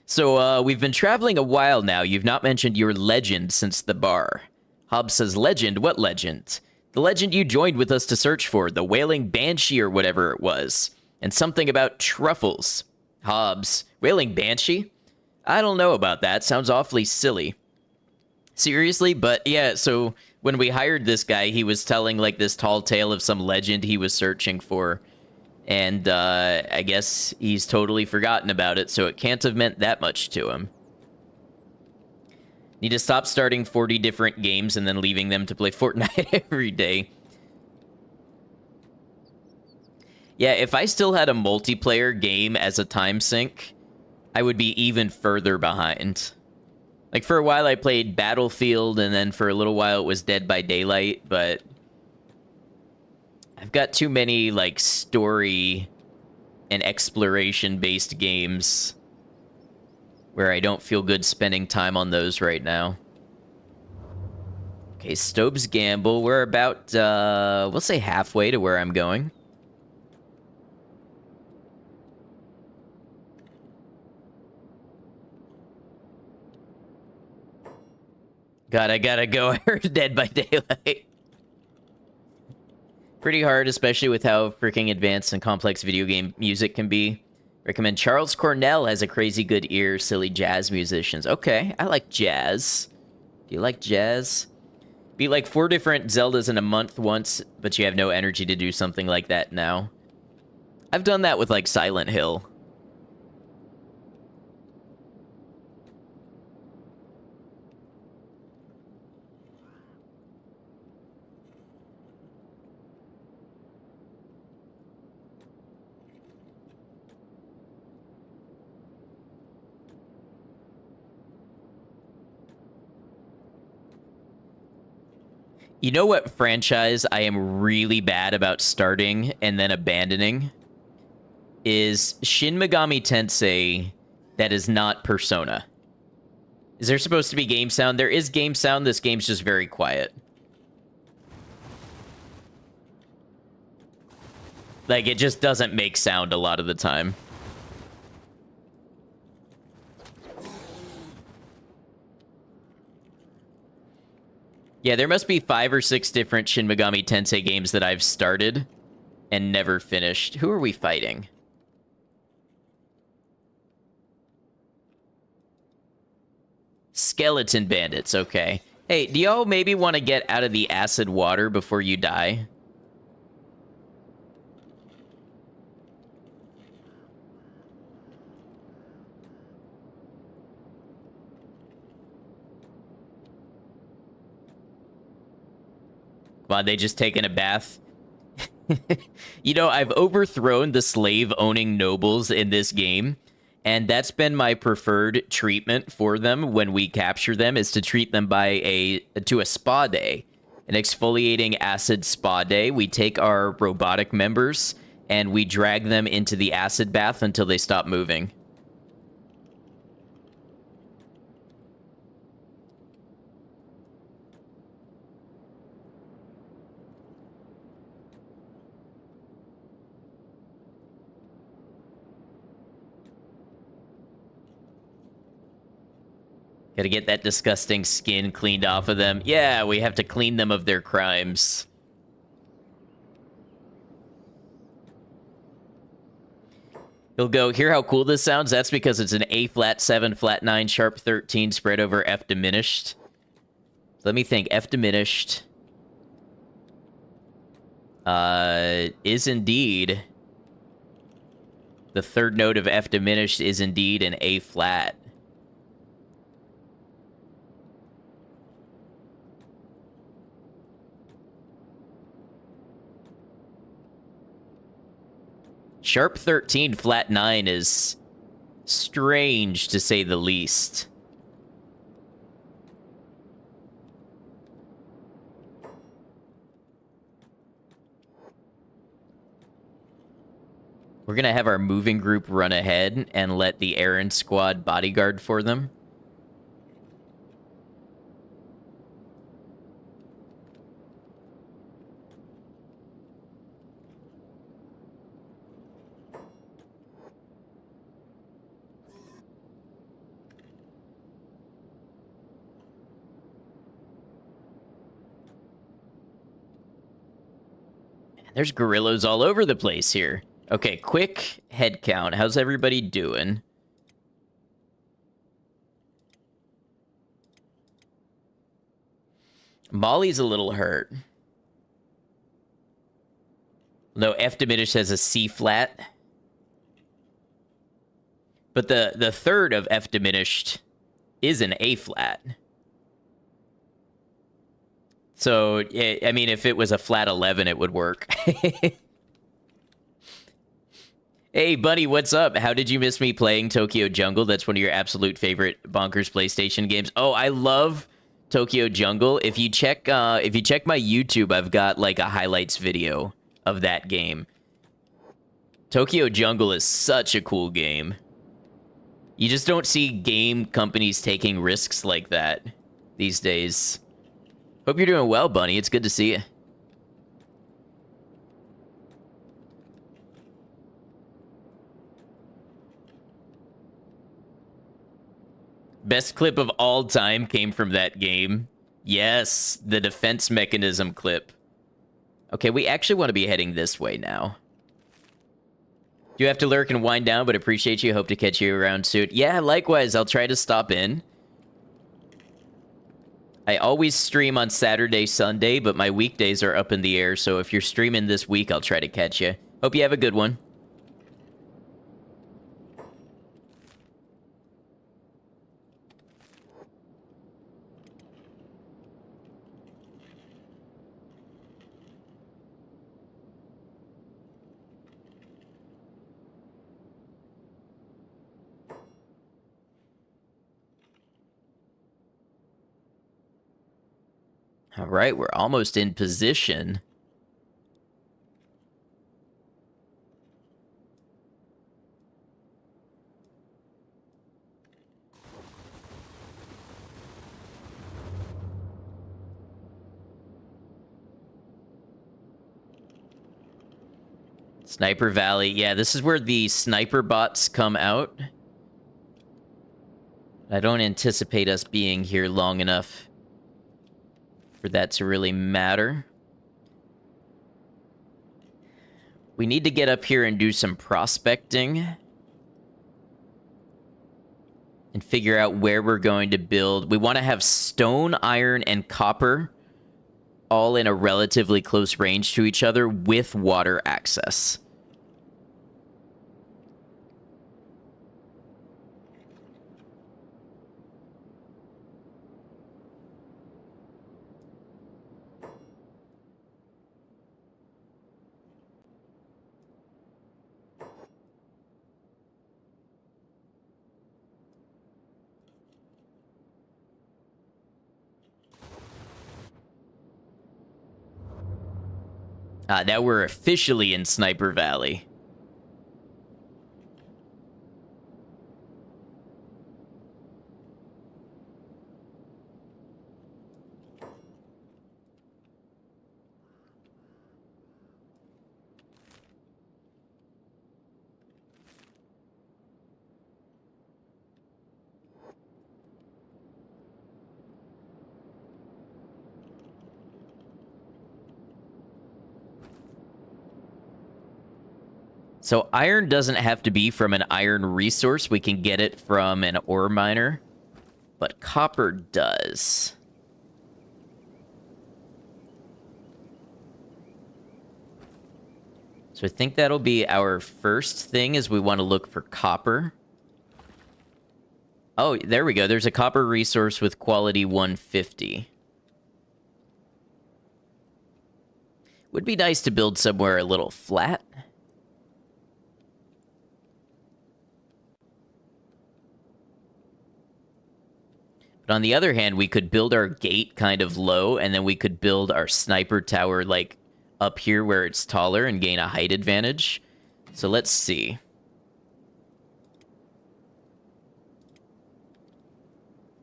So, we've been traveling a while now. You've not mentioned your legend since the bar. Hobbs says, legend? What legend? The legend you joined with us to search for, the wailing banshee or whatever it was. And something about truffles. Hobbs, wailing banshee? I don't know about that. Sounds awfully silly. Seriously? But yeah, so when we hired this guy, he was telling like this tall tale of some legend he was searching for. And I guess he's totally forgotten about it, so it can't have meant that much to him. Need to stop starting 40 different games and then leaving them to play Fortnite every day. Yeah, if I still had a multiplayer game as a time sink, I would be even further behind. Like, for a while I played Battlefield, and then for a little while it was Dead by Daylight, but I've got too many, like, story and exploration-based games where I don't feel good spending time on those right now. Okay, Stobe's Gamble. We're about, we'll say halfway to where I'm going. God, I gotta go. I heard Dead by Daylight. Pretty hard, especially with how freaking advanced and complex video game music can be. Recommend Charles Cornell has a crazy good ear, silly jazz musicians. Okay, I like jazz. Do you like jazz? Beat like 4 different Zeldas in a month once, but you have no energy to do something like that now. I've done that with like Silent Hill. You know what franchise I am really bad about starting and then abandoning? Is Shin Megami Tensei that is not Persona. Is there supposed to be game sound? There is game sound. This game's just very quiet. Like, it just doesn't make sound a lot of the time. Yeah, there must be 5 or 6 different Shin Megami Tensei games that I've started and never finished. Who are we fighting? Skeleton bandits, okay. Hey, do y'all maybe want to get out of the acid water before you die? Come on, they just taken a bath. You know, I've overthrown the slave-owning nobles in this game, and that's been my preferred treatment for them when we capture them, is to treat them to a spa day. An exfoliating acid spa day. We take our robotic members, and we drag them into the acid bath until they stop moving. Gotta get that disgusting skin cleaned off of them. Yeah, we have to clean them of their crimes. He'll go, hear how cool this sounds? That's because it's an A flat 7, flat 9, sharp 13 spread over F diminished. Let me think. F diminished is indeed... The third note of F diminished is indeed an A flat. Sharp 13, flat 9 is strange, to say the least. We're going to have our moving group run ahead and let the errand squad bodyguard for them. There's gorillas all over the place here. Okay, quick head count. How's everybody doing? Molly's a little hurt. No, F diminished has a C flat. But the third of F diminished is an A flat. So, I mean, if it was a flat 11, it would work. Hey, buddy, what's up? How did you miss me playing Tokyo Jungle? That's one of your absolute favorite bonkers PlayStation games. Oh, I love Tokyo Jungle. If you check my YouTube, I've got like a highlights video of that game. Tokyo Jungle is such a cool game. You just don't see game companies taking risks like that these days. Hope you're doing well, Bunny. It's good to see you. Best clip of all time came from that game. Yes, the defense mechanism clip. Okay, we actually want to be heading this way now. Do have to lurk and wind down, but appreciate you. Hope to catch you around soon. Yeah, likewise. I'll try to stop in. I always stream on Saturday, Sunday, but my weekdays are up in the air, so if you're streaming this week, I'll try to catch you. Hope you have a good one. All right, we're almost in position. Sniper Valley. Yeah, this is where the sniper bots come out. I don't anticipate us being here long enough for that to really matter. We need to get up here and do some prospecting and figure out where we're going to build. We want to have stone, iron, and copper all in a relatively close range to each other with water access. Now we're officially in Sniper Valley. So iron doesn't have to be from an iron resource. We can get it from an ore miner. But copper does. So I think that'll be our first thing, is we want to look for copper. Oh, there we go. There's a copper resource with quality 150. Would be nice to build somewhere a little flat. On the other hand, we could build our gate kind of low, and then we could build our sniper tower, like, up here where it's taller and gain a height advantage. So let's see.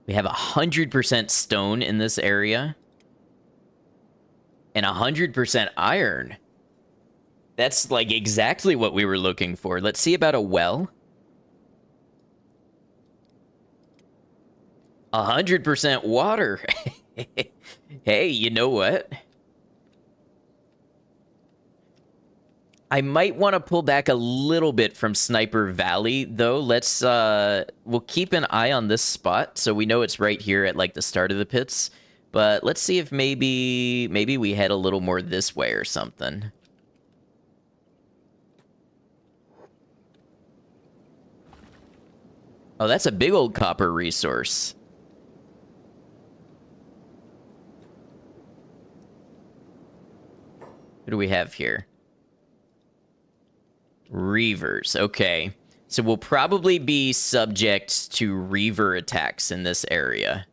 We have 100% stone in this area. And 100% iron. That's, like, exactly what we were looking for. Let's see about a well. 100% water. Hey, you know what? I might want to pull back a little bit from Sniper Valley, though. Let's, we'll keep an eye on this spot, so we know it's right here at, like, the start of the pits. But let's see if maybe we head a little more this way or something. Oh, that's a big old copper resource. What do we have here? Reavers, okay. So we'll probably be subject to Reaver attacks in this area.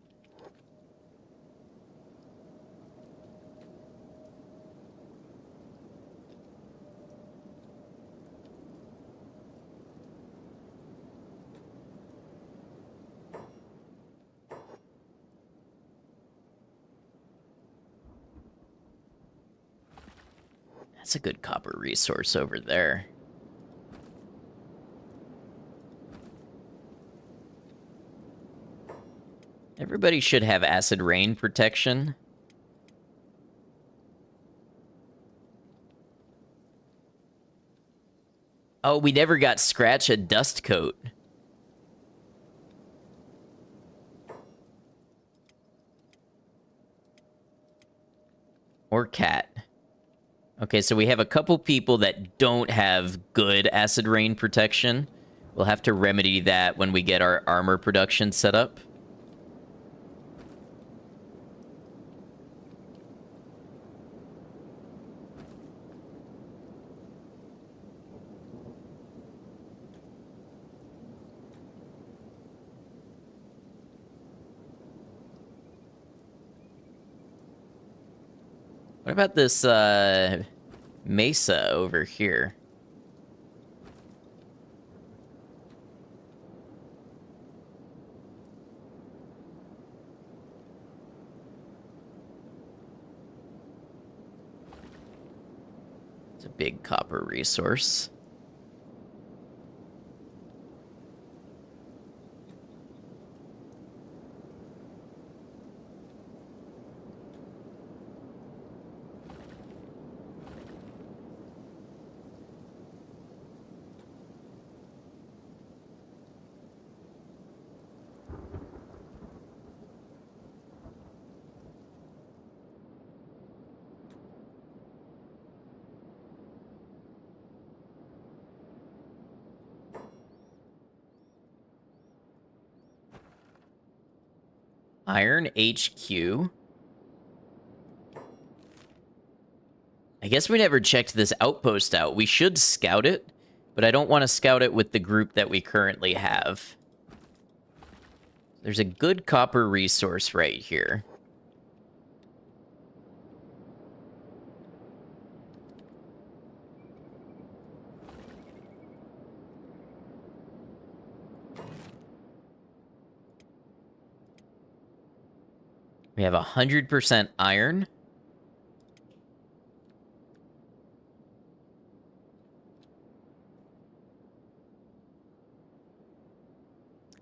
That's a good copper resource over there. Everybody should have acid rain protection. Oh, we never got Scratch a dust coat. Or Cat. Okay, so we have a couple people that don't have good acid rain protection. We'll have to remedy that when we get our armor production set up. What about this, mesa over here? It's a big copper resource. Iron HQ. I guess we never checked this outpost out. We should scout it, but I don't want to scout it with the group that we currently have. There's a good copper resource right here. We have 100% iron.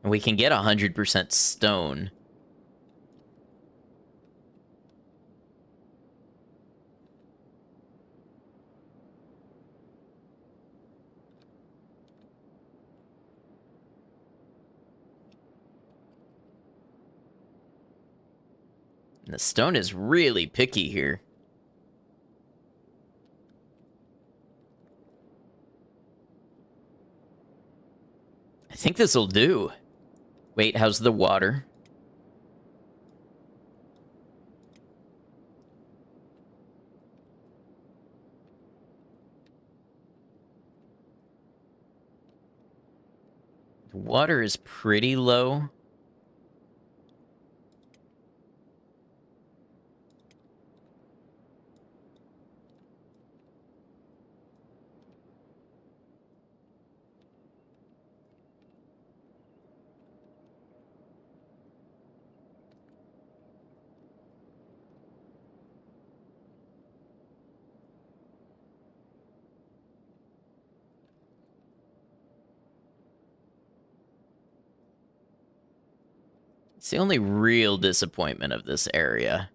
And we can get 100% stone. And the stone is really picky here. I think this'll do. Wait, how's the water? The water is pretty low. It's the only real disappointment of this area.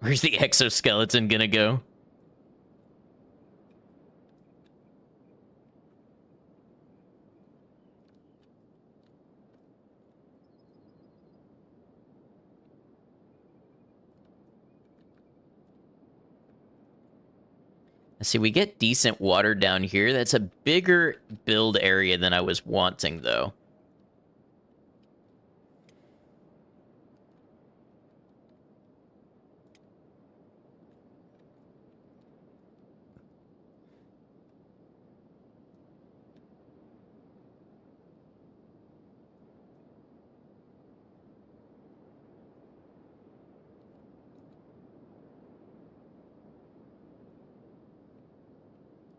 Where's the exoskeleton gonna go? See, we get decent water down here. That's a bigger build area than I was wanting, though.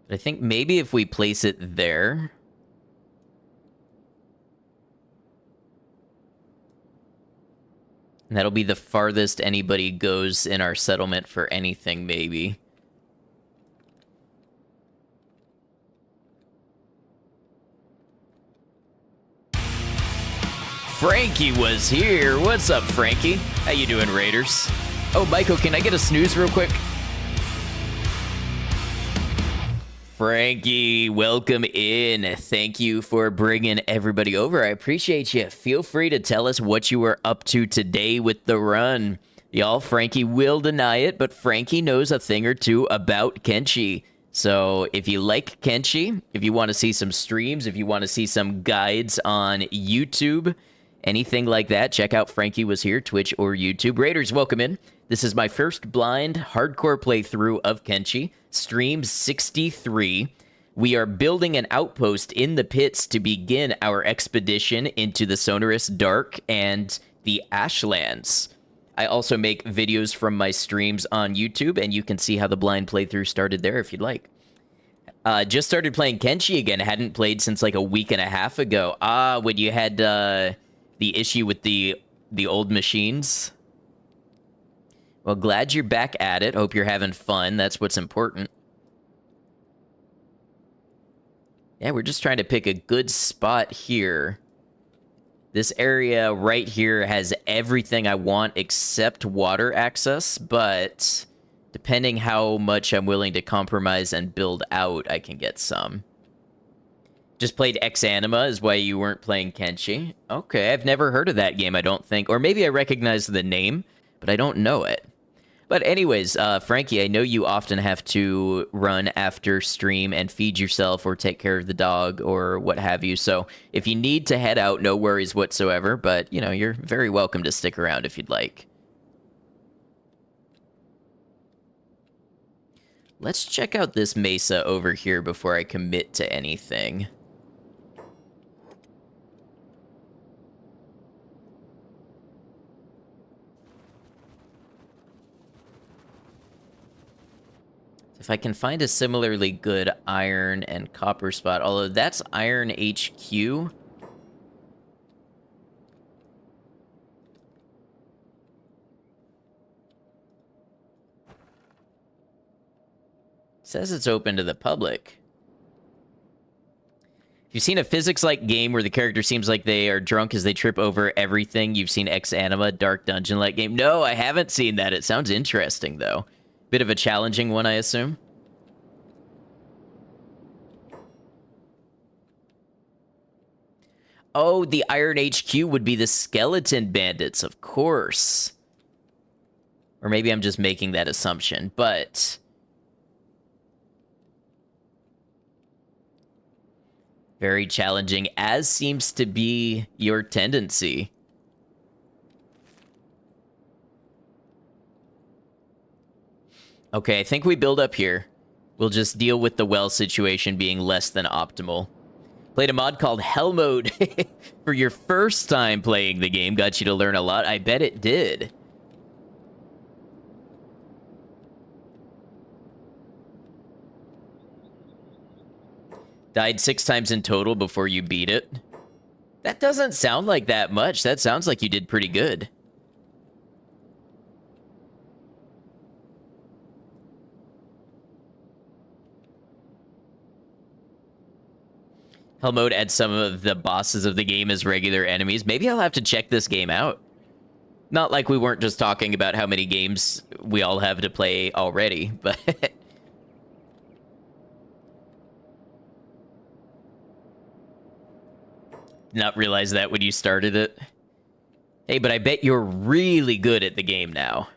I think maybe if we place it there. And that'll be the farthest anybody goes in our settlement for anything, maybe. Frankie was here. What's up, Frankie? How you doing, Raiders? Oh, Michael, can I get a snooze real quick? Frankie, welcome in. Thank you for bringing everybody over. I appreciate you. Feel free to tell us what you were up to today with the run. Y'all, Frankie will deny it, but Frankie knows a thing or two about Kenshi. So if you like Kenshi, if you want to see some streams, if you want to see some guides on YouTube, anything like that, check out Frankie Was Here, Twitch or YouTube. Raiders, welcome in. This is my first blind hardcore playthrough of Kenshi, stream 63. We are building an outpost in the pits to begin our expedition into the sonorous dark and the Ashlands. I also make videos from my streams on YouTube, and you can see how the blind playthrough started there if you'd like. Just started playing Kenshi again. Hadn't played since like a week and a half ago. When you had the issue with the old machines. Well, glad you're back at it. Hope you're having fun. That's what's important. Yeah, we're just trying to pick a good spot here. This area right here has everything I want except water access, but depending how much I'm willing to compromise and build out, I can get some. Just played Ex Anima is why you weren't playing Kenshi. Okay, I've never heard of that game, I don't think. Or maybe I recognize the name, but I don't know it. But anyways, Frankie, I know you often have to run after stream and feed yourself or take care of the dog or what have you. So if you need to head out, no worries whatsoever. But, you know, you're very welcome to stick around if you'd like. Let's check out this mesa over here before I commit to anything. If I can find a similarly good iron and copper spot, although that's Iron HQ. Says it's open to the public. If you've seen a physics-like game where the character seems like they are drunk as they trip over everything, you've seen Ex Anima, Dark Dungeon-like game. No, I haven't seen that. It sounds interesting, though. Bit of a challenging one, I assume. Oh, the Iron HQ would be the Skeleton Bandits, of course. Or maybe I'm just making that assumption, but... very challenging, as seems to be your tendency. Okay, I think we build up here. We'll just deal with the well situation being less than optimal. Played a mod called Hell Mode for your first time playing the game. Got you to learn a lot. I bet it did. Died 6 times in total before you beat it. That doesn't sound like that much. That sounds like you did pretty good. Hell mode adds some of the bosses of the game as regular enemies. Maybe I'll have to check this game out. Not like we weren't just talking about how many games we all have to play already, but... Not realize that when you started it. Hey, but I bet you're really good at the game now.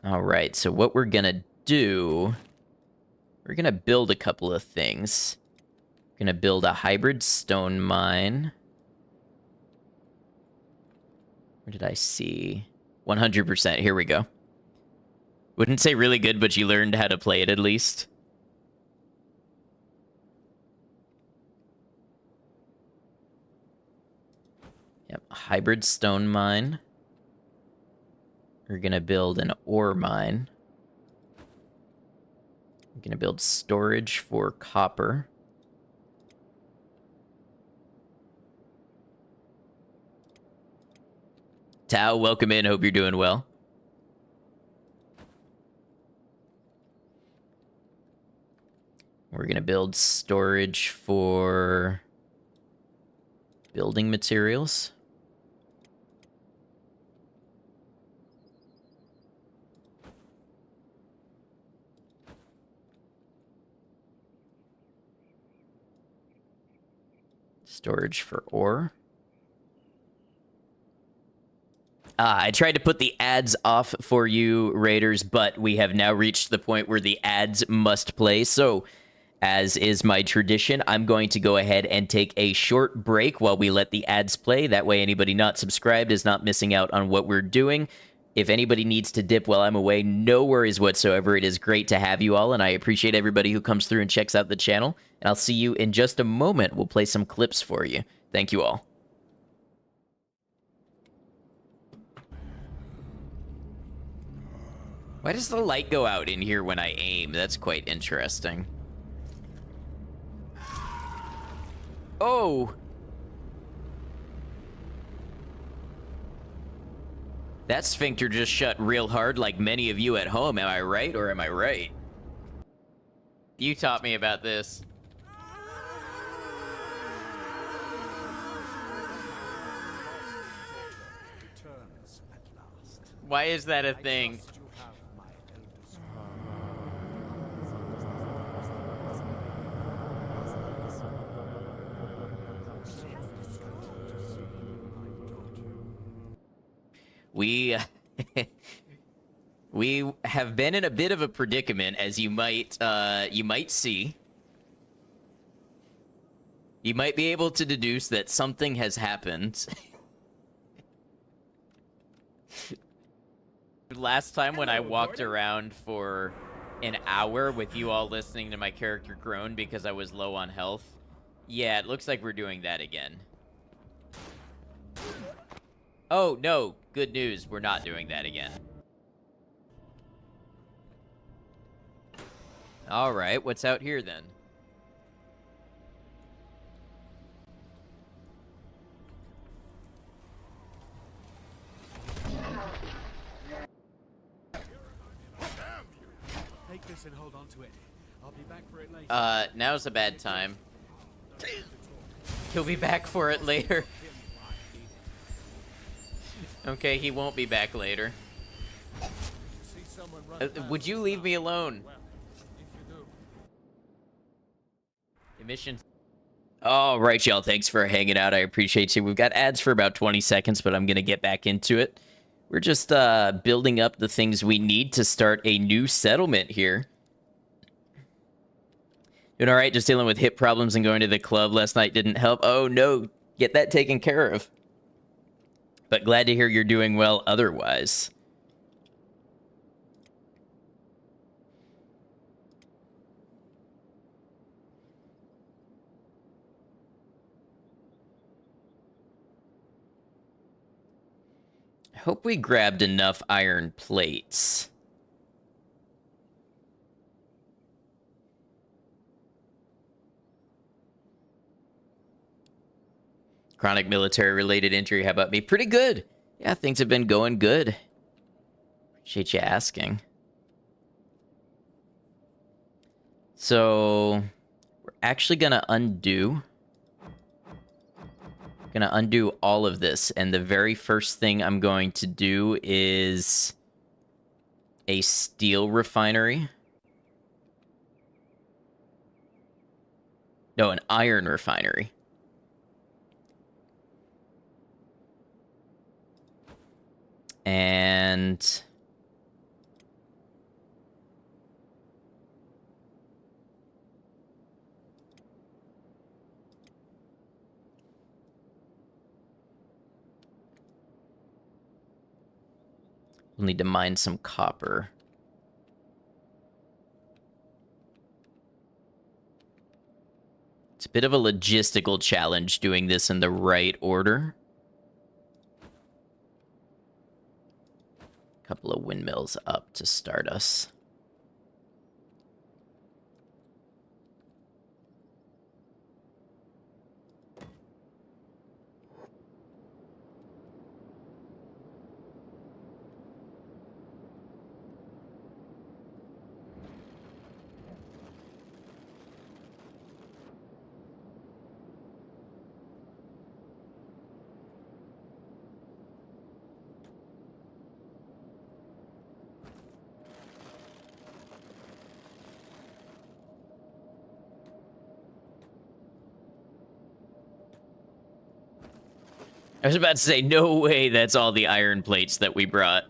All right, so what we're gonna do... We're gonna build a couple of things. We're gonna build a hybrid stone mine. Where did I see? 100%, here we go. Wouldn't say really good, but you learned how to play it at least. Yep, hybrid stone mine. We're gonna build an ore mine. I'm gonna build storage for copper. Tao, welcome in. Hope you're doing well. We're gonna build storage for building materials. Storage for ore. I tried to put the ads off for you, Raiders, but we have now reached the point where the ads must play. So, as is my tradition, I'm going to go ahead and take a short break while we let the ads play. That way, anybody not subscribed is not missing out on what we're doing. If anybody needs to dip while I'm away, no worries whatsoever. It is great to have you all, and I appreciate everybody who comes through and checks out the channel. And I'll see you in just a moment. We'll play some clips for you. Thank you all. Why does the light go out in here when I aim? That's quite interesting. Oh! That sphincter just shut real hard like many of you at home. Am I right or am I right? You taught me about this. Why is that a thing? We we have been in a bit of a predicament, as you might see. You might be able to deduce that something has happened. Last time when I walked around for an hour with you all listening to my character groan because I was low on health. Yeah, it looks like we're doing that again. Oh, no. Good news. We're not doing that again. All right. What's out here, then? Take this and hold on to it. I'll be back for it later. Now's a bad time. He'll be back for it later. Okay, he won't be back later. Would you leave me alone? Emissions. All right, y'all. Thanks for hanging out. I appreciate you. We've got ads for about 20 seconds, but I'm going to get back into it. We're just building up the things we need to start a new settlement here. Doing all right, just dealing with hip problems and going to the club last night didn't help. Oh, no. Get that taken care of. But glad to hear you're doing well otherwise. I hope we grabbed enough iron plates. Chronic military-related injury. How about me? Pretty good. Yeah, things have been going good. Appreciate you asking. So, we're actually gonna undo all of this, and the very first thing I'm going to do is a steel refinery. No, an iron refinery. And we'll need to mine some copper. It's a bit of a logistical challenge doing this in the right order. A couple of windmills up to start us. I was about to say, no way that's all the iron plates that we brought.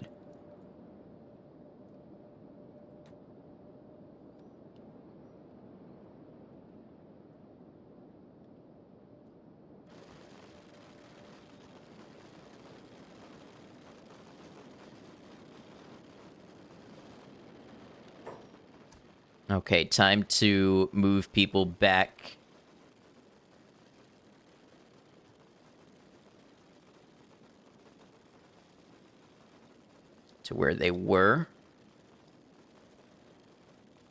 Okay, time to move people back to where they were.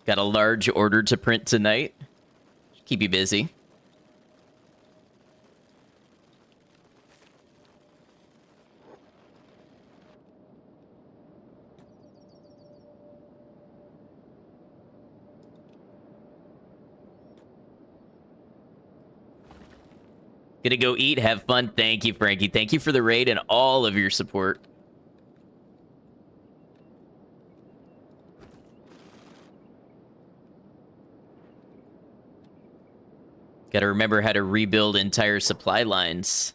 Got a large order to print tonight. Keep you busy. Gonna go eat, have fun. Thank you, Frankie. Thank you for the raid and all of your support. Gotta remember how to rebuild entire supply lines.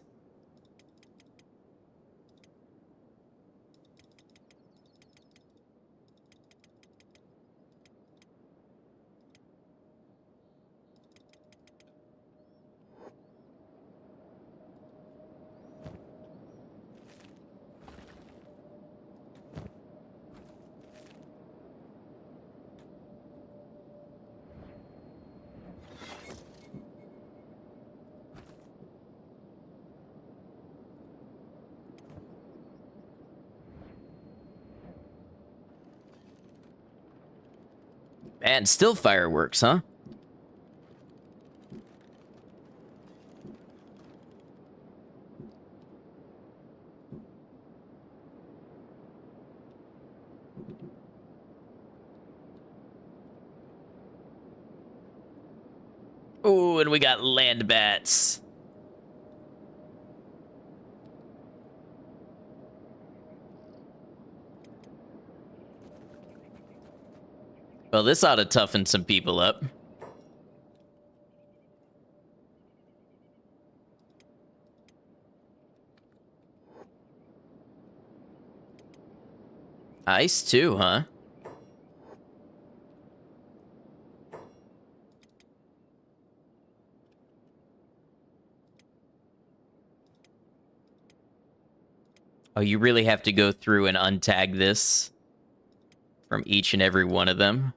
Man, still fireworks, huh? Oh, and we got land bats. Well, this ought to toughen some people up. Ice too, huh? Oh, you really have to go through and untag this from each and every one of them?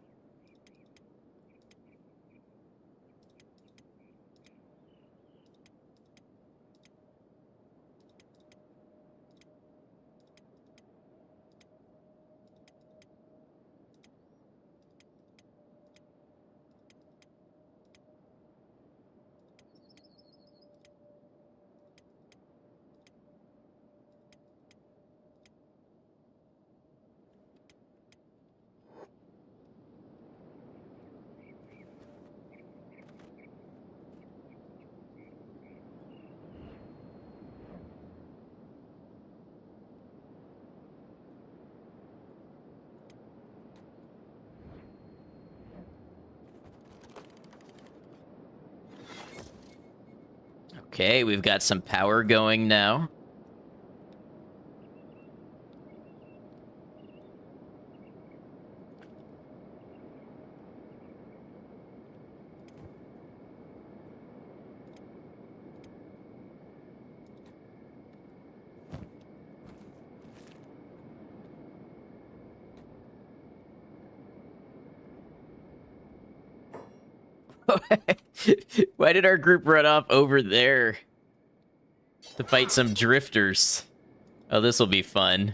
Okay, we've got some power going now. Why did our group run off over there to fight some drifters? Oh, this will be fun.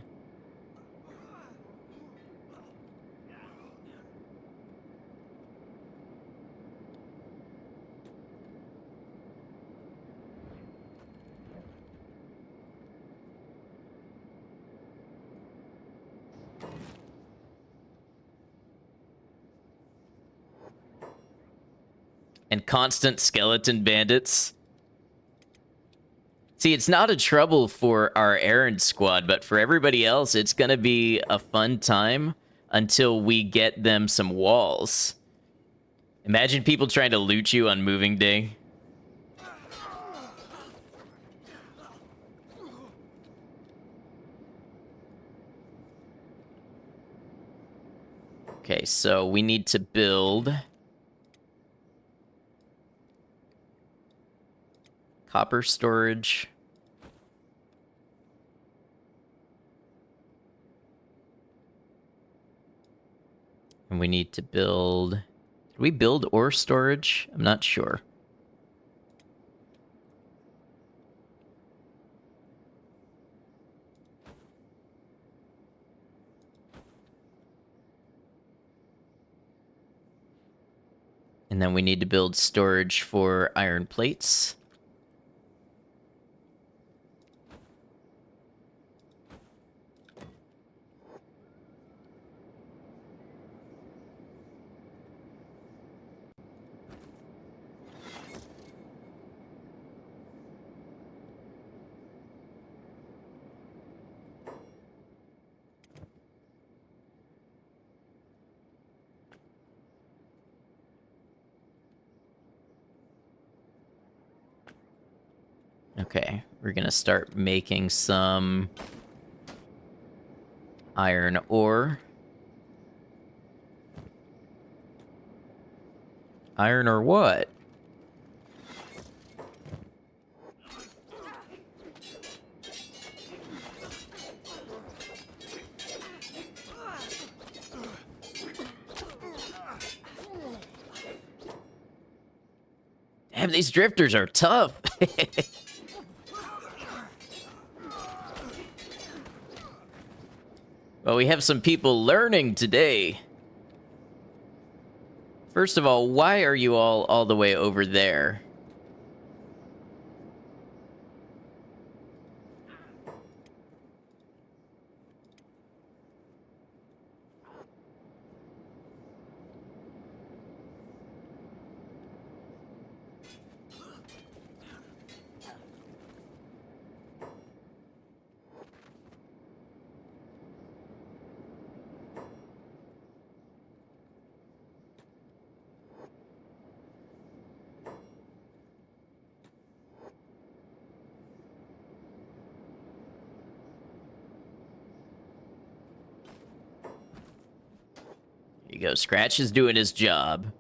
And constant skeleton bandits. See, it's not a trouble for our errand squad, but for everybody else, it's gonna be a fun time until we get them some walls. Imagine people trying to loot you on moving day. Okay, so we need to build copper storage. And we need to build... Did we build ore storage? I'm not sure. And then we need to build storage for iron plates. Okay, we're gonna start making some iron ore. Iron or what? Damn, these drifters are tough. Well, we have some people learning today. First of all, why are you all the way over there? There you go. Scratch is doing his job.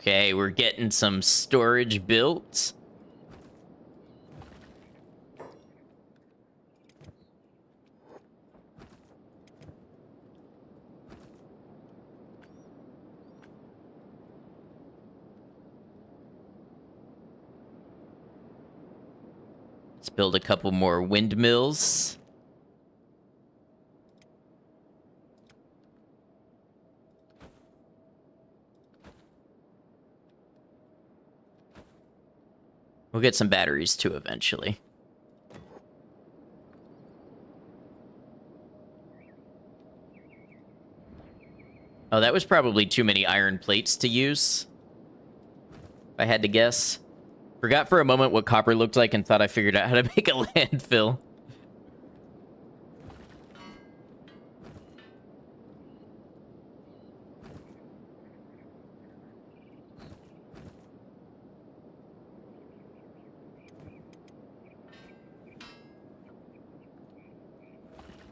Okay, we're getting some storage built. Let's build a couple more windmills. We'll get some batteries too eventually. Oh, that was probably too many iron plates to use, if I had to guess. Forgot for a moment what copper looked like and thought I figured out how to make a landfill.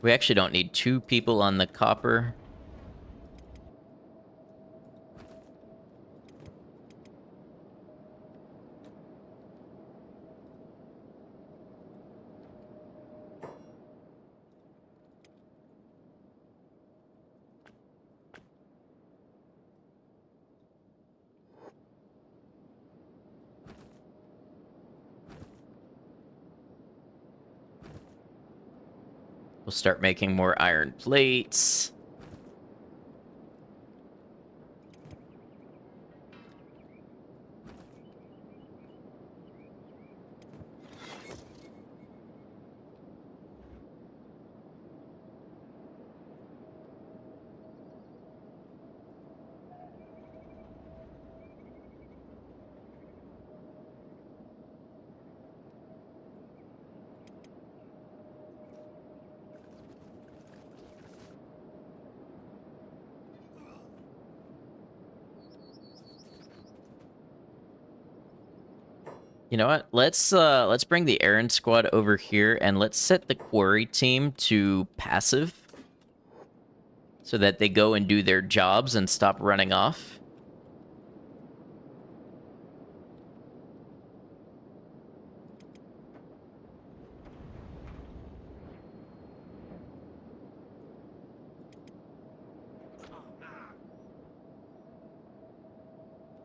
We actually don't need 2 people on the copper. We'll start making more iron plates. You know what? Let's bring the errand squad over here and let's set the quarry team to passive so that they go and do their jobs and stop running off.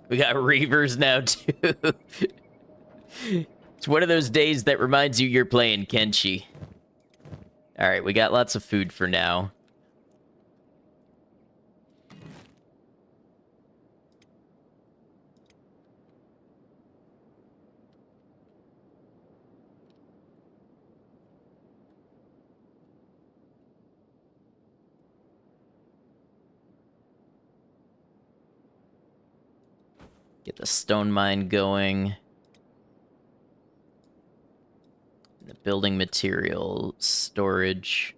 We got Reavers now too. It's one of those days that reminds you you're playing Kenshi. Alright, we got lots of food for now. Get the stone mine going. The building material storage.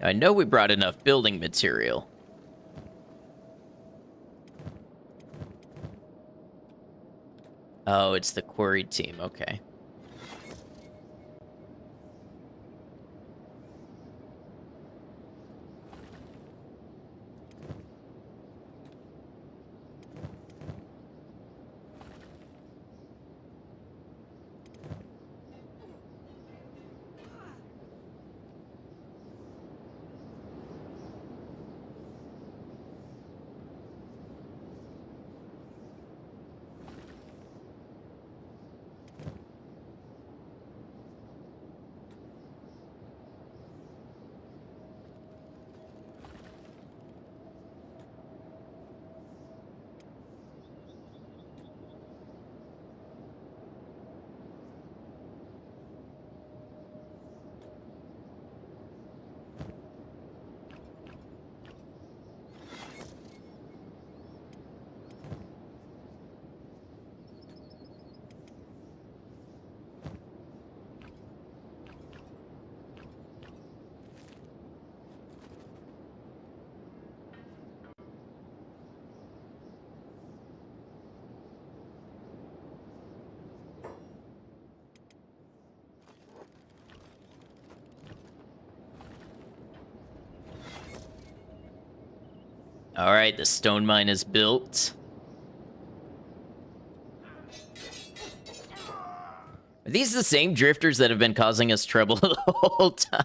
I know we brought enough building material. Oh, it's the quarry team. Okay. All right, the stone mine is built. Are these the same drifters that have been causing us trouble the whole time?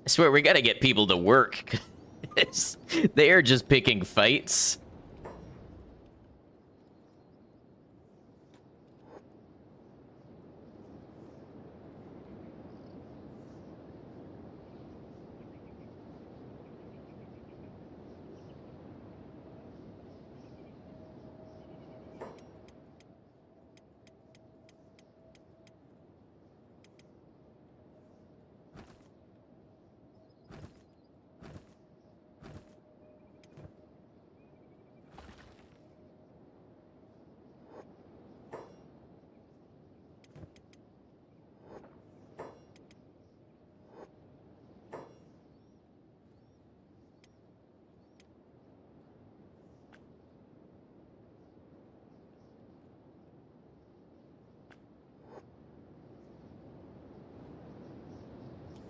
I swear, we gotta get people to work. They are just picking fights.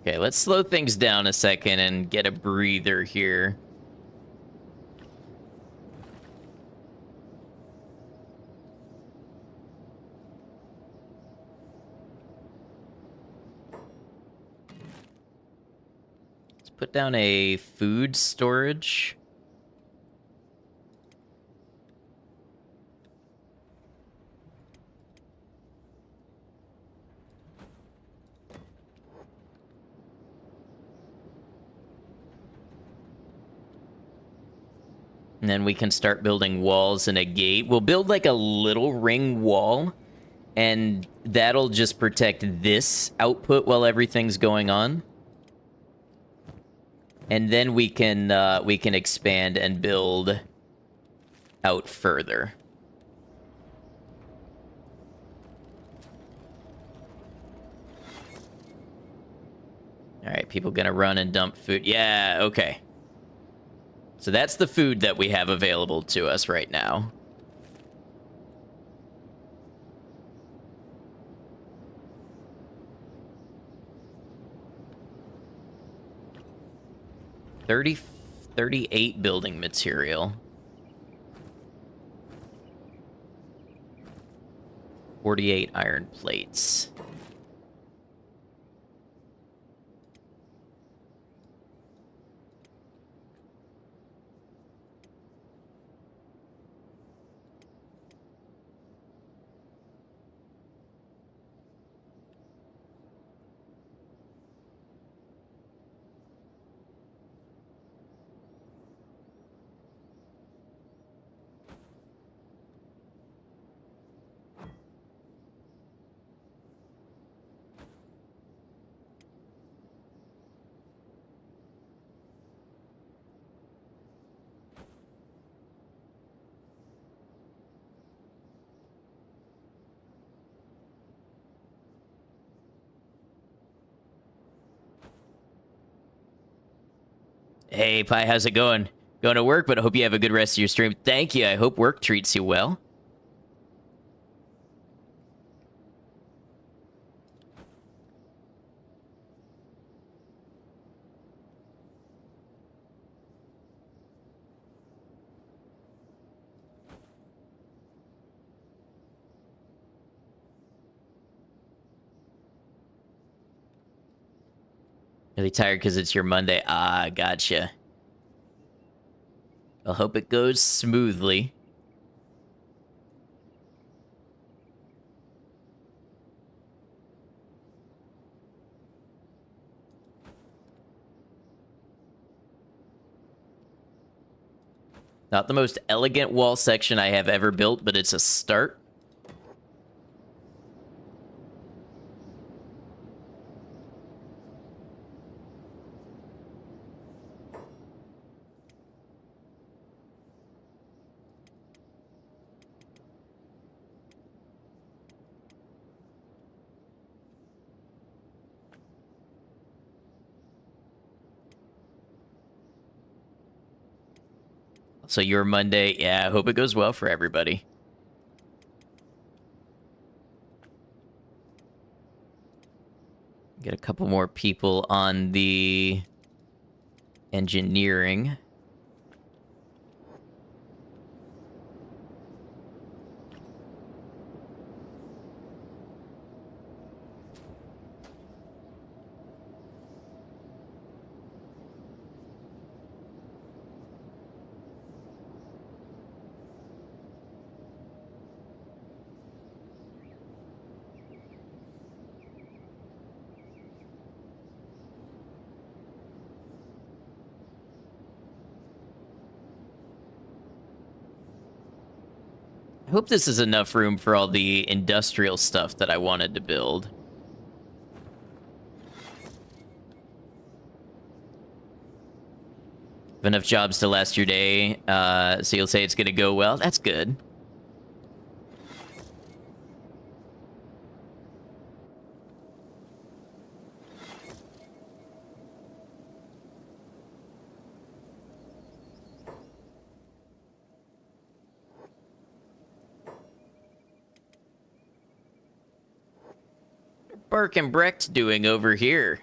Okay, let's slow things down a second and get a breather here. Let's put down a food storage. And then we can start building walls and a gate. We'll build like a little ring wall, and that'll just protect this output while everything's going on. And then we can expand and build out further. All right, people gonna run and dump food. Yeah, okay. So that's the food that we have available to us right now. $38 building material. 48 iron plates. Hey, Pi, how's it going? Going to work, but I hope you have a good rest of your stream. Thank you. I hope work treats you well. Really tired because it's your Monday. Ah, gotcha. I'll hope it goes smoothly. Not the most elegant wall section I have ever built, but it's a start. So your Monday, yeah, I hope it goes well for everybody. Get a couple more people on the engineering. I hope this is enough room for all the industrial stuff that I wanted to build. Have enough jobs to last your day, so you'll say it's gonna go well. That's good. Burke and Brecht doing over here?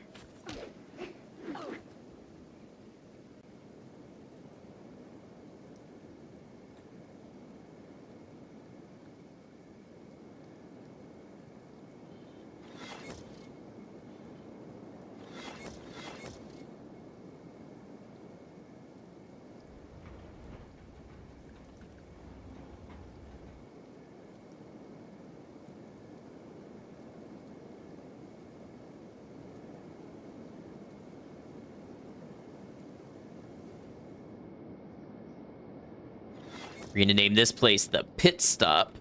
We're gonna name this place the Pit Stop.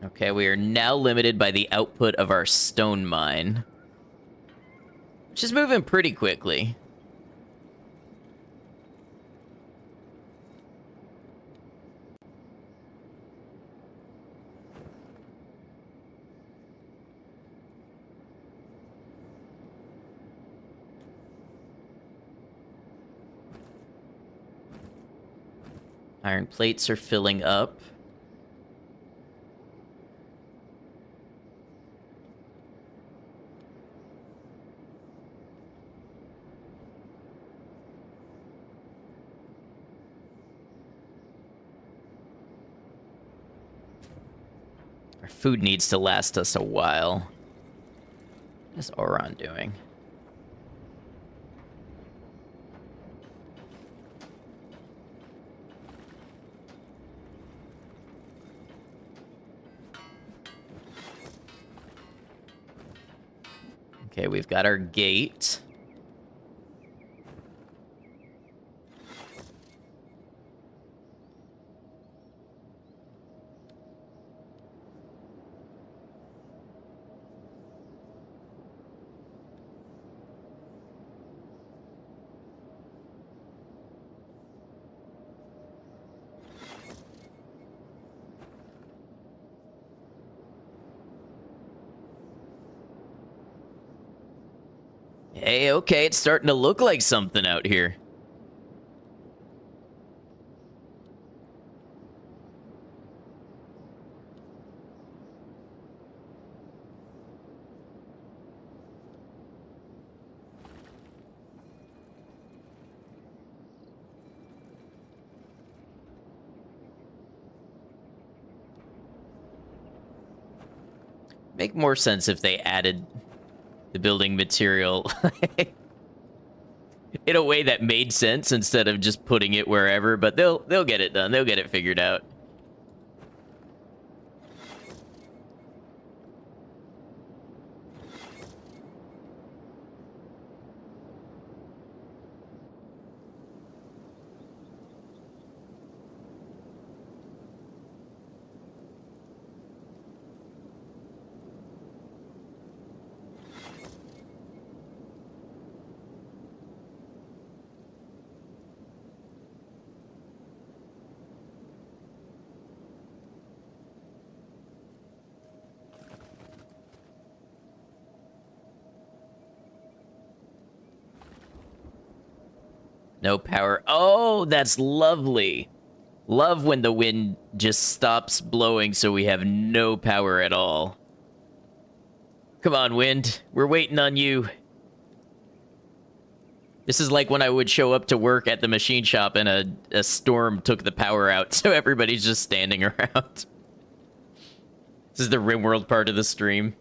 Okay, we are now limited by the output of our stone mine, which is moving pretty quickly. Iron plates are filling up. Our food needs to last us a while. What's Oron doing? Okay, we've got our gate. Hey, okay, it's starting to look like something out here. Make more sense if they added the building material in a way that made sense instead of just putting it wherever, but they'll get it done. They'll get it figured out. No power. Oh, that's lovely. Love when the wind just stops blowing so we have no power at all. Come on, wind. We're waiting on you. This is like when I would show up to work at the machine shop and a storm took the power out, so everybody's just standing around. This is the RimWorld part of the stream.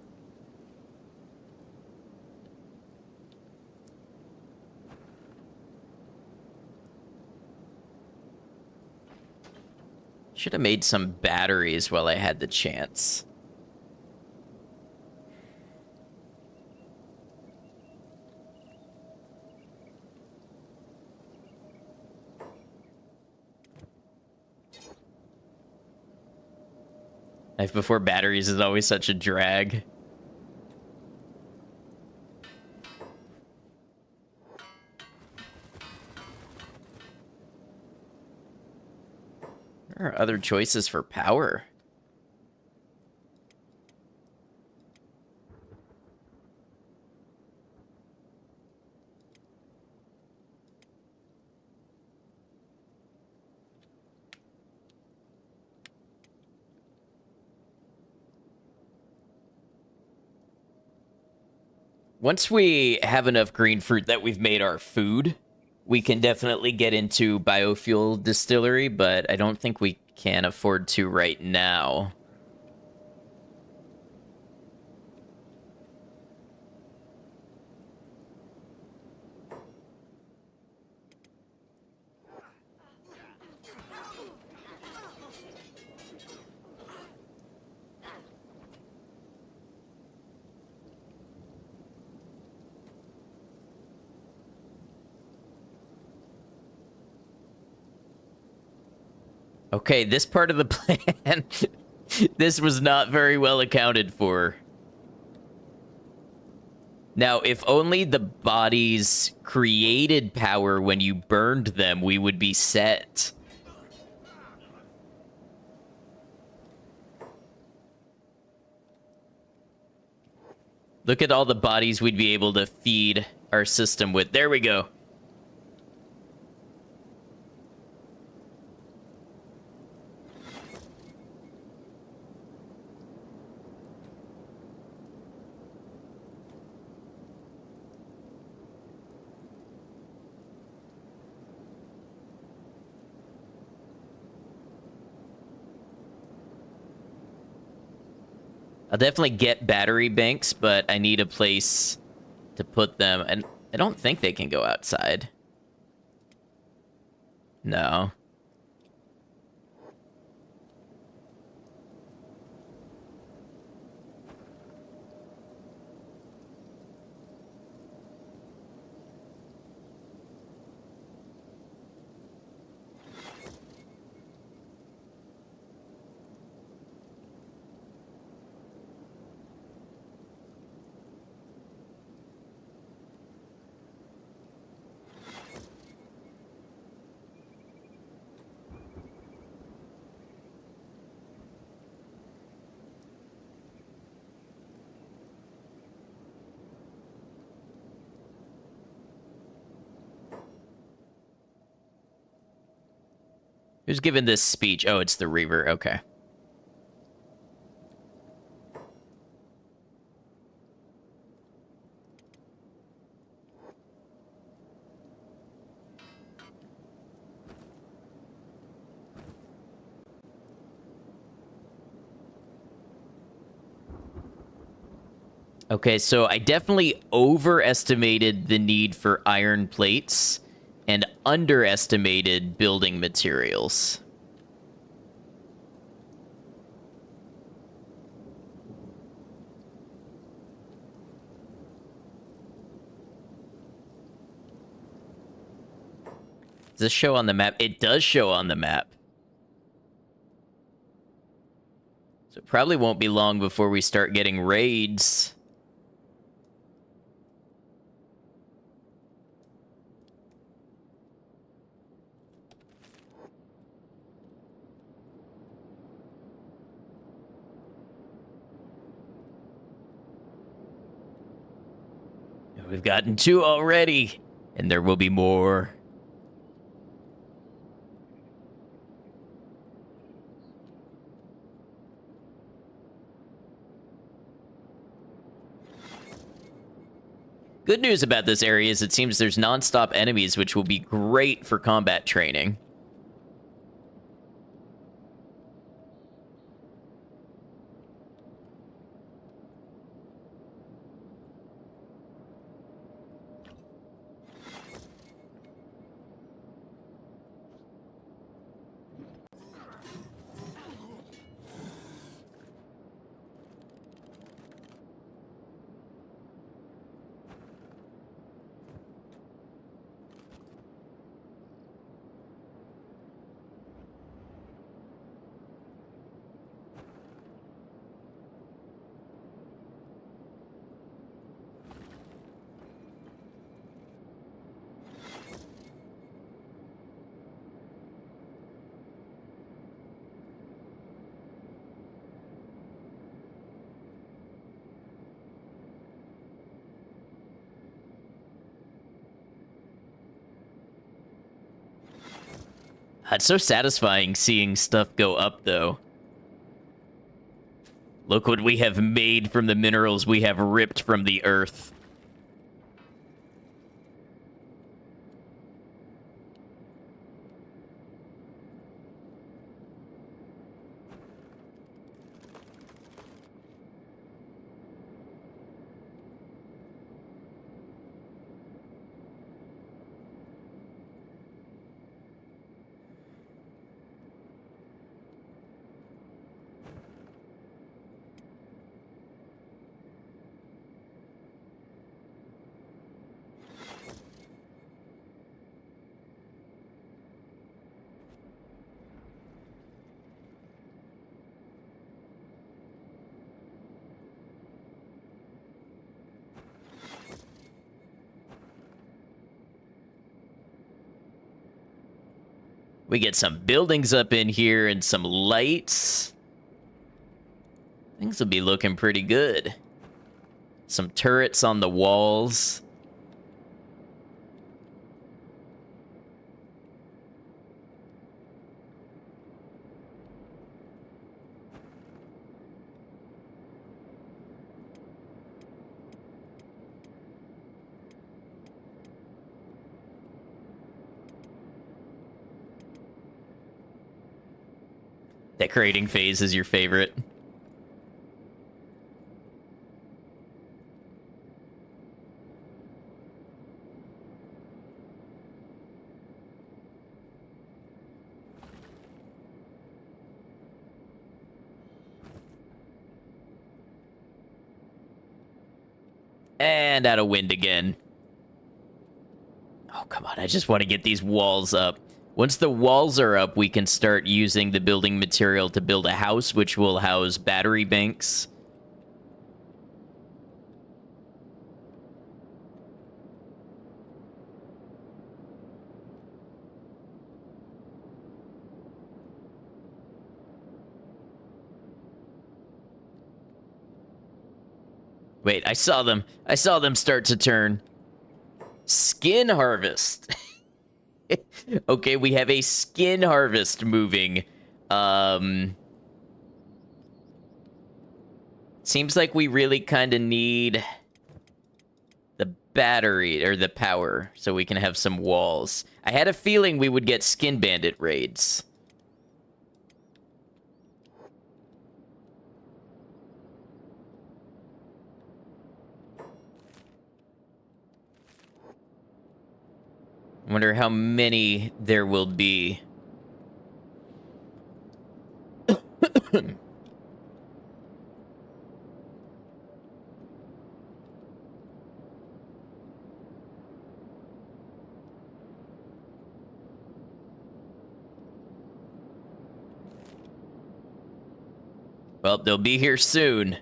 Should have made some batteries while I had the chance. Life before batteries is always such a drag. There are other choices for power. Once we have enough green fruit that we've made our food, we can definitely get into biofuel distillery, but I don't think we can afford to right now. Okay, this part of the plan, this was not very well accounted for. Now, if only the bodies created power when you burned them, we would be set. Look at all the bodies we'd be able to feed our system with. There we go. I'll definitely get battery banks, but I need a place to put them. And I don't think they can go outside. No. Who's giving this speech? Oh, it's the Reaver. Okay. Okay, so I definitely overestimated the need for iron plates and underestimated building materials. Does this show on the map? It does show on the map. So it probably won't be long before we start getting raids. We've gotten 2 already, and there will be more. Good news about this area is it seems there's non-stop enemies, which will be great for combat training. It's so satisfying seeing stuff go up, though. Look what we have made from the minerals we have ripped from the earth. We get some buildings up in here and some lights. Things will be looking pretty good. Some turrets on the walls. Decorating phase is your favorite. And out of wind again. Oh, come on. I just want to get these walls up. Once the walls are up, we can start using the building material to build a house, which will house battery banks. Wait, I saw them. I saw them start to turn. Skin harvest. Okay, we have a skin harvest moving. Seems like we really kind of need the battery or the power so we can have some walls. I had a feeling we would get skin bandit raids. I wonder how many there will be. Well, they'll be here soon.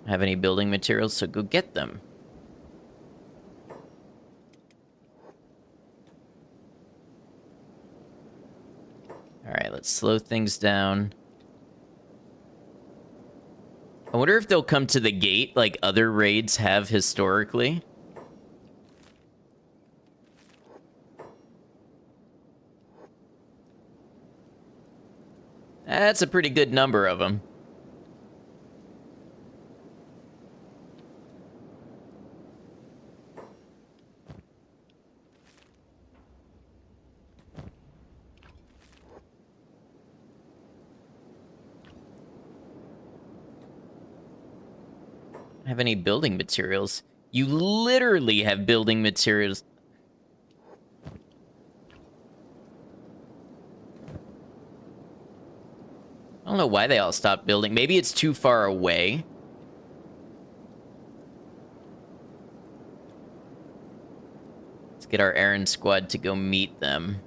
Have any building materials, so go get them. Alright, let's slow things down. I wonder if they'll come to the gate like other raids have historically. That's a pretty good number of them. Have any building materials? You literally have building materials. I don't know why they all stopped building. Maybe it's too far away. Let's get our errand squad to go meet them.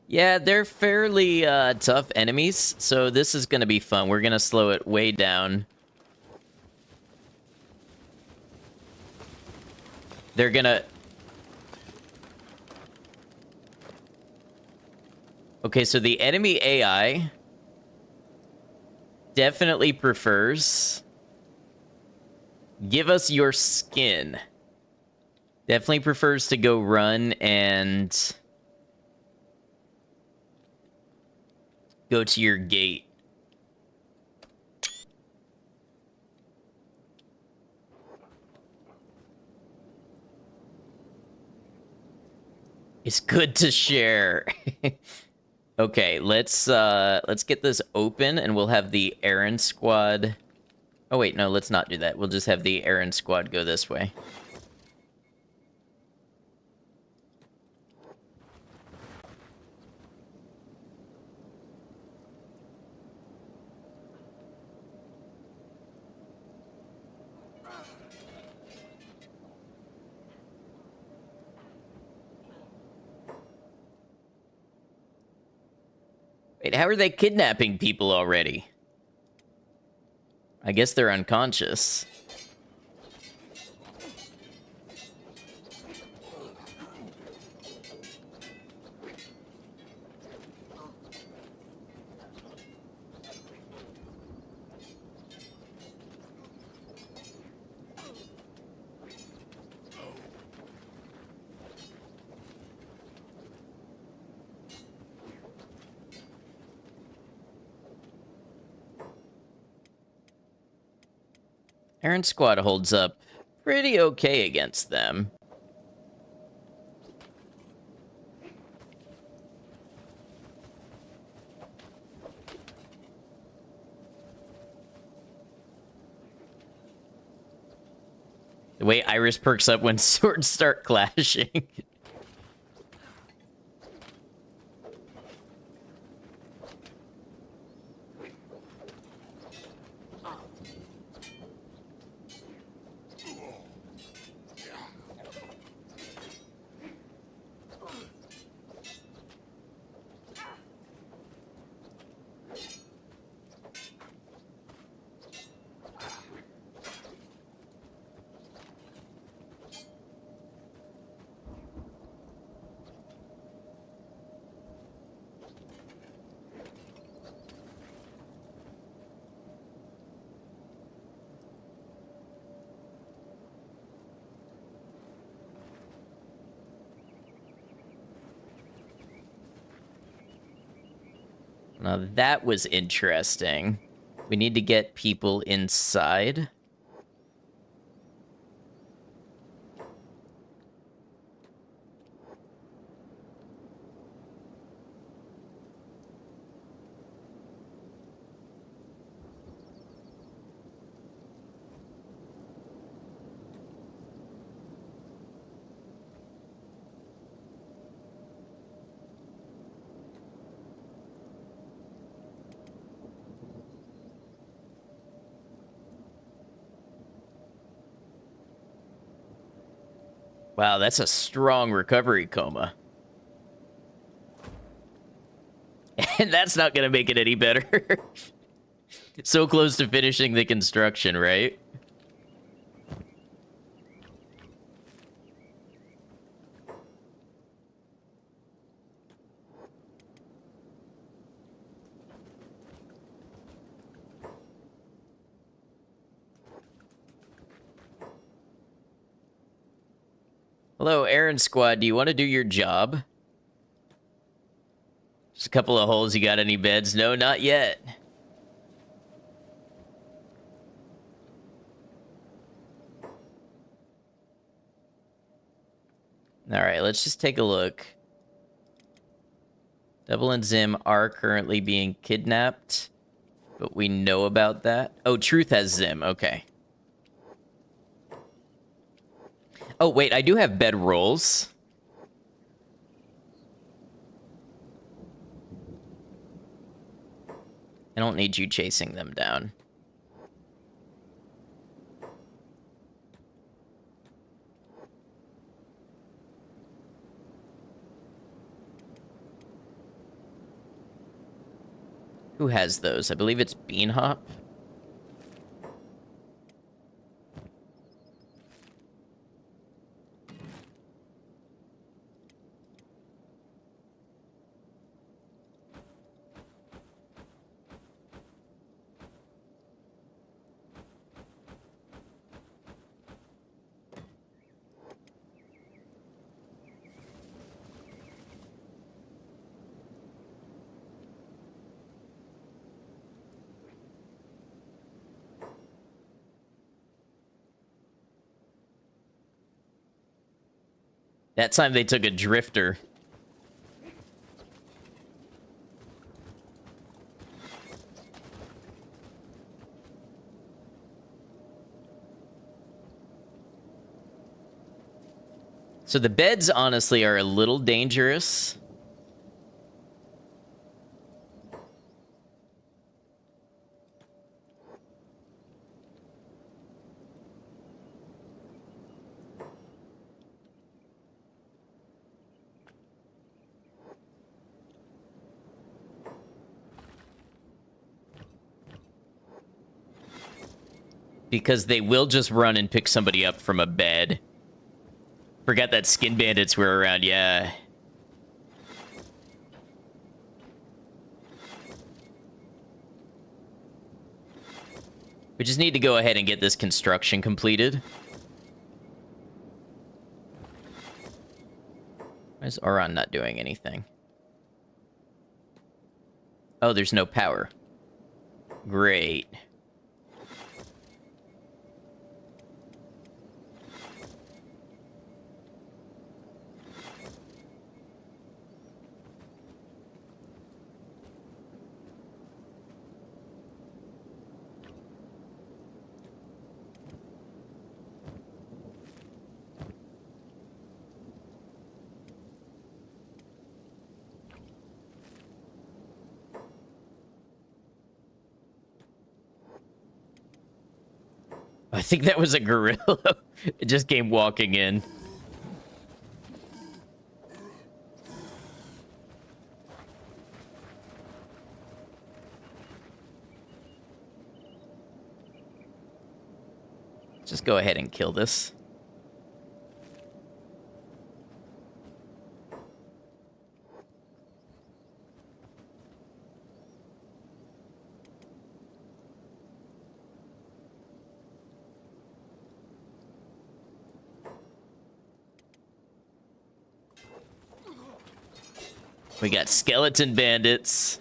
Yeah, they're fairly tough enemies, so this is going to be fun. We're going to slow it way down. They're going to... Okay, so the enemy AI definitely prefers... Give us your skin. Definitely prefers to go run and... go to your gate. It's good to share. Okay, let's get this open and we'll have the errand squad. Oh wait, no, let's not do that. We'll just have the errand squad go this way. Wait, how are they kidnapping people already? I guess they're unconscious. Errand squad holds up pretty okay against them. The way Iris perks up when swords start clashing. Now that was interesting. We need to get people inside. Wow, that's a strong recovery coma. And that's not going to make it any better. So close to finishing the construction, right? Hello, Aaron Squad. Do you want to do your job? Just a couple of holes. You got any beds? No, not yet. Alright, let's just take a look. Double and Zim are currently being kidnapped, but we know about that. Oh, Truth has Zim. Okay. Oh, wait, I do have bed rolls. I don't need you chasing them down. Who has those? I believe it's Beanhop. That time they took a drifter. So the beds, honestly, are a little dangerous. Because they will just run and pick somebody up from a bed. Forgot that skin bandits were around, yeah. We just need to go ahead and get this construction completed. Why is Oron not doing anything? Oh, there's no power. Great. I think that was a gorilla. It just came walking in. Just go ahead and kill this. We got skeleton bandits.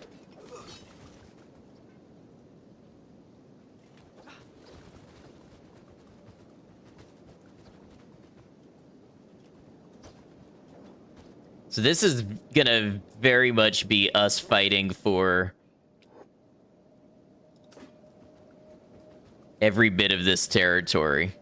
So this is gonna very much be us fighting for every bit of this territory.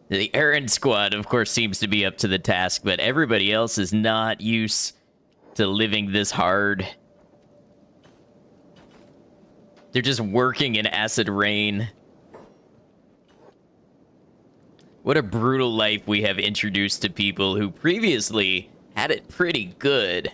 The errand squad, of course, seems to be up to the task, but everybody else is not used to living this hard. They're just working in acid rain. What a brutal life we have introduced to people who previously had it pretty good.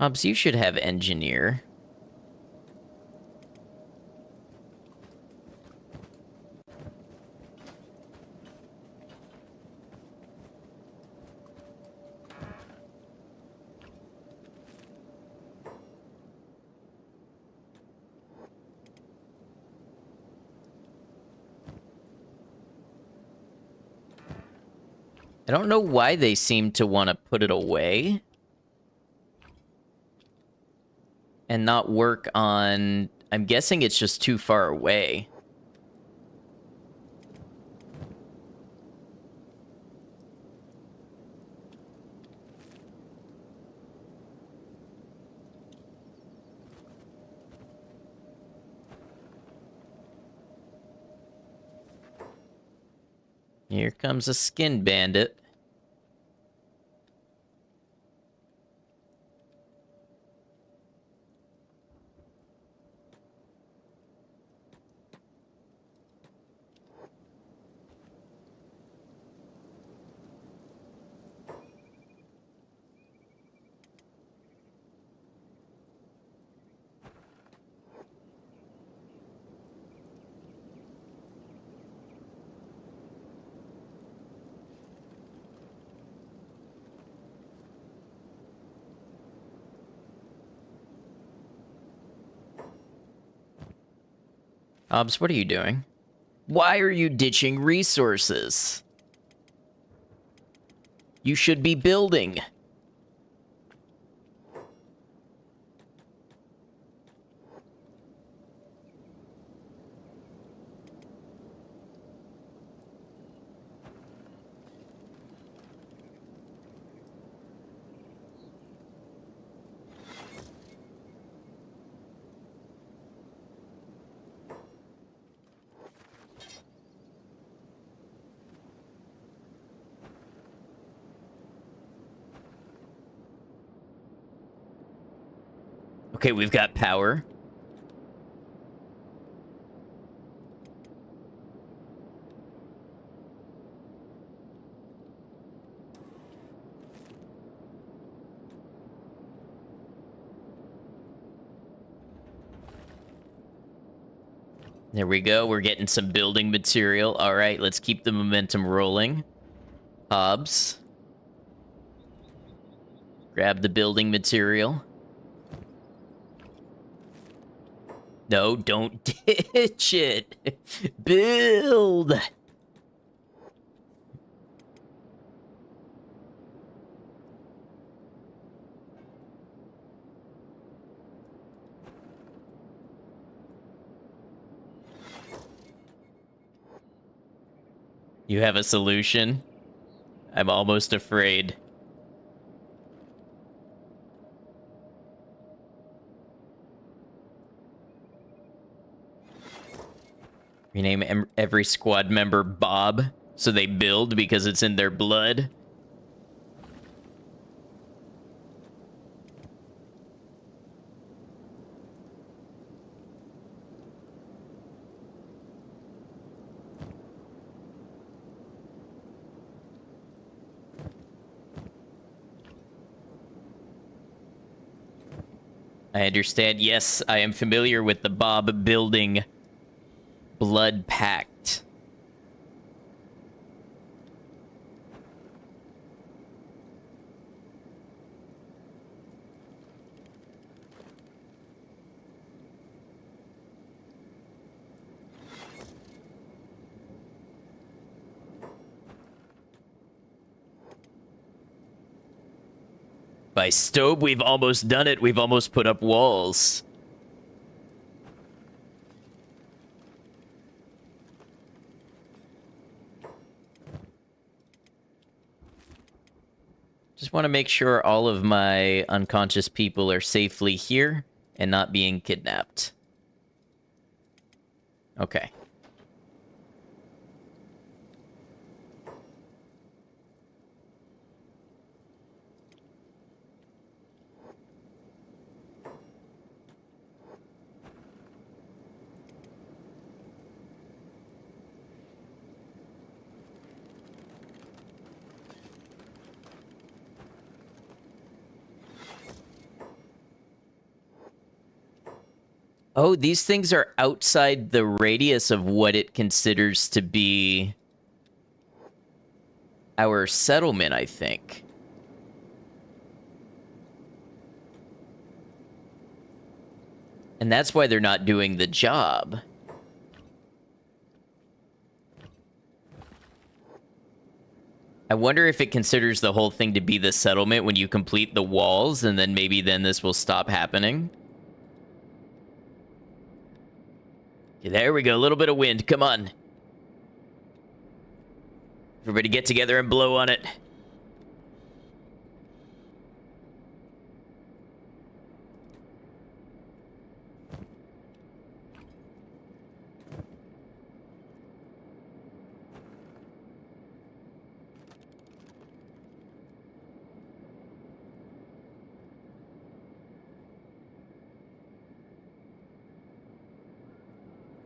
Hobbs, you should have engineer. I don't know why they seem to want to put it away and not work on... I'm guessing it's just too far away. Here comes a skin bandit. Hobbs, what are you doing? Why are you ditching resources? You should be building. Okay, we've got power. There we go. We're getting some building material. All right, let's keep the momentum rolling. Hobbs. Grab the building material. No, don't ditch it. Build. You have a solution? I'm almost afraid. Rename every squad member Bob, so they build because it's in their blood. I understand. Yes, I am familiar with the Bob building blood pact. By Stobe, we've almost done it. We've almost put up walls. Just want to make sure all of my unconscious people are safely here and not being kidnapped. Okay. Oh, these things are outside the radius of what it considers to be our settlement, I think. And that's why they're not doing the job. I wonder if it considers the whole thing to be the settlement when you complete the walls, and then maybe then this will stop happening. Okay, there we go, a little bit of wind, come on. Everybody get together and blow on it.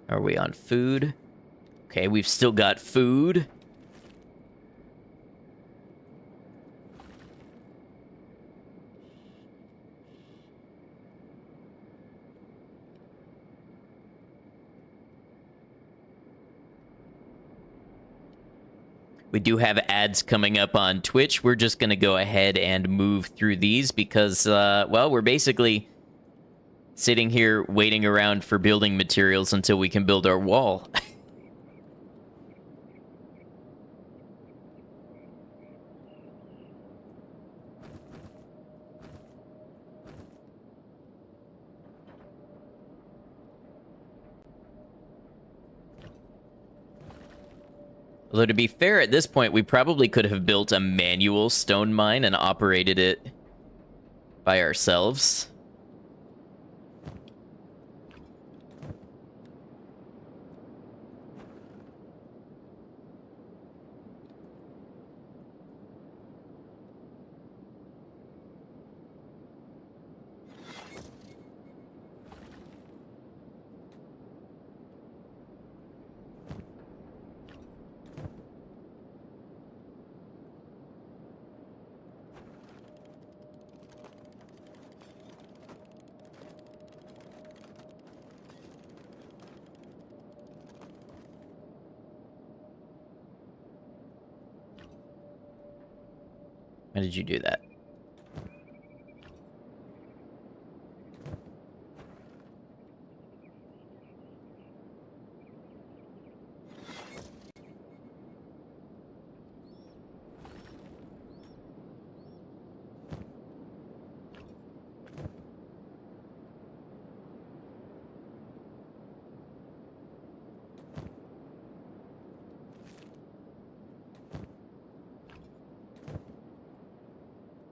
Are we on food? Okay, we've still got food. We do have ads coming up on Twitch. We're just going to go ahead and move through these because, well, we're basically sitting here waiting around for building materials until we can build our wall. Although, to be fair, at this point, we probably could have built a manual stone mine and operated it by ourselves. How did you do that?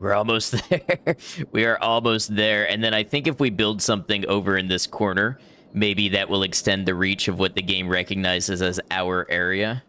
We're almost there. We are almost there. And then I think if we build something over in this corner, maybe that will extend the reach of what the game recognizes as our area.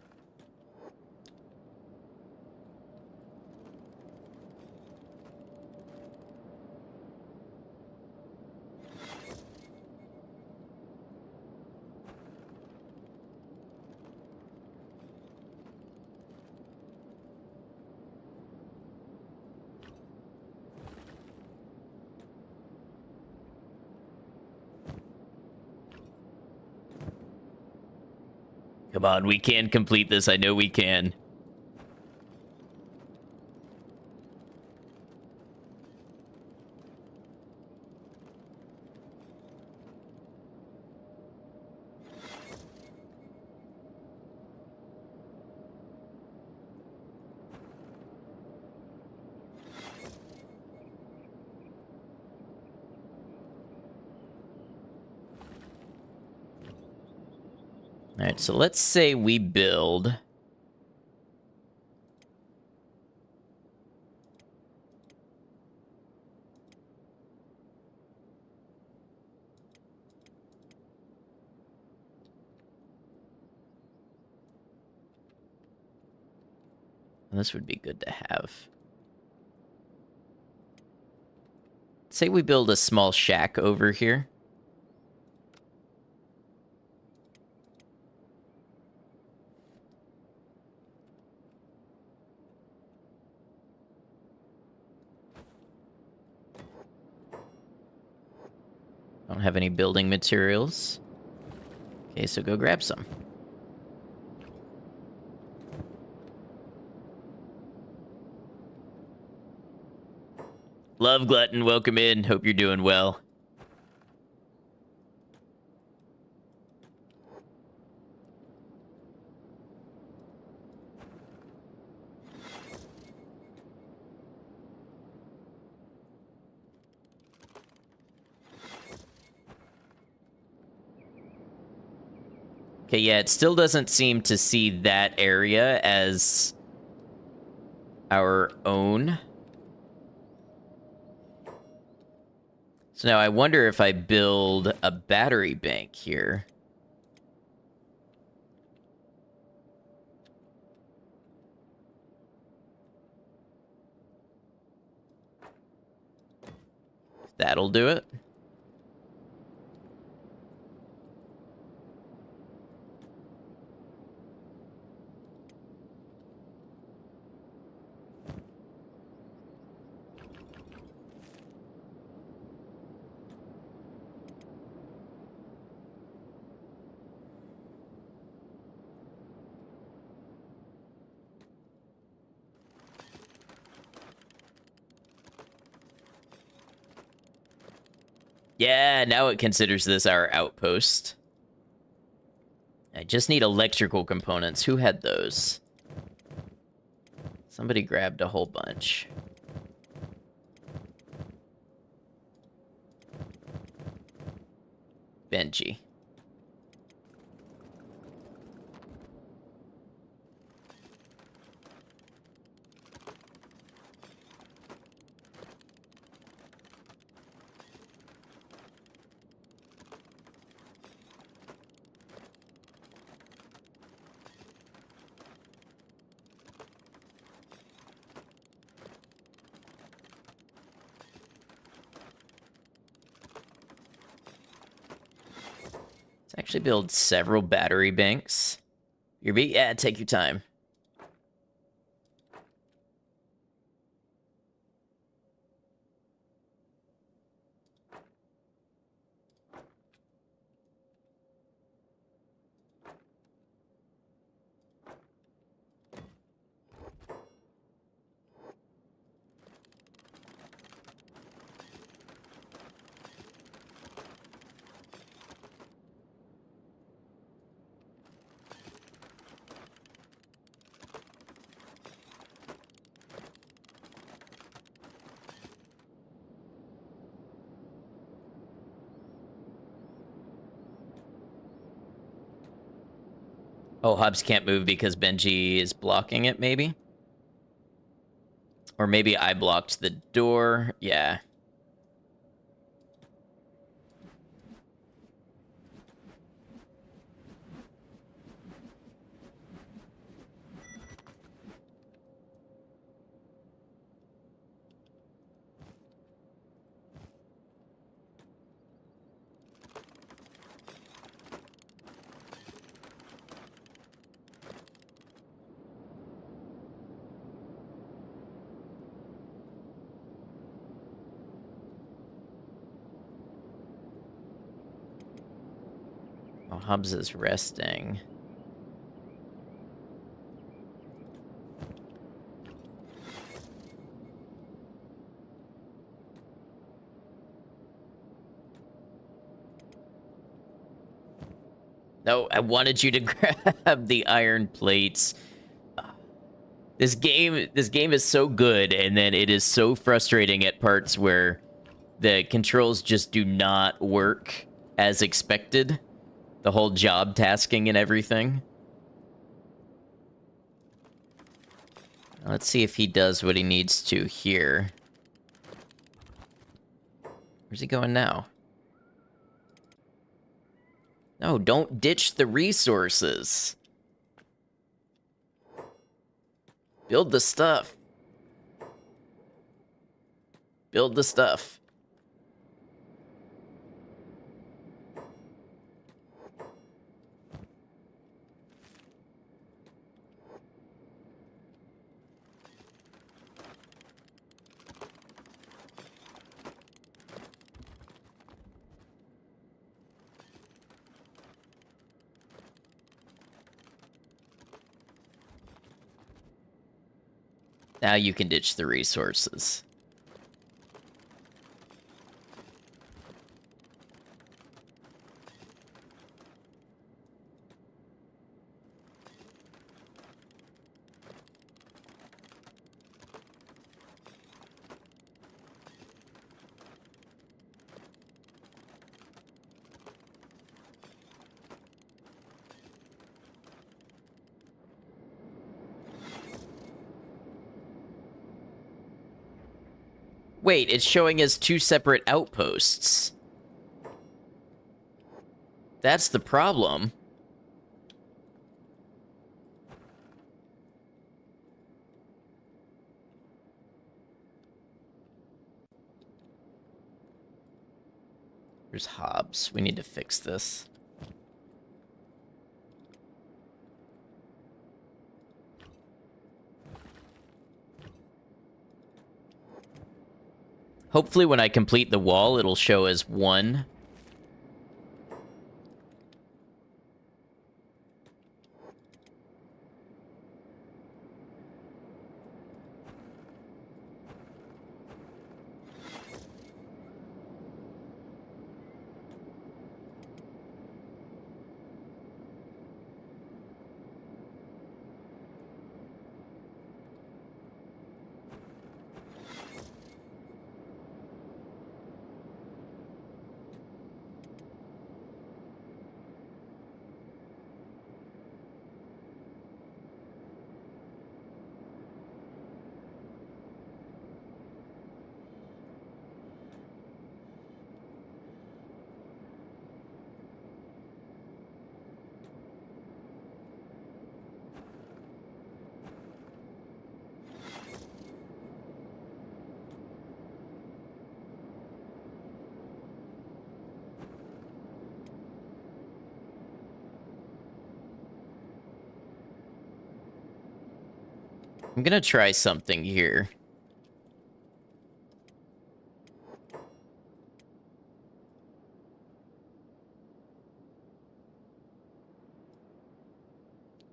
Come on, we can complete this. I know we can. All right, so let's say we build This would be good to have. Say we build a small shack over here. Don't have any building materials. Okay, so go grab some. Love Glutton, welcome in. Hope you're doing well. Okay, yeah, it still doesn't seem to see that area as our own. So now I wonder if I build a battery bank here. That'll do it. Yeah, now it considers this our outpost. I just need electrical components. Who had those? Somebody grabbed a whole bunch. Benji. Let's actually build several battery banks. Yeah, take your time. Oh, Hobbs can't move because Benji is blocking it, maybe? Or maybe I blocked the door. Yeah. Oh, Hobbs is resting. No, I wanted you to grab the iron plates. This game is so good, and then it is so frustrating at parts where the controls just do not work as expected. The whole job tasking and everything. Let's see if he does what he needs to here. Where's he going now? No, don't ditch the resources. Build the stuff. Build the stuff. Now you can ditch the resources. Wait, it's showing as two separate outposts. That's the problem. There's Hobbs. We need to fix this. Hopefully when I complete the wall, it'll show as one. I'm gonna try something here.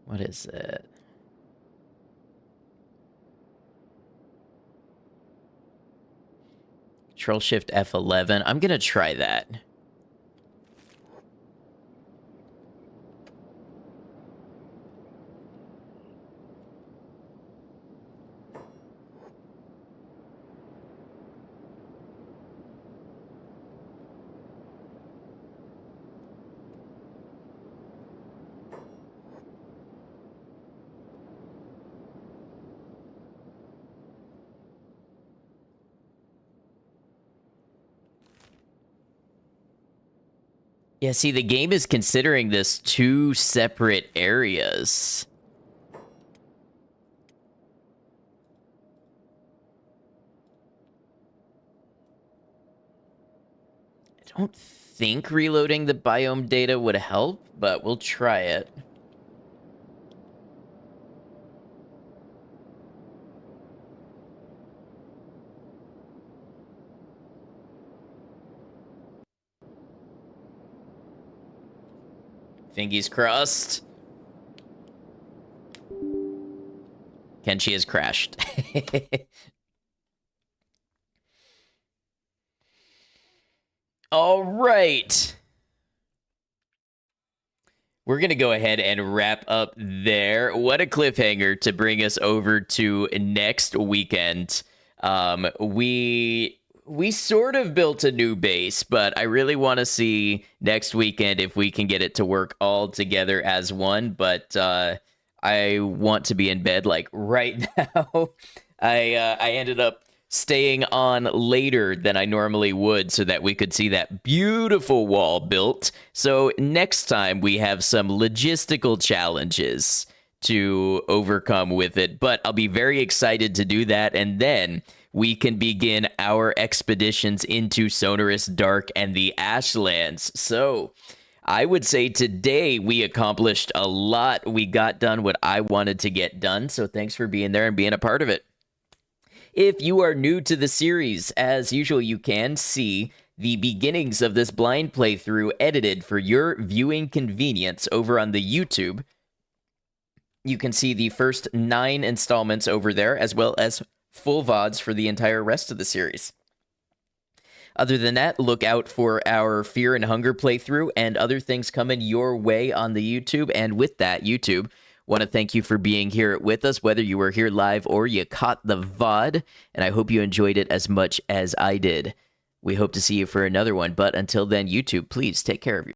What is it? Control Shift F11. I'm gonna try that. Yeah, see, the game is considering this two separate areas. I don't think reloading the biome data would help, but we'll try it. Fingies crossed. Kenshi has crashed. All right. We're going to go ahead and wrap up there. What a cliffhanger to bring us over to next weekend. We sort of built a new base, but I really want to see next weekend if we can get it to work all together as one. But I want to be in bed like right now. I ended up staying on later than I normally would so that we could see that beautiful wall built. So next time we have some logistical challenges to overcome with it. But I'll be very excited to do that, and then we can begin our expeditions into Sonorous Dark and the Ashlands. So I would say today we accomplished a lot. We got done what I wanted to get done, so thanks for being there and being a part of it. If you are new to the series, as usual, you can see the beginnings of this blind playthrough edited for your viewing convenience over on the YouTube. You can see the first 9 installments over there, as well as full VODs for the entire rest of the series. Other than that, look out for our Fear and Hunger playthrough and other things coming your way on the YouTube. And with that, YouTube, want to thank you for being here with us, whether you were here live or you caught the VOD, and I hope you enjoyed it as much as I did. We hope to see you for another one, but until then, YouTube, please take care of yourself.